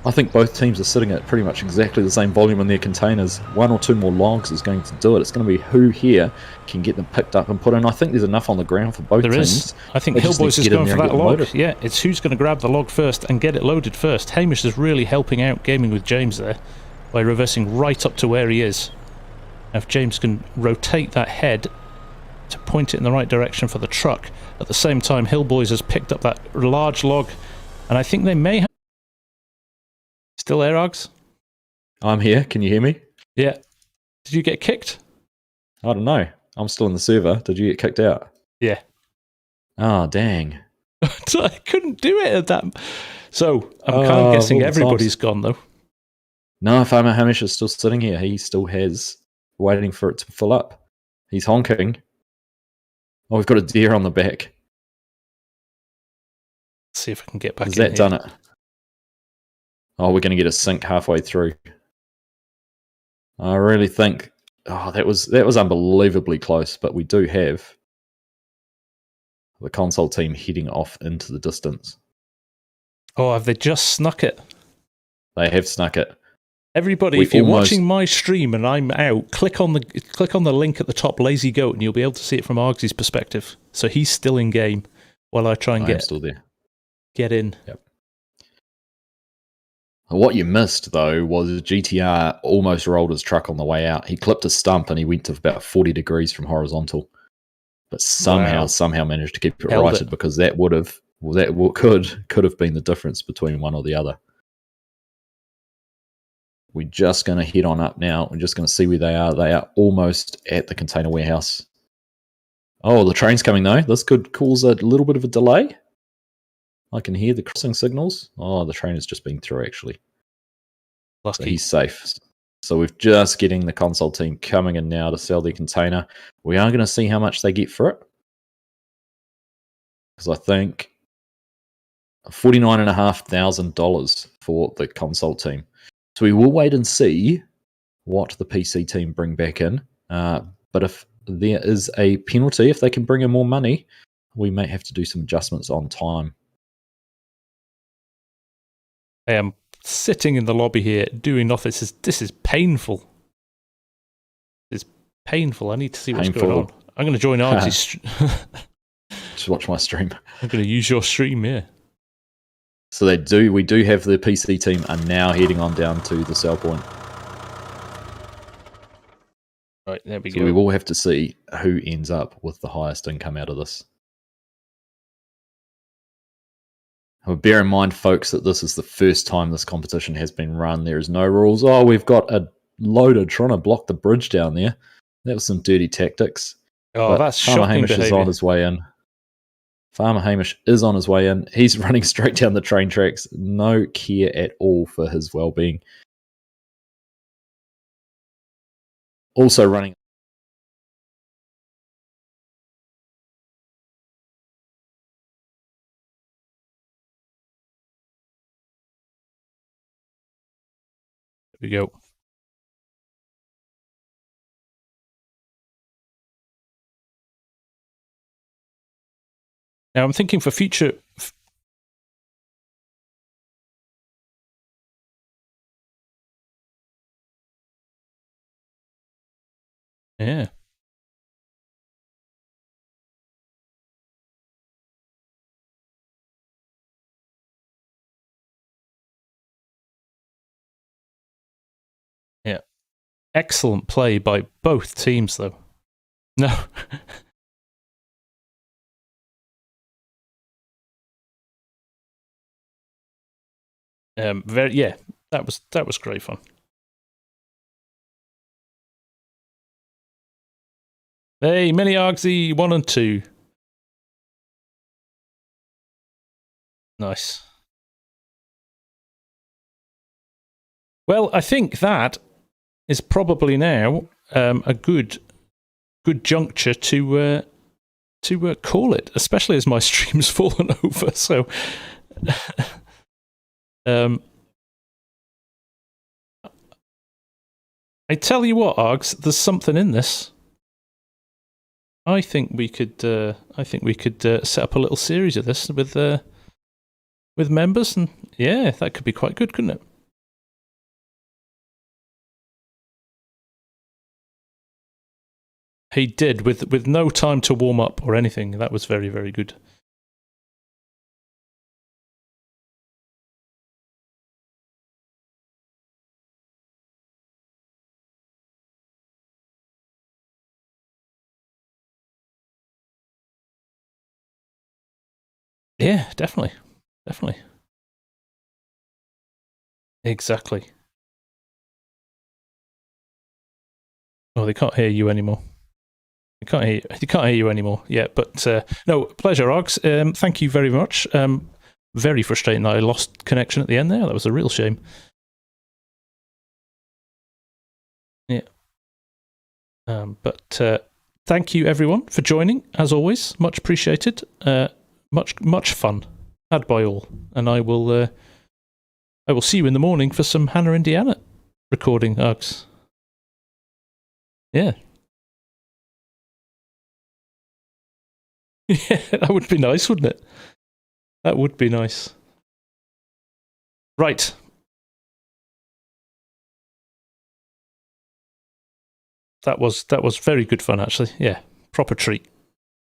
S2: I think both teams are sitting at pretty much exactly the same volume in their containers. 1 or 2 more logs is going to do it. It's going to be who here can get them picked up and put in. I think there's enough on the ground for both teams.
S1: There is. I think Hillboys is going for that log. Yeah, it's who's going to grab the log first and get it loaded first. Hamish is really helping out Gaming with James there by reversing right up to where he is. Now if James can rotate that head to point it in the right direction for the truck, at the same time Hillboys has picked up that large log, and I think they may have... Still there, Args?
S2: I'm here. Can you hear me?
S1: Yeah. Did you get kicked?
S2: I don't know. I'm still in the server. Did you get kicked out?
S1: Yeah.
S2: Oh, dang.
S1: I couldn't do it at that. So, I'm kind of guessing everybody's gone, though.
S2: No, Farmer Hamish is still sitting here. He still has, waiting for it to fill up. He's honking. Oh, we've got a deer on the back.
S1: Let's see if I can get back
S2: Has
S1: in
S2: that
S1: here.
S2: done it? Oh, we're going to get a sink halfway through. I really think... Oh, that was unbelievably close, but we do have the console team heading off into the distance.
S1: Oh, have they just snuck it?
S2: They have snuck it.
S1: Everybody, if you're watching my stream and I'm out, click on the link at the top, Lazy Goat, and you'll be able to see it from Argsy's perspective. So he's still in game while I try and
S2: still there.
S1: Get in.
S2: Yep. What you missed, though, was GTR almost rolled his truck on the way out. He clipped a stump and he went to about 40 degrees from horizontal. But somehow managed to keep it righted, because that could have been the difference between one or the other. We're just going to head on up now. We're just going to see where they are. They are almost at the container warehouse. Oh, the train's coming, though. This could cause a little bit of a delay. I can hear the crossing signals. Oh, the train has just been through, actually.
S1: Lucky.
S2: So he's safe. So we're just getting the console team coming in now to sell their container. We are going to see how much they get for it. Because I think $49,500 for the console team. So we will wait and see what the PC team bring back in. But if there is a penalty, if they can bring in more money, we may have to do some adjustments on time.
S1: I am sitting in the lobby here doing nothing. This is painful. It's painful. I need to see what's going on. I'm going to join Argsy's.
S2: Just watch my stream.
S1: I'm going to use your stream, yeah.
S2: So we do have the PC team are now heading on down to the sell point.
S1: Right, there we
S2: so
S1: go.
S2: We will have to see who ends up with the highest income out of this. Bear in mind, folks, that this is the first time this competition has been run. There is no rules. Oh, we've got a loader trying to block the bridge down there. That was some dirty tactics.
S1: Oh,
S2: but
S1: that's
S2: Farmer
S1: shocking
S2: Hamish
S1: behavior.
S2: is on his way in. Farmer Hamish is on his way in. He's running straight down the train tracks. No care at all for his well-being. Also running...
S1: There we go. Now I'm thinking for future... Yeah. Yeah. Excellent play by both teams, though. No. Yeah, that was great fun. Hey, Mini Argsy 1 and 2. Nice. Well, I think that is probably now a good juncture to call it, especially as my stream's fallen over. So, I tell you what, Args, there's something in this. I think we could set up a little series of this with members, and yeah, that could be quite good, couldn't it? He did with no time to warm up or anything. That was very, very good. Yeah, definitely. Exactly. Oh, they can't hear you anymore. They can't hear you anymore. Yeah, but no, pleasure, Args. Thank you very much. Very frustrating that I lost connection at the end there. That was a real shame. Yeah. But thank you everyone for joining. As always, much appreciated. Much fun had by all, and I will see you in the morning for some Hannah Indiana recording, Args. Yeah. Yeah, that would be nice, wouldn't it? That would be nice. Right. That was very good fun, actually. Yeah, proper treat.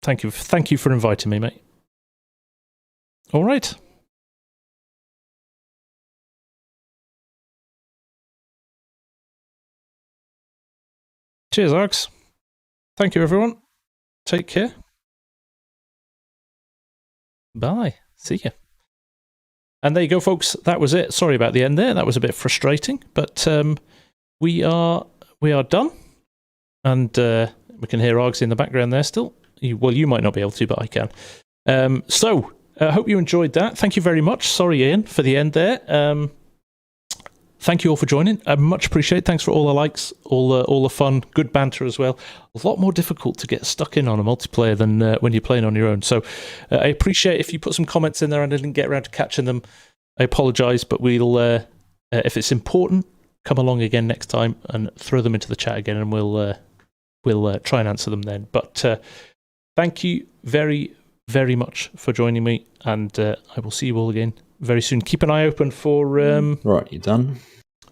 S1: Thank you for inviting me, mate. All right. Cheers, Args. Thank you, everyone. Take care. Bye. See ya. And there you go, folks. That was it. Sorry about the end there. That was a bit frustrating, but we are done. And we can hear Args in the background there still. Well, you might not be able to, but I can. So I hope you enjoyed that. Thank you very much. Sorry, Ian, for the end there. Thank you all for joining. I much appreciate. Thanks for all the likes, all the fun, good banter as well. A lot more difficult to get stuck in on a multiplayer than when you're playing on your own. So I appreciate if you put some comments in there and I didn't get around to catching them. I apologise, but we'll if it's important, come along again next time and throw them into the chat again, and we'll try and answer them then. But thank you very, very much for joining me, and I will see you all again very soon. Keep an eye open for
S2: right, you done?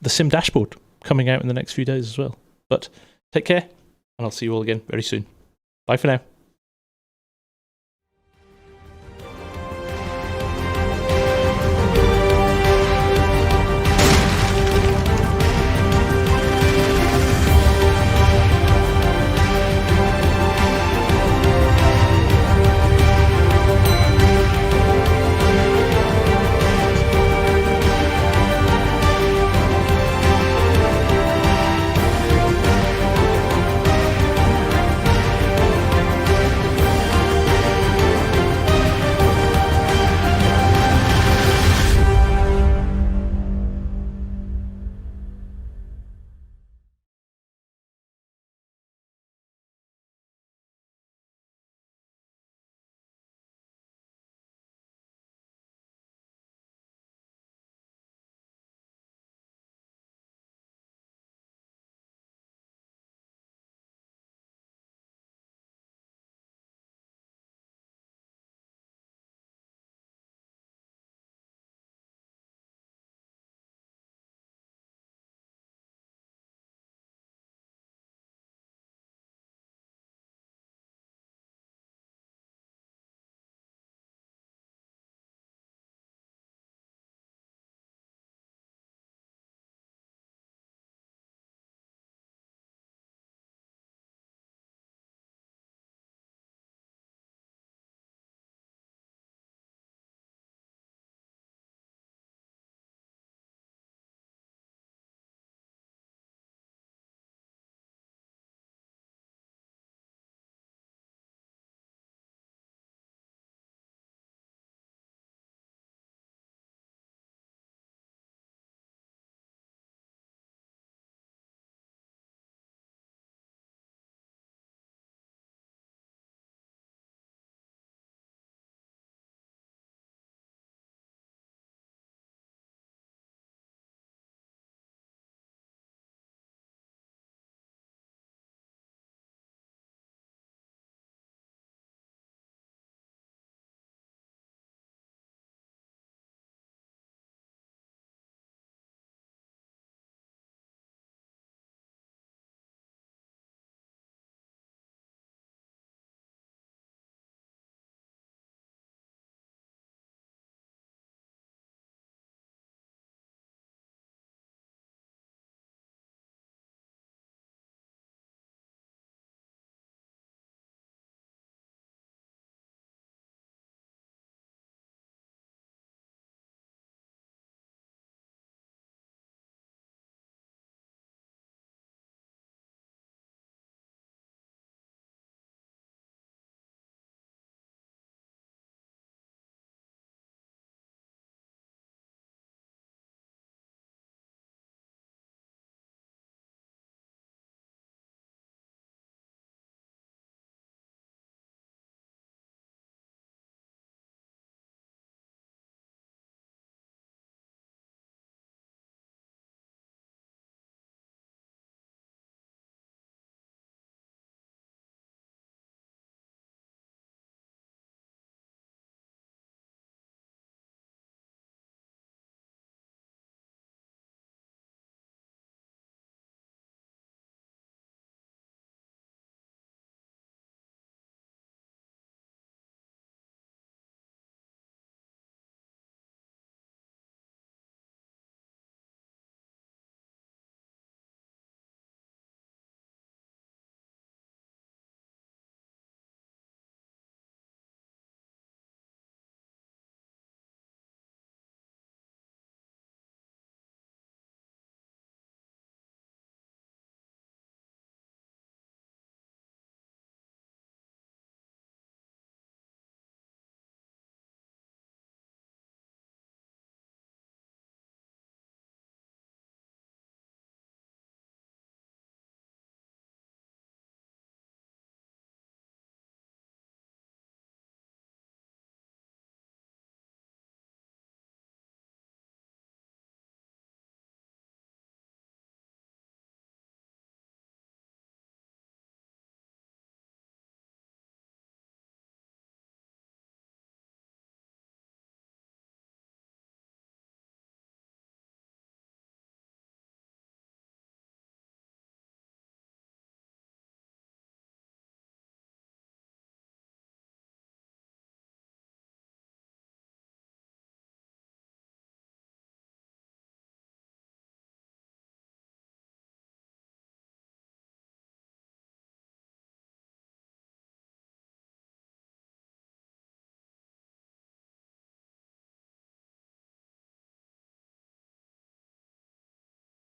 S1: The Sim dashboard coming out in the next few days as well. But take care, and I'll see you all again very soon. Bye for now.